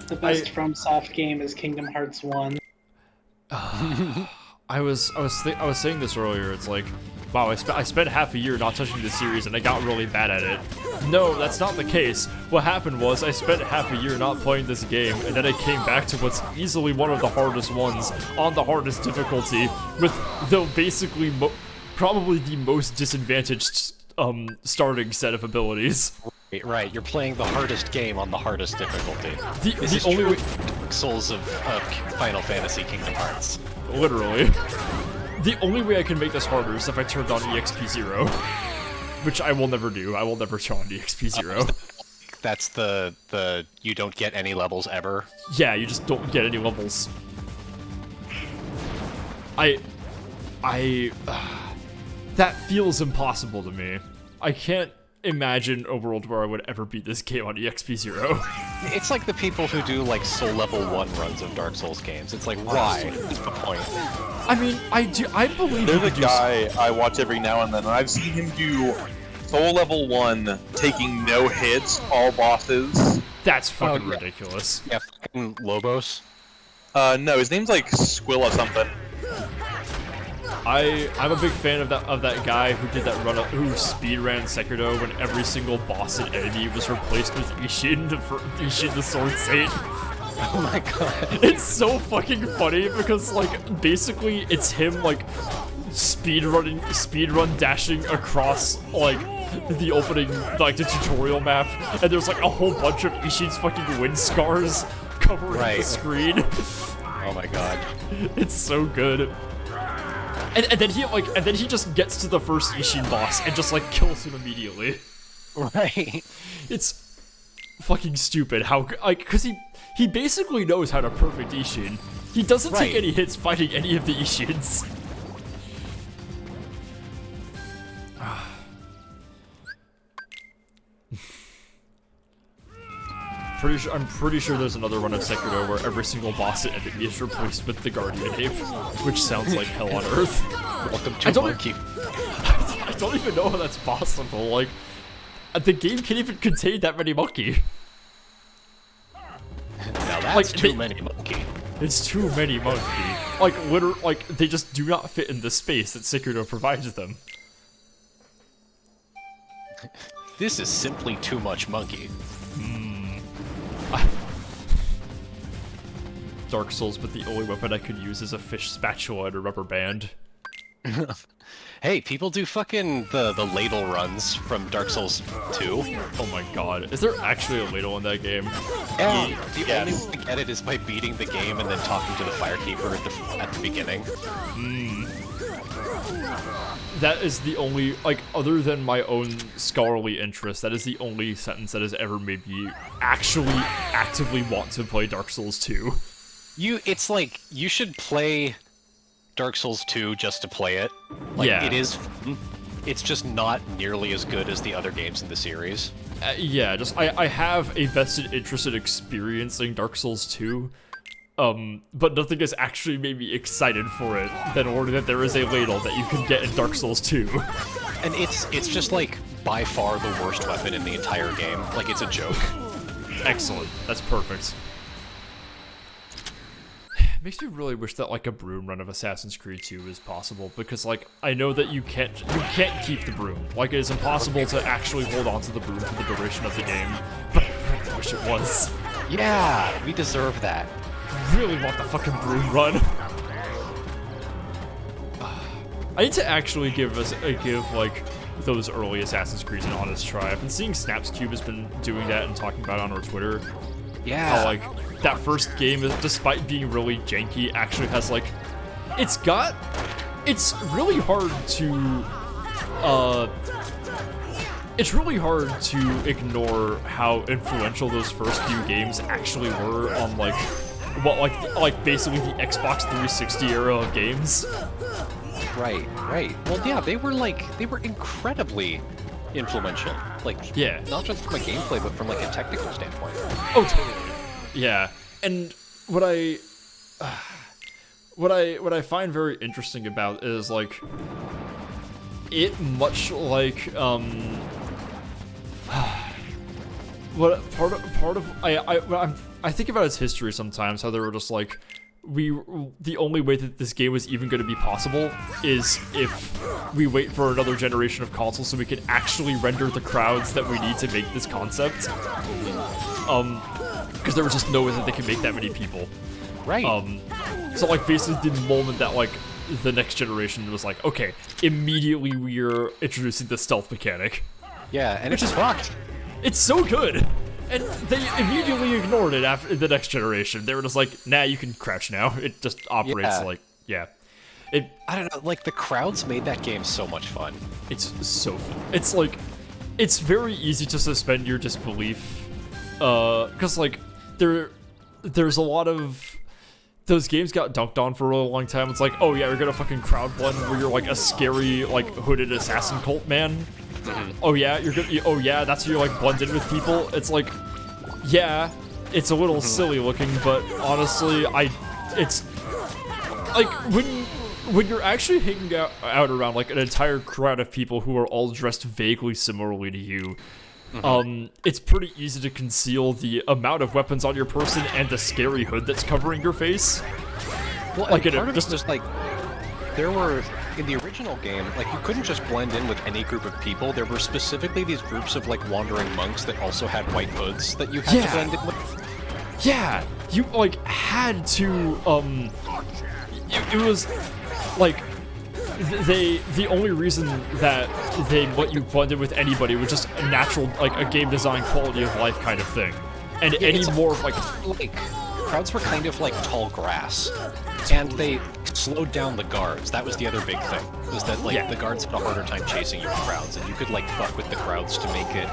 The best FromSoft game is Kingdom Hearts 1.
I was saying this earlier. It's like, wow, I spent half a year not touching the series and I got really bad at it. No, that's not the case. What happened was I spent half a year not playing this game, and then I came back to what's easily one of the hardest ones on the hardest difficulty, with basically probably the most disadvantaged starting set of abilities.
Right, you're playing the hardest game on the hardest difficulty.
The only way
Dark Souls of Final Fantasy Kingdom Hearts.
Literally. The only way I can make this harder is if I turned on EXP 0. Which I will never do. I will never turn on EXP 0.
That's the you don't get any levels ever?
Yeah, you just don't get any levels. That feels impossible to me. I can't imagine a world where I would ever beat this game on EXP 0.
It's like the people who do like soul level 1 runs of Dark Souls games. It's like, why? What's the point?
I mean, I believe
there's a guy I watch every now and then, and I've seen him do soul level 1, taking no hits, all bosses.
That's fucking ridiculous.
Yeah, fucking Lobos.
No, his name's like Squilla something.
I'm a big fan of that guy who did that who speedran Sekiro when every single boss and enemy was replaced with Ishin the Sword Saint.
Oh my god.
It's so fucking funny because like basically it's him like speedrun dashing across like the opening, like the tutorial map, and there's like a whole bunch of Ishin's fucking wind scars covering the screen.
Oh my god.
It's so good. And then he just gets to the first Ishin boss and just like kills him immediately.
Right.
It's fucking stupid how like cuz he basically knows how to perfect Ishin. He doesn't take any hits fighting any of the Ishins. I'm pretty sure there's another run of Sekiro where every single boss and enemy is replaced with the Guardian Ape, which sounds like hell on earth.
Welcome to Monkey.
I don't even know how that's possible. Like, the game can't even contain that many monkey.
Now that's too many monkey.
It's too many monkey. Like, they just do not fit in the space that Sekiro provides them.
This is simply too much monkey.
Dark Souls, but the only weapon I could use is a fish spatula and a rubber band.
Hey, people do fucking the ladle runs from Dark Souls 2.
Oh my god. Is there actually a ladle in that game?
Yeah. The only way to get it is by beating the game and then talking to the Firekeeper at the beginning.
That is the only, like, other than my own scholarly interest, that is the only sentence that has ever made me actually actively want to play Dark Souls 2.
It's like, you should play Dark Souls 2 just to play it. Like,
yeah.
It is fun. It's just not nearly as good as the other games in the series.
Yeah, I have a vested interest in experiencing Dark Souls 2, but nothing has actually made me excited for it than order that there is a ladle that you can get in Dark Souls 2.
And it's just like by far the worst weapon in the entire game. Like, it's a joke.
Excellent. That's perfect. Makes me really wish that like a broom run of Assassin's Creed 2 is possible, because like I know that you can't keep the broom. Like, it is impossible to actually hold on to the broom for the duration of the game. But I really wish it was.
Yeah, we deserve that.
I really want the fucking broom run. I need to actually give like those early Assassin's Creeds an honest try. I've been seeing Snapscube has been doing that and talking about it on our Twitter.
Yeah.
How like that first game, despite being really janky, actually has like it's really hard to ignore how influential those first few games actually were on like like basically the Xbox 360 era of games.
Right. Well, yeah, they were incredibly influential. Like,
yeah,
not just from a gameplay, but from like a technical standpoint.
Oh, totally. Yeah, and what I find very interesting about is like it much like what part of I think about its history sometimes, how they were just like, the only way that this game was even going to be possible is if we wait for another generation of consoles so we can actually render the crowds that we need to make this concept. Because there was just no way that they could make that many people.
Right.
So like basically the moment that like the next generation was like, okay, immediately we're introducing the stealth mechanic.
Yeah, and it's just fucked.
It's so good. And they immediately ignored it after the next generation. They were just like, nah, you can crouch now. It just operates like, yeah.
I don't know, like the crowds made that game so much fun.
It's so fun. It's like, it's very easy to suspend your disbelief. Because like, there's a lot of, those games got dunked on for a really long time. It's like, oh yeah, you're gonna fucking crowd blend where you're like a scary, like hooded assassin cult man. Oh yeah, oh yeah, that's how you're like blended with people. It's like, yeah, it's a little silly looking, but honestly, it's like when you're actually hanging out around like an entire crowd of people who are all dressed vaguely similarly to you, it's pretty easy to conceal the amount of weapons on your person and the scary hood that's covering your face.
Well, like part of it's just like there were. In the original game, like, you couldn't just blend in with any group of people. There were specifically these groups of, like, wandering monks that also had white hoods that you had to blend in with.
Yeah! You, like, had to, it was, like, the only reason that they let you blend in with anybody was just a natural, like, a game design quality of life kind of thing. And
yeah,
any more, like...
Crowds were kind of like tall grass, and they slowed down the guards. That was the other big thing, was that like the guards had a harder time chasing you in crowds, and you could like fuck with the crowds to make it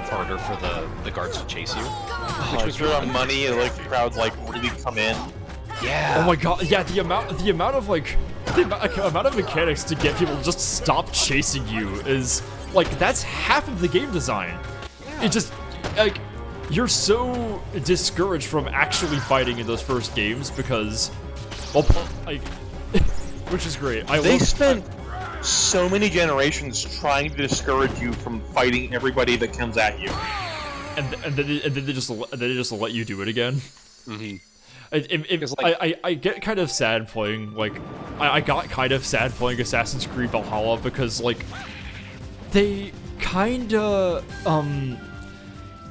harder for the guards to chase you.
Which was really money, and like the crowds like really come in.
Yeah.
Oh my god, yeah, the amount of like, the amount of mechanics to get people to just stop chasing you is, like, that's half of the game design. It just, like, you're so discouraged from actually fighting in those first games because, well, like, which is great.
They spent so many generations trying to discourage you from fighting everybody that comes at you,
and then they just let you do it again.
Mm-hmm.
I get kind of sad playing, like, I got kind of sad playing Assassin's Creed Valhalla because, like, they kinda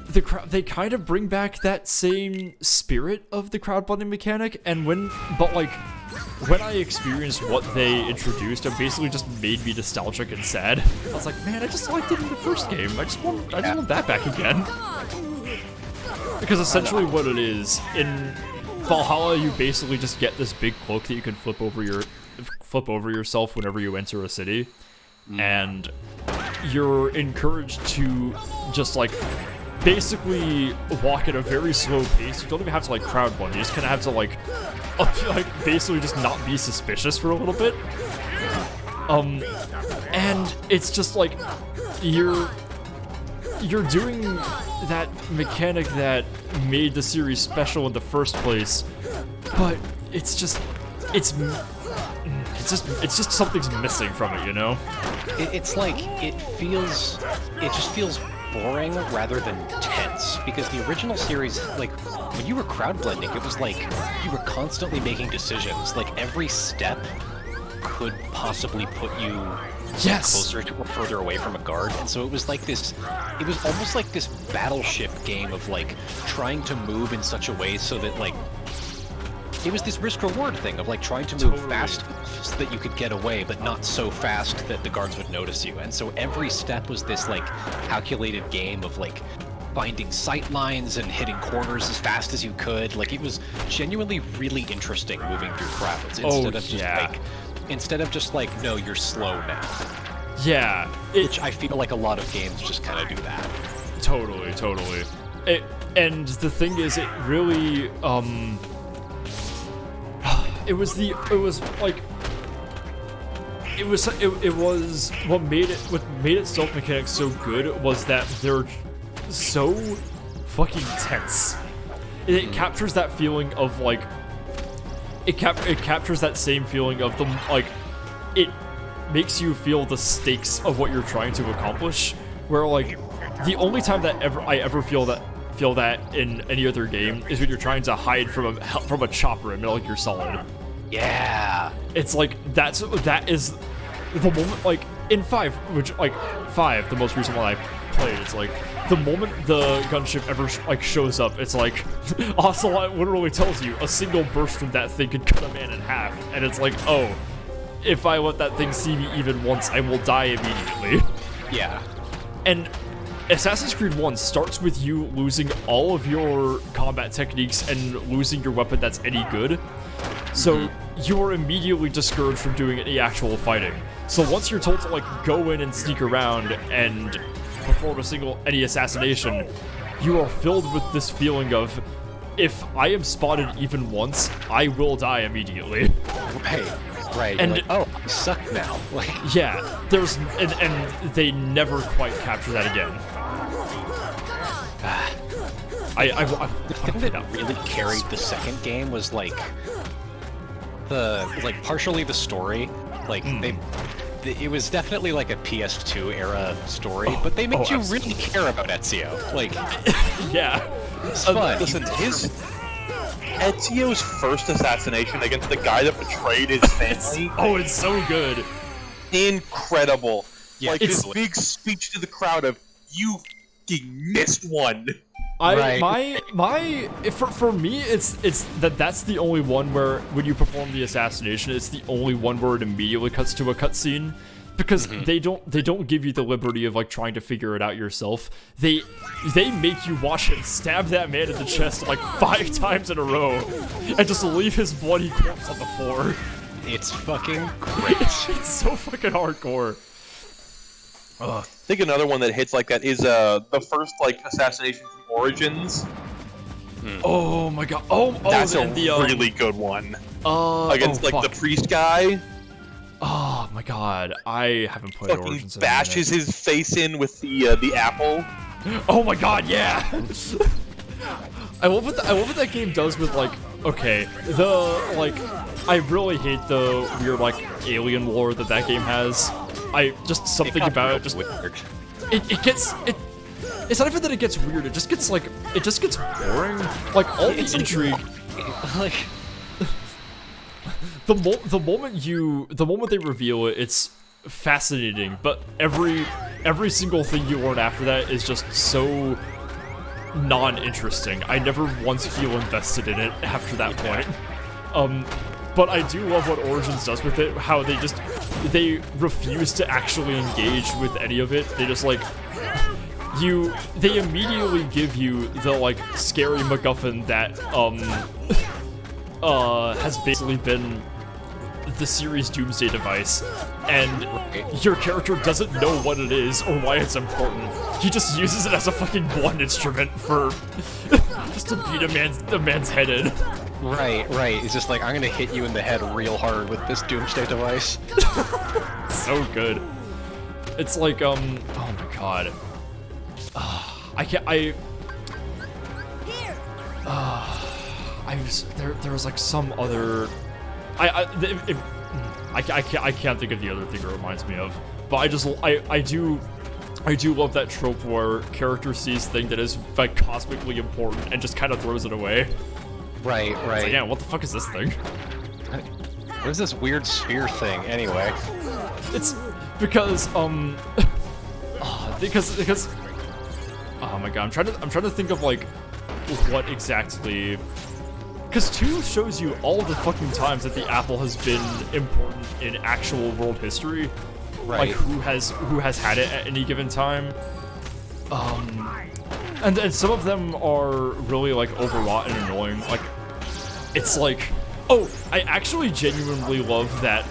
they kind of bring back that same spirit of the crowd blending mechanic, and when I experienced what they introduced, it basically just made me nostalgic and sad. I was like, man, I just liked it in the first game. I just want that back again. Because essentially what it is, in Valhalla, you basically just get this big cloak that you can flip over yourself whenever you enter a city, and you're encouraged to just like basically walk at a very slow pace. You don't even have to like crowd blend. You just kind of have to like basically just not be suspicious for a little bit. And it's just like you're doing that mechanic that made the series special in the first place, but it's just something's missing from it, you know?
It's like it just feels boring rather than tense, because the original series, like, when you were crowd blending, it was like you were constantly making decisions. Like, every step could possibly put you closer to or further away from a guard, and so it was like this, it was almost like this battleship game of like trying to move in such a way so that like it was this risk-reward thing of like trying to move fast so that you could get away, but not so fast that the guards would notice you. And so every step was this like calculated game of like finding sight lines and hitting corners as fast as you could. Like, it was genuinely really interesting moving through crowds instead of just like, no, you're slow now.
Yeah.
Which I feel like a lot of games just kind of do that.
Totally. And the thing is, it really, it was what made its stealth mechanics so good was that they're so fucking tense. It captures that feeling of like it captures that same feeling of the like it makes you feel the stakes of what you're trying to accomplish, where like the only time that I ever feel that in any other game is when you're trying to hide from a chopper in Metal Gear Solid.
Yeah.
It's like that is the moment, like in 5, which like 5, the most recent one I played, it's like the moment the gunship ever like shows up, it's like Ocelot literally tells you a single burst from that thing could cut a man in half, and it's like, oh, if I let that thing see me even once, I will die immediately.
Yeah.
And Assassin's Creed 1 starts with you losing all of your combat techniques and losing your weapon that's any good. So you are immediately discouraged from doing any actual fighting. So once you're told to like go in and sneak around and perform any assassination, you are filled with this feeling of, if I am spotted even once, I will die immediately.
Right.
And
like, oh, I suck now. Like,
yeah, there's and they never quite capture that again.
The thing that really carried the second game was like partially the story. Like it was definitely like a PS2 era story, but they made you really care about Ezio. Like,
yeah,
it's fun.
Listen, Ezio's first assassination against the guy that betrayed his family.
It's so good.
Incredible.
Yeah,
like this big speech to the crowd of, you fucking missed one.
For me, it's that's the only one where when you perform the assassination, it's the only one where it immediately cuts to a cutscene, because they don't give you the liberty of like trying to figure it out yourself. They make you watch him stab that man in the chest like 5 times in a row, and just leave his bloody corpse on the floor.
It's fucking great.
It's so fucking hardcore.
I think another one that hits like that is the first like assassination from Origins.
Oh my god!
That's a really good one. Against the priest guy.
Oh my god! I haven't played Origins.
Bashes his face in with the apple.
Oh my god! Yeah. I love what that game does with like. Okay, I really hate the weird like alien lore that game has. Something about it just
weird.
It's not even that it gets weird. It just gets boring. Like all the intrigue.
Like
the moment they reveal it, it's fascinating. But every single thing you learn after that is just so non-interesting. I never once feel invested in it after that point. But I do love what Origins does with it, how they refuse to actually engage with any of it. They just like, they immediately give you the like scary MacGuffin that has basically been the series Doomsday device, and your character doesn't know what it is or why it's important. He just uses it as a fucking blunt instrument for just to beat a man's head in.
Right. It's just like, I'm gonna hit you in the head real hard with this Doomsday device.
So good. It's like, oh my god. There was like some other. I can't think of the other thing it reminds me of, but I do love that trope where character sees thing that is like cosmically important and just kind of throws it away.
Right.
It's like, yeah, what the fuck is this thing?
What is this weird sphere thing anyway?
It's because because oh my god, I'm trying to think of like what exactly. Because 2 shows you all the fucking times that the apple has been important in actual world history.
Right.
Like who has had it at any given time. And some of them are really like overwrought and annoying. Like it's like, oh, I actually genuinely love that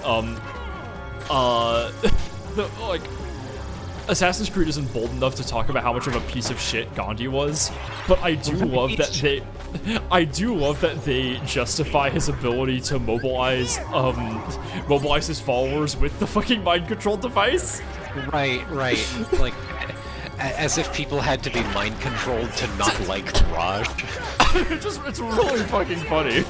Assassin's Creed isn't bold enough to talk about how much of a piece of shit Gandhi was, but I do love that I do love that they justify his ability to mobilize his followers with the fucking mind control device.
Right. Like, as if people had to be mind controlled to not like Raj.
It's really fucking funny.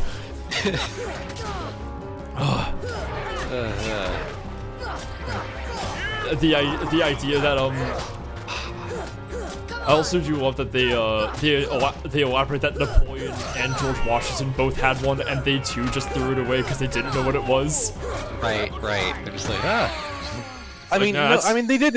The idea that I also do love that they elaborate that Napoleon and George Washington both had one, and they too just threw it away because they didn't know what it was.
Right. They're just like,
I mean, they did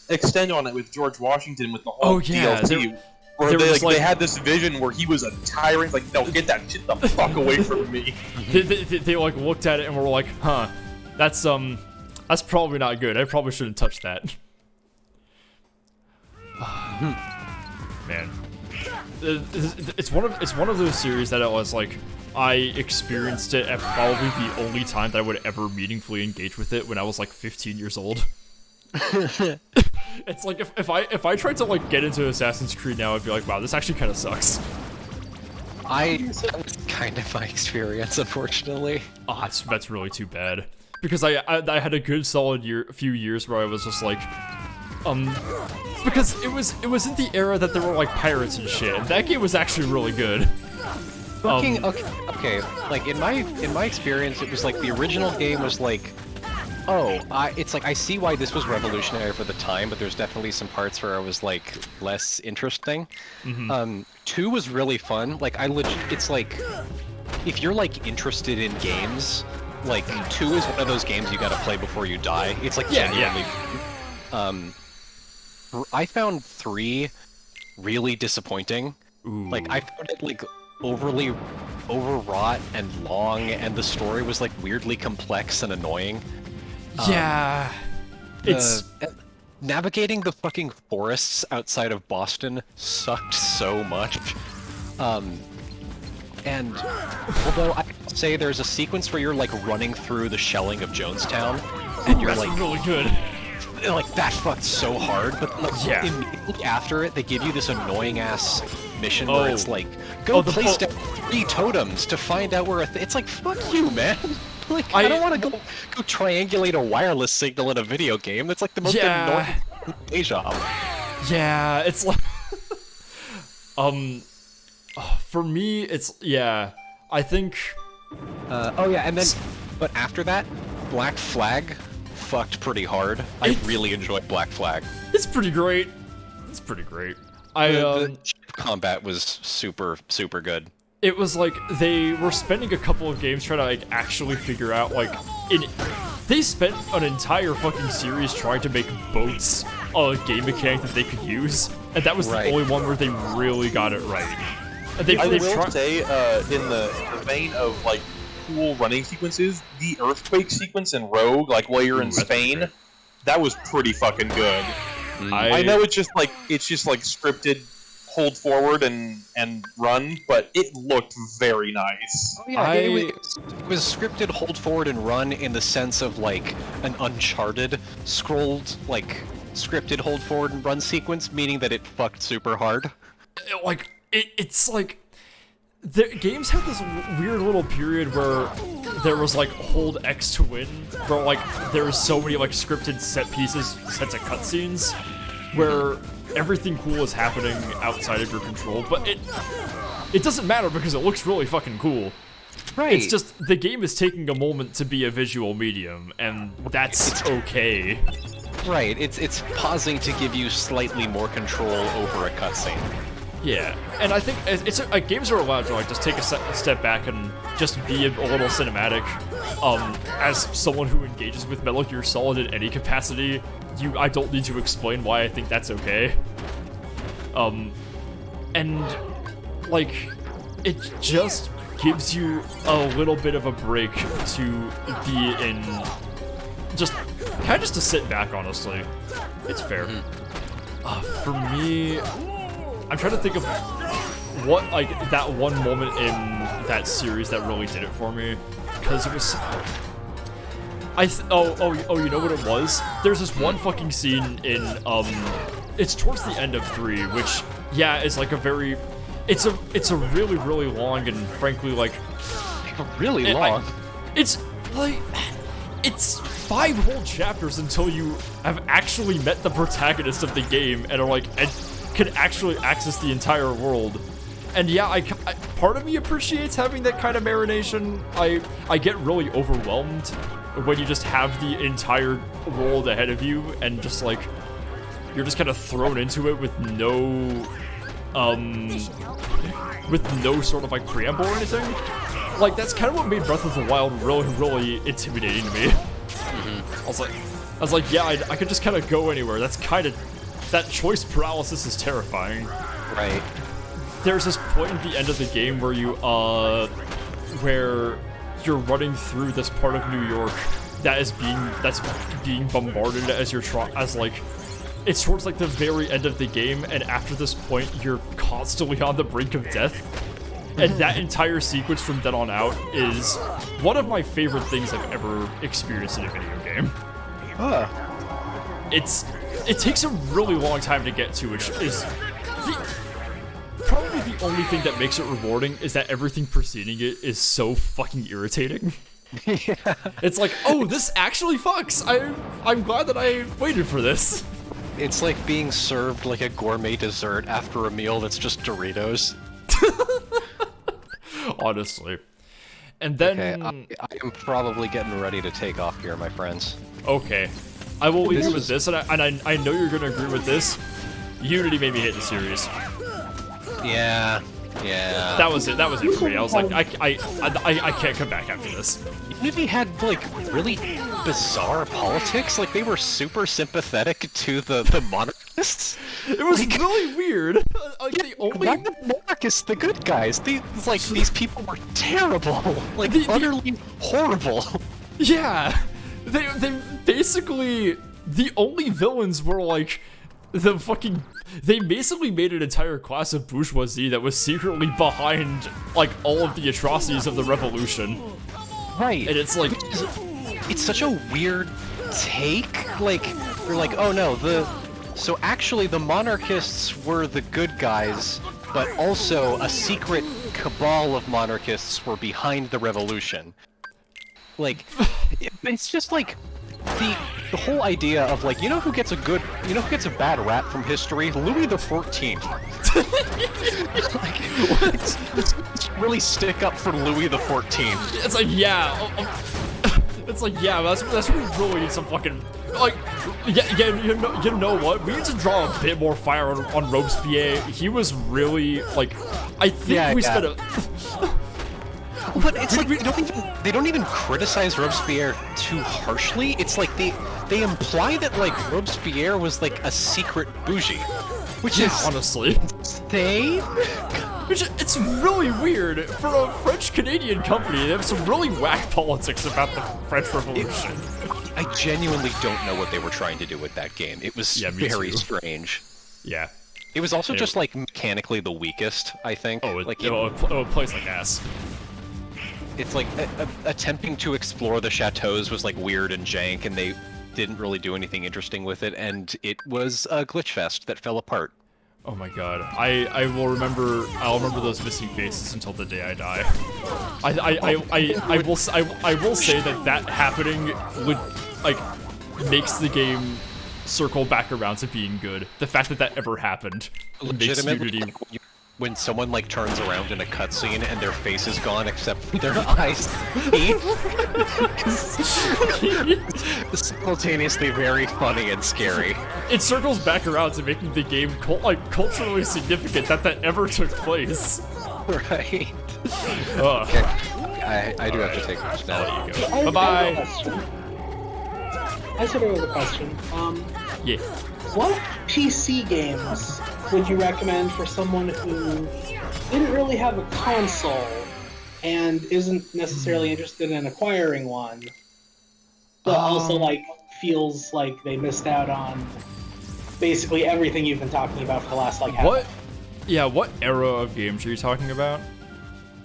extend on it with George Washington with the whole DLC. Where they had this vision where he was a tyrant, like, no, get that shit the fuck away from me.
They like looked at it and were like, huh, that's probably not good. I probably shouldn't touch that. Man, it's one of those series that it was like I experienced it at probably the only time that I would ever meaningfully engage with it when I was like 15 years old. It's like if I tried to like get into Assassin's Creed now, I'd be like, wow, this actually kind of sucks.
That was kind of my experience, unfortunately.
Ah, that's really too bad. Because I had a good solid few years where I was just like, because it was in the era that there were like pirates and shit, and that game was actually really good.
Okay. Like in my experience, it was like the original game was like, it's like I see why this was revolutionary for the time, but there's definitely some parts where I was like less interesting. 2 was really fun. Like it's like if you're like interested in games, like 2 is one of those games you gotta play before you die. It's like genuinely fun. I found 3 really disappointing.
Ooh.
Like I found it like overly overwrought and long, and the story was like weirdly complex and annoying.
Yeah, it's
navigating the fucking forests outside of Boston sucked so much. And although I say there's a sequence where you're like running through the shelling of Jonestown, and you're like
really good.
Like that fucked so hard, but like immediately after it, they give you this annoying ass mission where it's like, go place down 3 totems to find out where it's like, fuck you, man. Like, I don't want to go triangulate a wireless signal in a video game. That's like the most annoying deja.
Yeah, it's like, for me, it's I think.
And then, but after that, Black Flag fucked pretty hard. I really enjoyed Black Flag.
It's pretty great.
The combat was super good.
It was like they were spending a couple of games trying to like actually figure out like they spent an entire fucking series trying to make boats a game mechanic that they could use, and that was the only one where they really got it right. And
I will say, in the vein of like cool running sequences, the earthquake sequence in Rogue, like while you're in Spain, that was pretty fucking good. I know it's just like scripted. Hold forward and run, but it looked very nice.
Oh yeah, it was scripted hold forward and run in the sense of like an Uncharted scrolled like scripted hold forward and run sequence, meaning that it fucked super hard.
It's like the games had this weird little period where there was like hold X to win, where like there was so many like scripted sets of cutscenes where everything cool is happening outside of your control, but it doesn't matter because it looks really fucking cool.
Right.
It's just the game is taking a moment to be a visual medium, and that's okay.
Right. It's pausing to give you slightly more control over a cutscene.
Yeah, and I think games are allowed to like just take a step back and just be a little cinematic. As someone who engages with Metal Gear Solid in any capacity, I don't need to explain why I think that's okay. And like it just gives you a little bit of a break to be in, just kind of just to sit back. Honestly, it's fair. For me, I'm trying to think of what like that one moment in that series that really did it for me, because it was. You know what it was? There's this one fucking scene in it's towards the end of 3, which is like a very it's a really long and frankly like
really long.
It's like it's 5 whole chapters until you have actually met the protagonist of the game and are like and can actually access the entire world. And yeah, I part of me appreciates having that kind of marination. I get really overwhelmed when you just have the entire world ahead of you and just like you're just kind of thrown into it with no sort of like preamble or anything. Like that's kind of what made Breath of the Wild really intimidating to me. I was like, yeah, I could just kind of go anywhere. That's kind of that choice paralysis is terrifying.
Right.
There's this point at the end of the game where you're running through this part of New York that's being bombarded as it's towards like the very end of the game, and after this point you're constantly on the brink of death. And that entire sequence from then on out is one of my favorite things I've ever experienced in a video game. It takes a really long time to get to, which is probably the only thing that makes it rewarding is that everything preceding it is so fucking irritating.
Yeah.
It's like, oh, this actually fucks. I'm glad that I waited for this.
It's like being served like a gourmet dessert after a meal that's just Doritos.
Honestly. And then...
Okay, I am probably getting ready to take off here, my friends.
Okay. I will leave you with this, and I know you're gonna agree with this. Unity made me hate the series.
Yeah.
That was it for me. I was like, I can't come back after this.
Unity had, like, really bizarre politics. Like, they were super sympathetic to the monarchists.
It was like, really weird. The only...
Why the monarchists the good guys? These people were terrible. Like, utterly horrible.
Yeah. They basically... The only villains were, like... They basically made an entire class of bourgeoisie that was secretly behind, like, all of the atrocities of the revolution.
Right.
And it's like...
It's such a weird take. Like, you're like, oh no, so actually the monarchists were the good guys, but also a secret cabal of monarchists were behind the revolution. Like, it's just like... The whole idea of like, you know who gets a bad rap from history? Louis the 14th. Like, let's really stick up for Louis the 14th.
It's like, yeah. It's like, yeah, that's what we really need some fucking... Like, yeah, you know what? We need to draw a bit more fire on Robespierre. He was really, like... I think spent a...
But it's like they don't even criticize Robespierre too harshly. It's like they imply that like Robespierre was like a secret bougie, which is
honestly it's really weird for a French Canadian company. They have some really whack politics about the French Revolution.
I genuinely don't know what they were trying to do with that game. It was very strange.
Yeah.
It was also just like mechanically the weakest, I think.
Oh, it plays like ass.
It's like attempting to explore the chateaus was like weird and jank, and they didn't really do anything interesting with it, and it was a glitch fest that fell apart.
Oh my god, I'll remember those missing faces until the day I die. I will say that happening would like makes the game circle back around to being good. The fact that ever happened
legitimately
makes Unity...
When someone like turns around in a cutscene and their face is gone except for their eyes, it's simultaneously very funny and scary.
It circles back around to making the game culturally significant that ever took place.
Right.
Okay.
I do have to take this now.
Bye bye.
I said there was a question.
Yeah.
What PC games would you recommend for someone who didn't really have a console and isn't necessarily interested in acquiring one, but also like feels like they missed out on basically everything you've been talking about for the last like half?
What era of games are you talking about?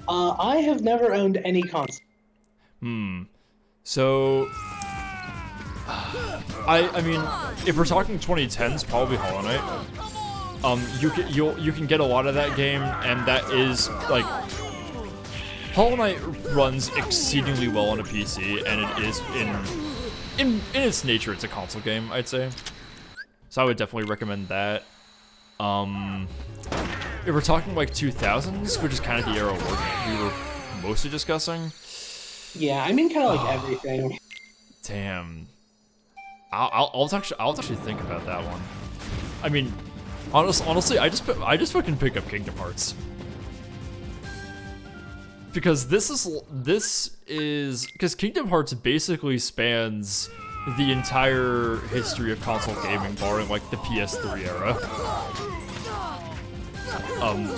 I have never owned any console.
So I mean, if we're talking 2010s, probably Hollow Knight. you can get a lot of that game, and that is like Hollow Knight runs exceedingly well on a PC, and it is in its nature, it's a console game, I'd say. So I would definitely recommend that. If we're talking like 2000s, which is kind of the era we were mostly discussing.
Yeah, I mean kind of like everything.
Damn. I'll actually think about that one. I mean, honestly, I just fucking pick up Kingdom Hearts. Because because Kingdom Hearts basically spans the entire history of console gaming, barring like the PS3 era.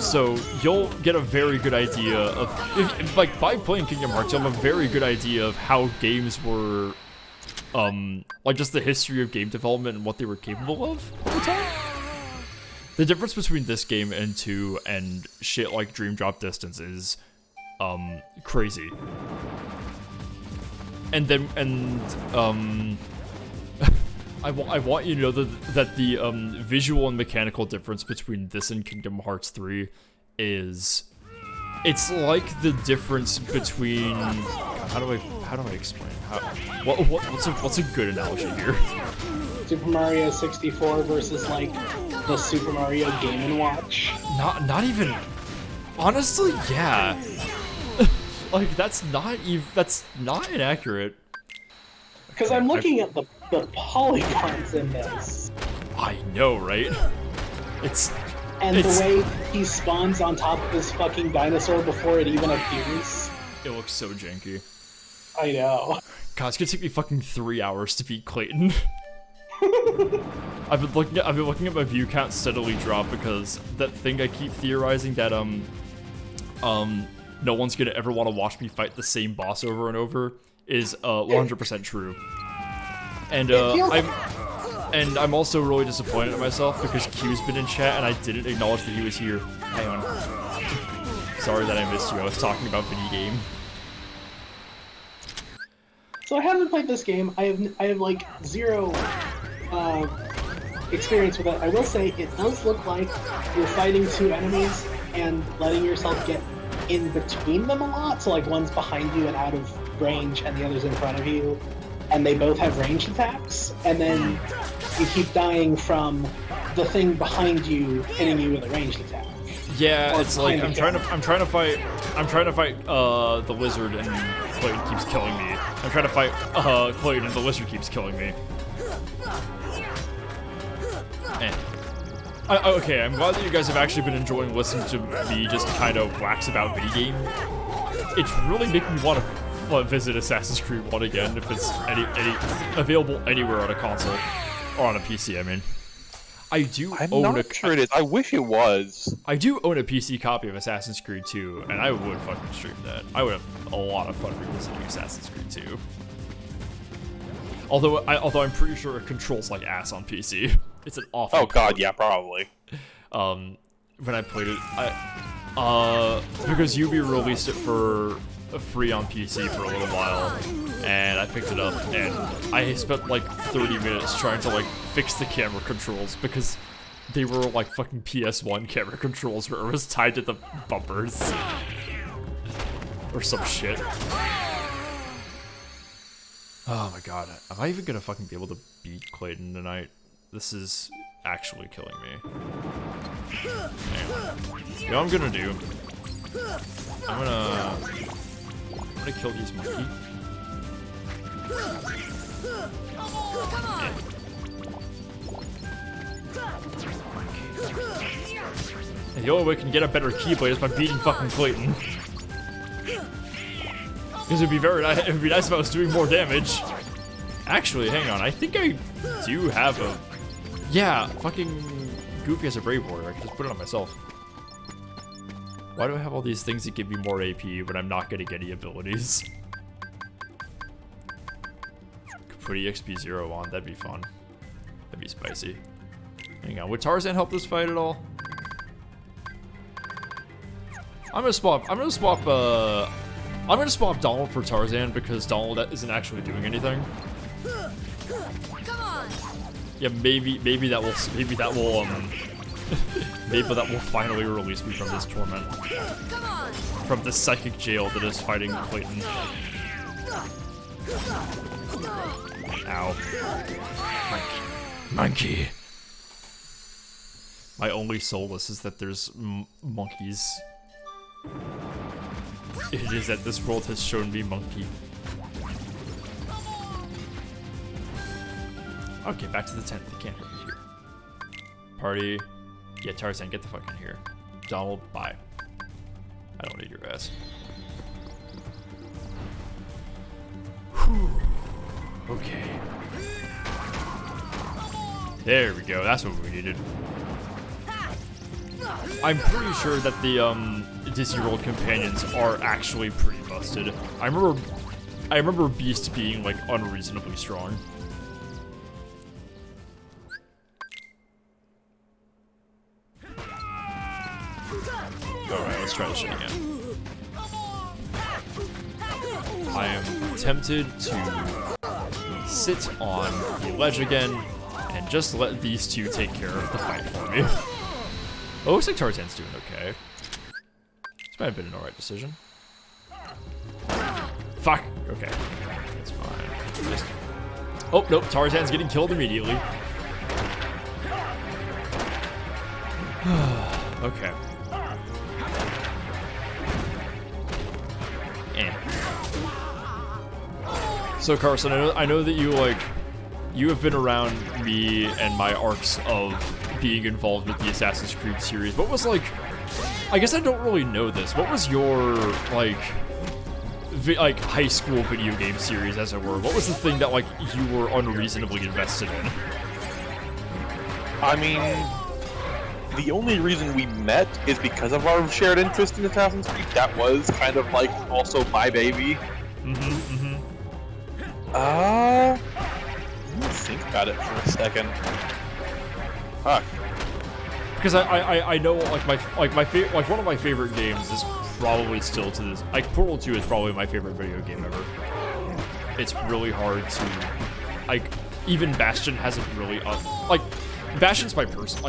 So you'll get a very good idea of, like, by playing Kingdom Hearts, you'll have a very good idea of how games were, like just the history of game development and what they were capable of over time. The difference between this game and 2 and shit like Dream Drop Distance is, crazy. And I want you to know that the visual and mechanical difference between this and Kingdom Hearts 3 is, it's like the difference between, God, how do I explain? What's a good analogy here?
Super Mario 64 versus like the Super Mario Game & Watch.
Not even. Honestly, yeah. Like that's not inaccurate.
Because I'm looking at the polygons in this.
I know, right?
And the way he spawns on top of this fucking dinosaur before it even appears.
It looks so janky.
I know.
God, it's gonna take me fucking 3 hours to beat Clayton. I've been looking at my view count steadily drop because that thing I keep theorizing that no one's gonna ever want to watch me fight the same boss over and over is 100% true. And I'm also really disappointed in myself because Q's been in chat and I didn't acknowledge that he was here. Hang on. Sorry that I missed you. I was talking about video game.
So I haven't played this game. I have like zero experience with it. I will say it does look like you're fighting two enemies and letting yourself get in between them a lot. So like one's behind you and out of range and the other's in front of you. And they both have ranged attacks. And then you keep dying from the thing behind you hitting you with a ranged attack.
Yeah, it's like I'm trying to fight the lizard and Clayton keeps killing me. I'm trying to fight Clayton and the lizard keeps killing me. And okay, I'm glad that you guys have actually been enjoying listening to me just kind of wax about video game. It's really making me want to visit Assassin's Creed 1 again if it's any available anywhere on a console or on a PC. I mean, I'm not sure it is. I wish it was. I do own a PC copy of Assassin's Creed 2, and I would fucking stream that. I would have a lot of fun revisiting Assassin's Creed 2. Although I'm pretty sure it controls like ass on PC. It's an awful. Oh god, yeah, probably. When I played it, because Ubi released it for free on PC for a little while, and I picked it up, and I spent like 30 minutes trying to like fix the camera controls because they were like fucking PS1 camera controls where it was tied to the bumpers or some shit. Oh my god, am I even gonna fucking be able to beat Clayton tonight? This is actually killing me. Anyway. You know what I'm gonna do? I'm gonna kill these monkey. And the only way I can get a better Keyblade is by beating fucking Clayton. Because it'd be nice if I was doing more damage. Actually, hang on, I think I do have a... Yeah, fucking Goofy has a Brave Warrior. I can just put it on myself. Why do I have all these things that give me more AP when I'm not getting any abilities? Could put EXP 0 on, that'd be fun. That'd be spicy. Hang on, would Tarzan help this fight at all? I'm gonna swap Donald for Tarzan because Donald isn't actually doing anything. Yeah, maybe that will Maybe that will finally release me from this torment. From the psychic jail that is fighting Clayton. Ow. Monkey. My only solace is that there's monkeys. It is that this world has shown me monkey. Okay, back to the tent. They can't hurt me here. Party. Yeah, Tarzan, get the fuck in here. Donald, bye. I don't need your ass. Whew. Okay. There we go. That's what we needed. I'm pretty sure that the Disney World companions are actually pretty busted. I remember Beast being like unreasonably strong. Alright, let's try this shit again. I am tempted to sit on the ledge again and just let these two take care of the fight for me. Oh, looks like Tarzan's doing okay. This might have been an alright decision. Fuck! Okay. It's fine. Just... Oh, nope, Tarzan's getting killed immediately. Okay. So Carson, I know that you have been around me and my arcs of being involved with the Assassin's Creed series. What was I guess I don't really know this. What was your high school video game series, as it were? What was the thing that you were unreasonably invested in?
I mean, the only reason we met is because of our shared interest in Assassin's Creed. That was kind of also my baby. Let me think about it for a second. Fuck.
Because I know one of my favorite games is probably still to this Portal 2 is probably my favorite video game ever. It's really hard to even Bastion hasn't really Bastion's my person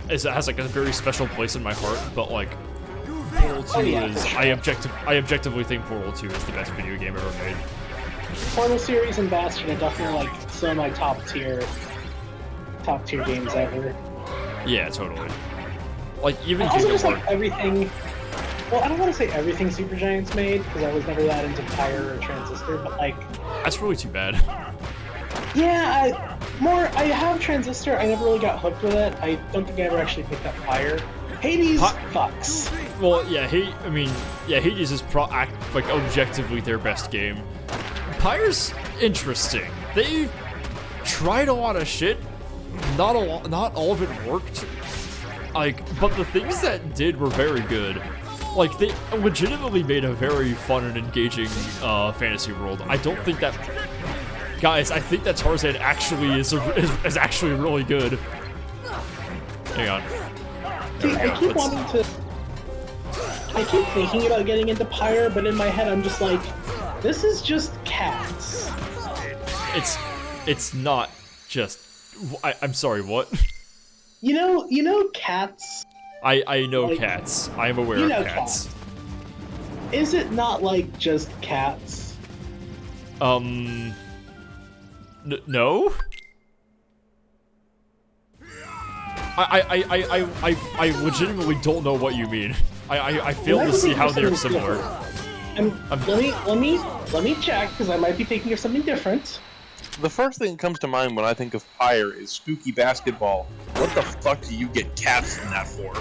has a very special place in my heart, but Portal 2 is I objectively think Portal 2 is the best video game ever made.
Portal series and Bastion are definitely some of my top tier games ever.
Yeah, totally. Even
also
Kingdom
just
Hearts.
Everything. Well, I don't want to say everything Supergiant's made because I was never that into Pyre or Transistor, but
that's really too bad.
Yeah, I have Transistor. I never really got hooked with it. I don't think I ever actually picked up Pyre. Hades fucks.
Well, yeah, Hades is objectively their best game. Pyre's interesting. They tried a lot of shit. Not all of it worked. But the things that did were very good. They legitimately made a very fun and engaging fantasy world. I don't think that... Guys, I think that Tarzan actually is actually really good. Hang on.
See, I keep wanting to... I keep thinking about getting into Pyre, but in my head I'm just this is just cats.
It's not just... I'm sorry, what?
You know cats?
I know cats. I am aware of cats.
Is it not just cats?
No? I legitimately don't know what you mean. I fail to see how they're similar.
Let me check, because I might be thinking of something different.
The first thing that comes to mind when I think of Pyre is Spooky Basketball. What the fuck do you get cats in that for?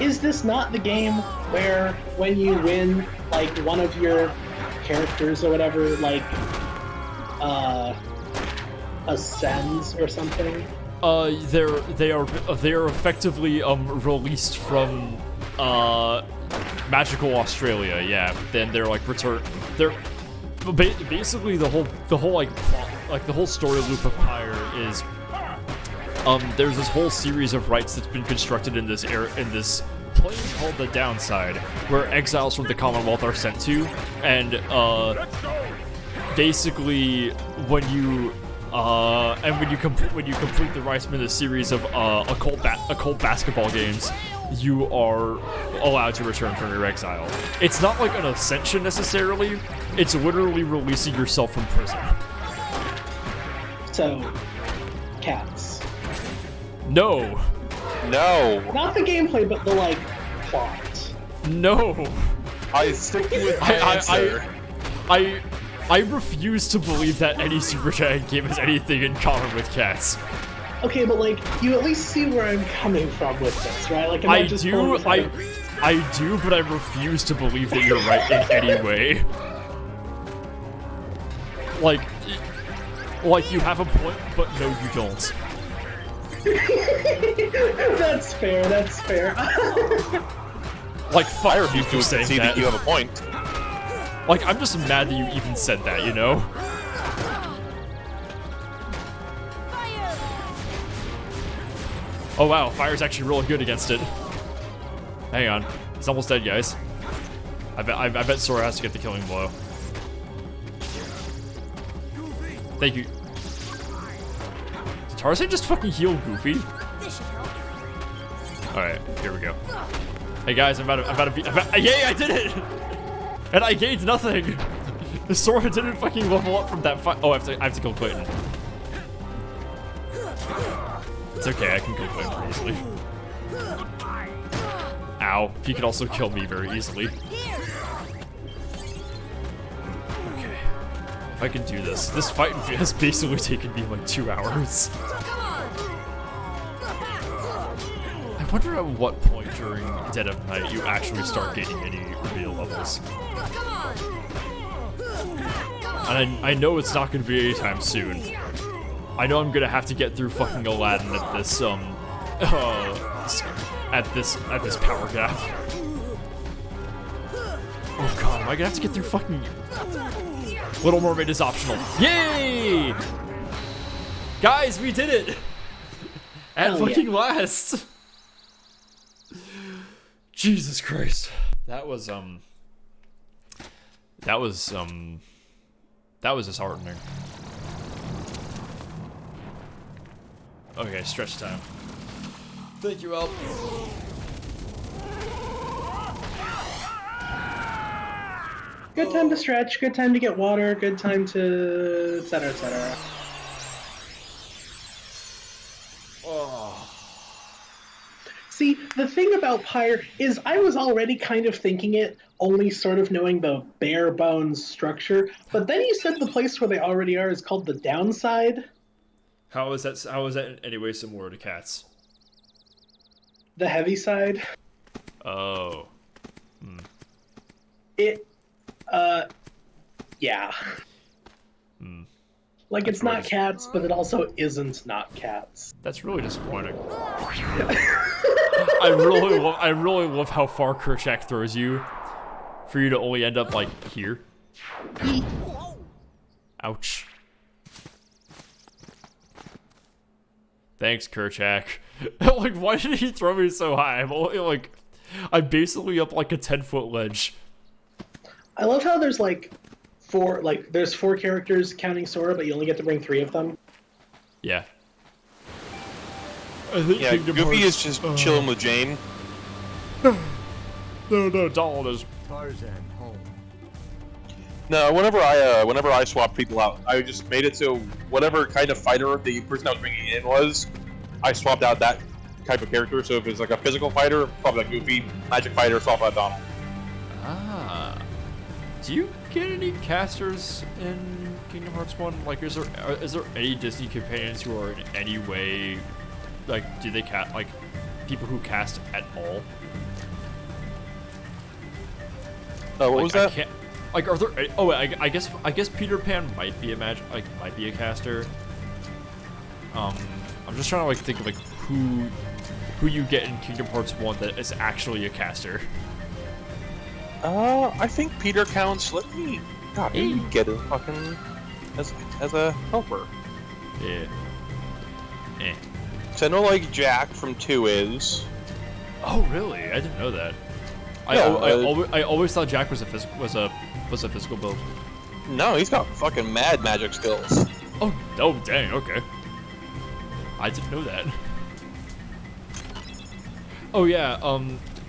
Is this not the game where when you win, one of your characters or whatever, ascends or something?
They are effectively released from Magical Australia. Yeah, then they're return. They're basically the whole plot, the whole story loop of Pyre is there's this whole series of rites that's been constructed in this plane called the Downside, where exiles from the Commonwealth are sent to, and basically when you And when you complete the Rice Minute series of occult basketball games, you are allowed to return from your exile. It's not like an ascension necessarily. It's literally releasing yourself from prison.
So, cats.
No.
No.
Not the gameplay, but the like plot.
No.
I stick with my answer.
I refuse to believe that any Super Giant game has anything in common with cats.
Okay, but like, you at least see where I'm coming from with this, right? Like,
I do, but I refuse to believe that you're right in any way. Like you have a point, but no, you don't.
That's fair. That's fair.
Like, fire you for saying that.
You have a point.
Like, I'm just mad that you even said that, you know? Oh wow, fire's actually really good against it. Hang on, he's almost dead, guys. I bet Sora has to get the killing blow. Thank you. Did Tarzan just fucking heal Goofy? Alright, here we go. Hey guys, I'm about to be. Yay, I did it! And I gained nothing! The Sora didn't fucking level up from that fight. Oh, I have to kill Clayton. It's okay, I can kill Clayton very easily. Ow, he can also kill me very easily. Okay. If I can do this. This fight has basically taken me like 2 hours. I wonder at what point during Dead of Night you actually start getting any reveal levels. And I know it's not going to be anytime soon. I know I'm going to have to get through fucking Aladdin at this at this power gap. Oh god, am I gonna have to get through fucking Little Mermaid is optional. Yay! Guys, we did it! At fucking last! Jesus Christ. That was disheartening. Okay, stretch time. Thank you, Alp.
Good time to stretch, good time to get water, good time to etc, etc.
Oh.
See, the thing about Pyre is I was already kind of thinking it, only sort of knowing the bare bones structure, but then you said the place where they already are is called the Downside.
How is that in any way similar to cats?
The Heavy Side.
Oh.
Yeah. Like, it's not cats, but it also isn't not cats.
That's really disappointing. I really love how far Kerchak throws you, for you to only end up like here. Ouch. Thanks, Kerchak. Like, why did he throw me so high? I'm basically up like a 10-foot ledge.
I love how there's like there's 4 characters counting Sora, but you only get to bring 3 of them.
Yeah. I think
yeah, Goofy is just chilling with Jane.
No, Donald is.
Tarzan home.
No, whenever I swap people out, I just made it so whatever kind of fighter the person I was bringing in was, I swapped out that type of character. So if it's like a physical fighter, swap out Goofy. Magic fighter, swap out Donald.
Ah. Do you get any casters in Kingdom Hearts 1? Like, is there any Disney companions who are in any way, like, do they cast, like, people who cast at all?
What was that?
Like, are there? Oh, I guess Peter Pan might be might be a caster. I'm just trying to like think of like who you get in Kingdom Hearts 1 that is actually a caster.
I think Peter counts. Let me get a fucking as a helper.
Yeah.
So I know like Jack from 2 is.
Oh really? I didn't know that.
Yeah,
I always thought Jack was a physical build.
No, he's got fucking mad magic skills.
Oh, dang, okay. I didn't know that. Oh yeah,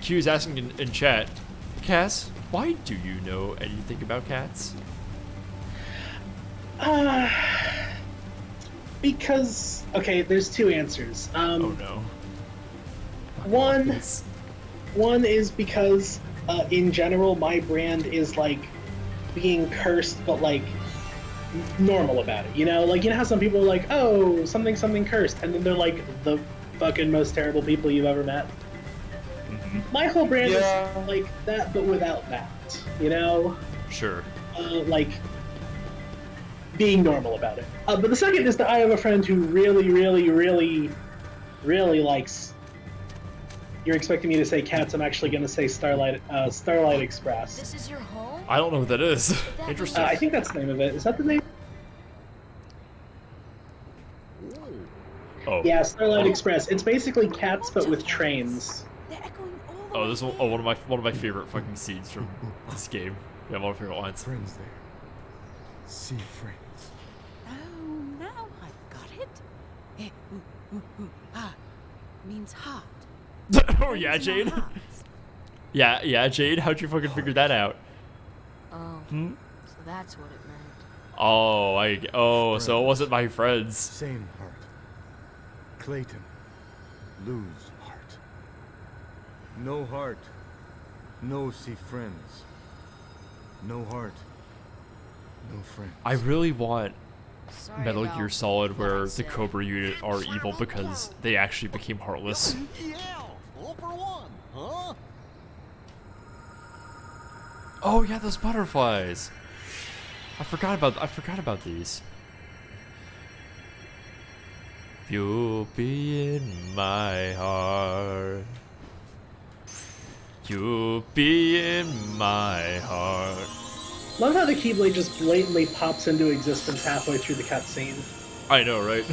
Q's asking in chat, Cass, why do you know anything about cats?
Because, okay, there's two answers.
Oh no.
One is because, in general, my brand is like being cursed, but like normal about it. You know, like, you know how some people are like, oh, something cursed, and then they're like the fucking most terrible people you've ever met. My whole brand is like that, but without that. You know?
Sure.
Like being normal about it. But the second is that I have a friend who really likes. You're expecting me to say cats. I'm actually going to say Starlight Express.
This is your home?
I don't know what that is. Interesting.
I think that's the name of it. Is that the name?
Oh.
Yeah, Starlight Express. It's basically cats, but with trains.
Oh, this one, one of my favorite fucking scenes from this game. Yeah, one of my favorite lines.
Friends there. See friends.
Oh, now I've got it. Means heart.
Oh yeah, Jade. yeah, Jade. How'd you fucking figure that out?
Oh, so that's what it meant.
Oh, so it wasn't my friends.
Same heart. Clayton. Lose heart. No heart. No see friends. No heart. No friends.
I really want
Sorry
Metal
about
Gear Solid where
what I
the
said.
Cobra unit are evil because they actually became heartless.
All for one, huh?
Oh yeah, those butterflies. I forgot about these. You'll be in my heart. You'll be in my heart.
Love how the Keyblade just blatantly pops into existence halfway through the cutscene.
I know, right?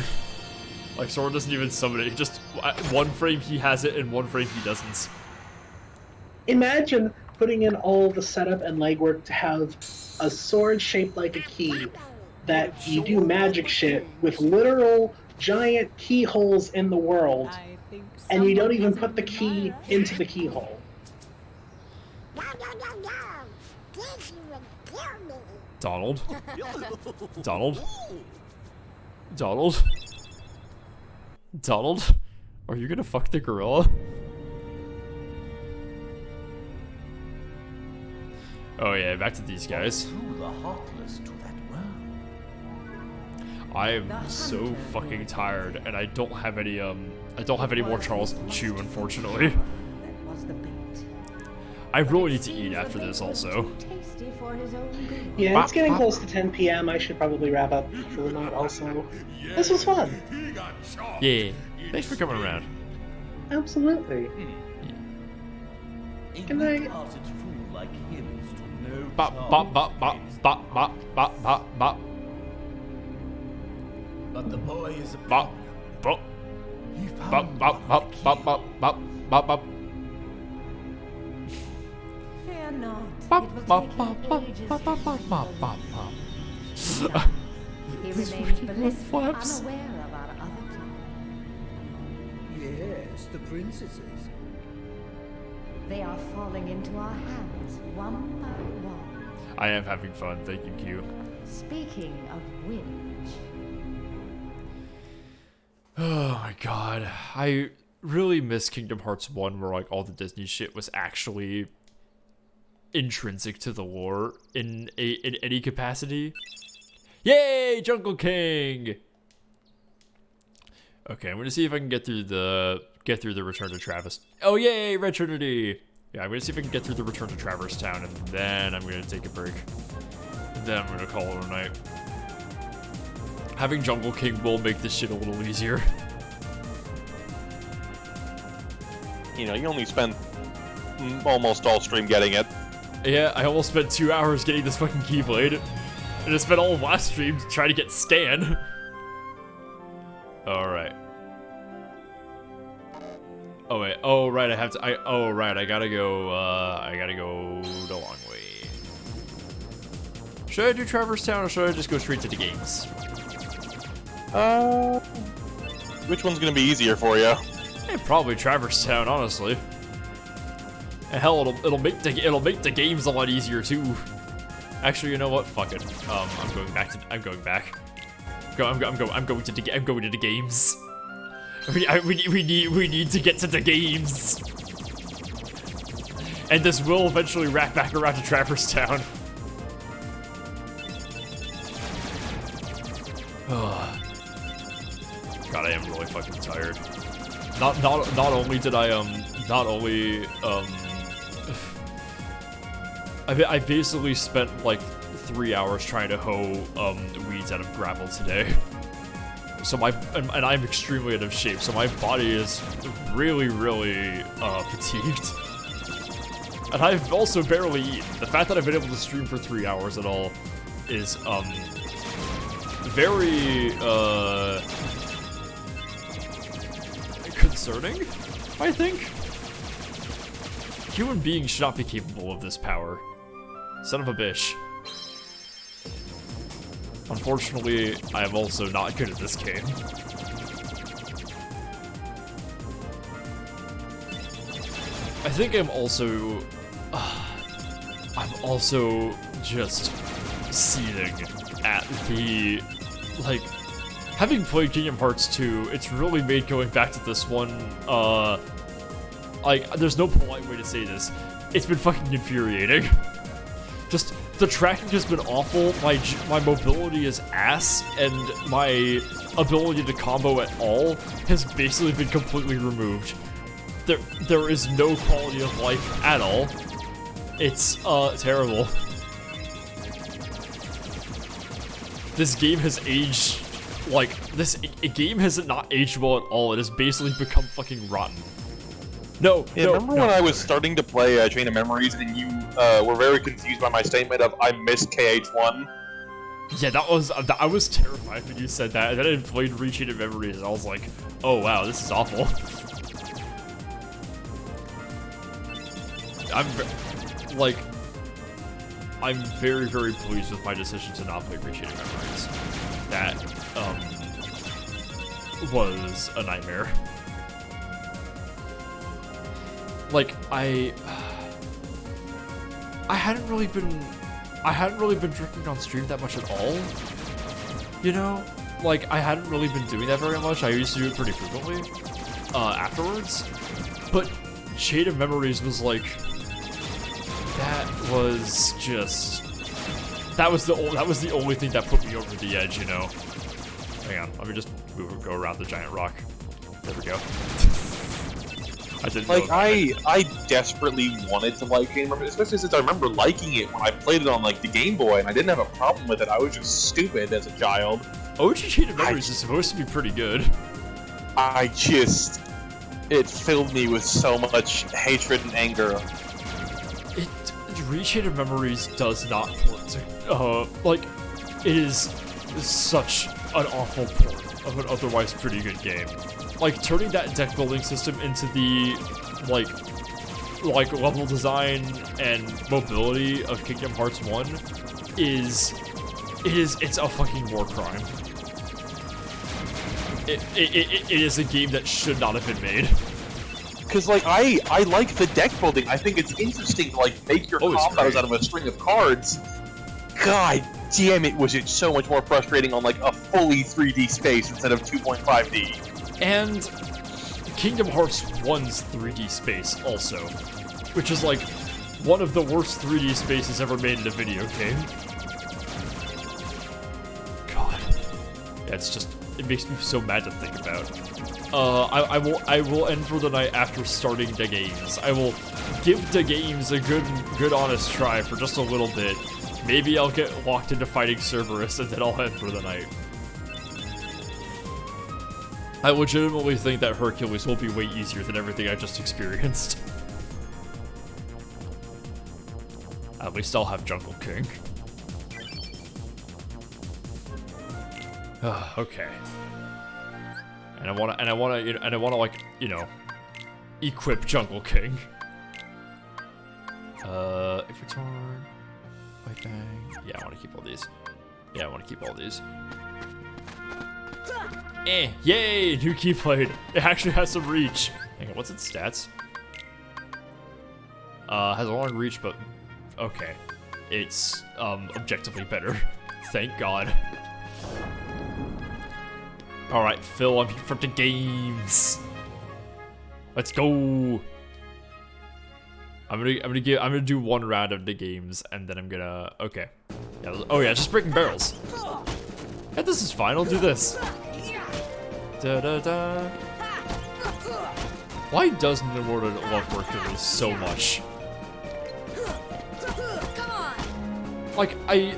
Like, Sora doesn't even summon it. He just, one frame he has it, and one frame he doesn't.
Imagine putting in all the setup and legwork to have a sword shaped like a key that you do magic shit with literal giant keyholes in the world, and you don't even put the key into the keyhole.
Donald? Donald? Donald? Donald? Are you gonna fuck the gorilla? Oh yeah, back to these guys. I am so fucking tired, and I don't have any more Charleston Chew, unfortunately. I really need to eat after this, also.
Yeah, it's getting close to 10 p.m. I should probably wrap up for the night also. This was fun.
Yeah, thanks for coming around.
Absolutely. Good night.
Bop, bop, bop, bop, bop, bop, bop, bop, bop.
But the boy is a
bop, bop, bop, bop, bop, bop, bop, bop, bop, bop.
Fear not.
Bop,
It will
bop,
take
bop,
him
bop,
ages
bop,
to
bop, bop,
heal
bop,
the
bop,
lesson.
bop.
He
This
remains
fucking
blissfully
flaps.
unaware of our other plan.
Yes, the princesses.
They are falling into our hands one by one.
I am having fun, thank you, Q.
Speaking of which,
Oh my god. I really miss Kingdom Hearts 1 where like all the Disney shit was actually intrinsic to the lore in any capacity. Yay, Jungle King! Okay, I'm gonna see if I can get through the Return to Travis. Oh yay, Red Trinity! Yeah, I'm gonna see if I can get through the Return to Traverse Town, and then I'm gonna take a break. And then I'm gonna call it a night. Having Jungle King will make this shit a little easier.
You know, you only spent almost all stream getting it.
Yeah, I almost spent 2 hours getting this fucking Keyblade. And I spent all of last stream trying to get Stan. Alright. Oh wait, oh right, I gotta go the long way. Should I do Traverse Town or should I just go straight to the games?
Which one's gonna be easier for you?
Probably Traverse Town, honestly. And hell, it'll make the games a lot easier too. Actually, you know what? Fuck it. I'm going back. I'm going to the games. We need to get to the games. And this will eventually wrap back around to Traverse Town. God, I am really fucking tired. Not only did I I basically spent like 3 hours trying to hoe weeds out of gravel today. So and I'm extremely out of shape, so my body is really fatigued. And I've also barely eaten. The fact that I've been able to stream for 3 hours at all is very concerning, I think. Human beings should not be capable of this power. Son of a bitch. Unfortunately, I am also not good at this game. I think I'm also just seething at the, like, having played Kingdom Hearts 2, it's really made going back to this one, like, there's no polite way to say this. It's been fucking infuriating. Just, the tracking has been awful, my mobility is ass, and my ability to combo at all has basically been completely removed. There is no quality of life at all. It's, terrible. This game has aged, like, this game has not aged well at all. It has basically become fucking rotten.
Remember when I was starting to play Chain of Memories and you were very confused by my statement of I missed KH1?
Yeah, I was terrified when you said that, and then I played Chain of Memories and I was like, oh wow, this is awful. I'm very pleased with my decision to not play Chain of Memories. That was a nightmare. Like, I hadn't really been drifting on stream that much at all. You know? Like, I hadn't really been doing that very much. I used to do it pretty frequently afterwards. But Chain of Memories was like, that was the only thing that put me over the edge, you know. Hang on, let me just go around the giant rock. There we go.
I desperately wanted to like Chain of Memories, especially since I remember liking it when I played it on like the Game Boy, and I didn't have a problem with it. I was just stupid as a child.
OG Chain of Memories is supposed to be pretty good.
It filled me with so much hatred and anger.
Chain of Memories does not port to, like, it is such an awful port of an otherwise pretty good game. Like, turning that deck building system into the, like level design and mobility of Kingdom Hearts 1 it's a fucking war crime. It is a game that should not have been made.
Because, like, I like the deck building. I think it's interesting to, like, make your combos out of a string of cards. God damn it, was it so much more frustrating on, like, a fully 3D space instead of 2.5D.
And Kingdom Hearts 1's 3D space also, which is, like, one of the worst 3D spaces ever made in a video game. God. Yeah, it makes me so mad to think about. I will end for the night after starting the games. I will give the games a good honest try for just a little bit. Maybe I'll get locked into fighting Cerberus and then I'll end for the night. I legitimately think that Hercules will be way easier than everything I just experienced. At least I'll have Jungle King. Okay. And I wanna like, you know, equip Jungle King. If return, white bang. Yeah, I wanna keep all these. Yeah, I wanna keep all these. Yay, new keyblade. It actually has some reach. Hang on, what's its stats? Has a long reach, but okay. It's objectively better. Thank God. All right, Phil, I'm here for the games. Let's go. I'm gonna do one round of the games, and then I'm gonna okay. Yeah, oh yeah, just breaking barrels. Yeah, this is fine. I'll do this. Da da da. Why does Nomura love Hercules so much? Like I'm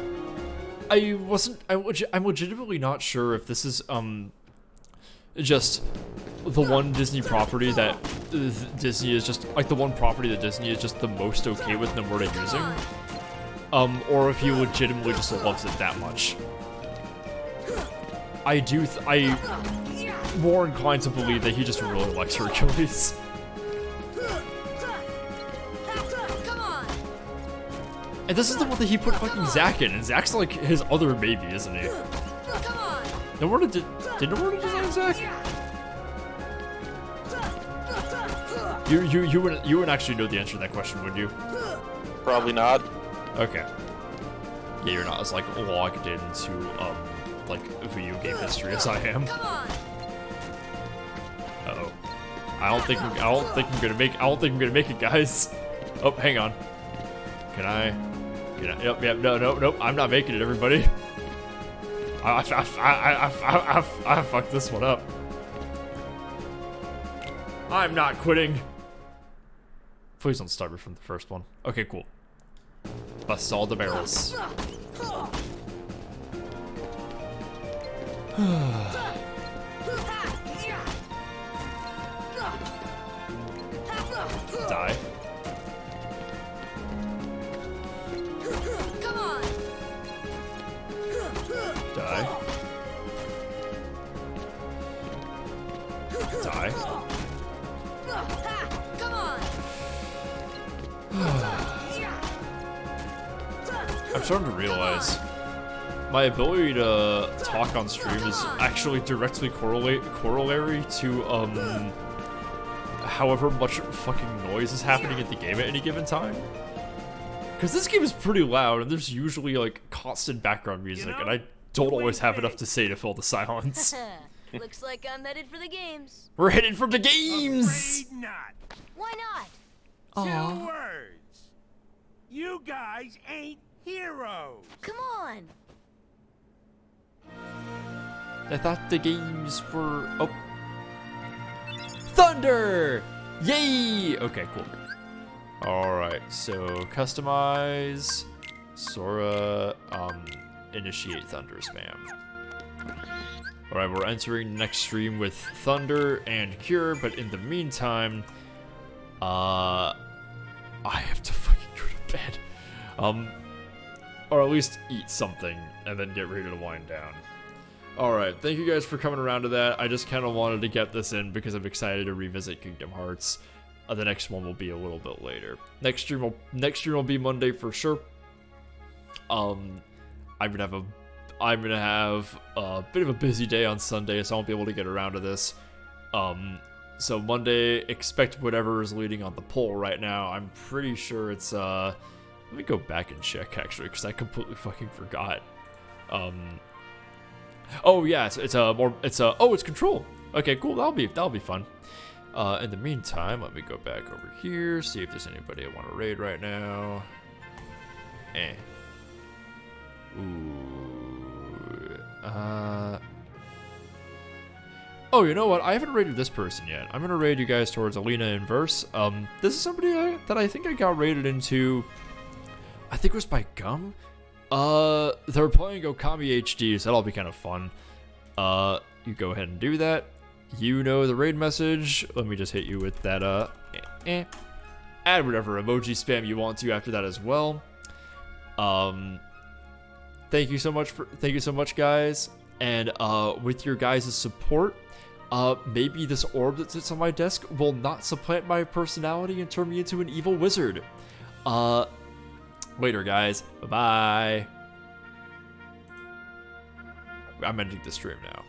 legitimately not sure if this is just the one Disney property that Disney is just like the one property that Disney is just the most okay with Nomura using, or if he legitimately just loves it that much. I'm more inclined to believe that he just really likes Hercules. And this is the one that he put fucking Zack in, and Zack's like his other baby, isn't he? Nomura did Nomura design Zack? You wouldn't actually know the answer to that question, would you?
Probably not.
Okay. Yeah, you're not as like logged into like video game history as I am. Uh-oh. I don't think I'm gonna make it, guys. Oh, hang on. Can I? Yep, nope. I'm not making it, everybody. I fucked this one up. I'm not quitting. Please don't start me from the first one. Okay, cool. Bust all the barrels. Die. Die. Die. I'm starting to realize my ability to talk on stream is actually directly corollary to however much fucking noise is happening at the game at any given time. Because this game is pretty loud, and there's usually like constant background music, and I don't always have enough to say to fill the silence.
Looks like I'm headed for the games.
We're headed for the games!
Afraid not.
Why not?
Aw.
2 words. You guys ain't heroes.
Come on.
I thought the games were... Oh. Thunder! Yay! Okay, cool. Alright, so customize, Sora, initiate Thunder spam. Alright, we're entering next stream with Thunder and Cure, but in the meantime, I have to fucking go to bed. Or at least eat something, and then get ready to wind down. Alright, thank you guys for coming around to that. I just kind of wanted to get this in because I'm excited to revisit Kingdom Hearts. The next one will be a little bit later. Next stream will be Monday for sure. I'm gonna have a bit of a busy day on Sunday, so I won't be able to get around to this. So Monday, expect whatever is leading on the poll right now. I'm pretty sure it's let me go back and check actually, because I completely fucking forgot. Oh yeah, it's Control. Okay, cool. That'll be fun. In the meantime, let me go back over here, see if there's anybody I want to raid right now. Ooh. Oh, you know what? I haven't raided this person yet. I'm gonna raid you guys towards Alina in Verse. This is somebody that I think I got raided into. I think it was by Gum. They're playing Okami HD, so that'll be kind of fun. You go ahead and do that. You know the raid message. Let me just hit you with that, add whatever emoji spam you want to after that as well. Thank you so much, guys. And, with your guys' support, maybe this orb that sits on my desk will not supplant my personality and turn me into an evil wizard. Later, guys. Bye-bye. I'm ending the stream now.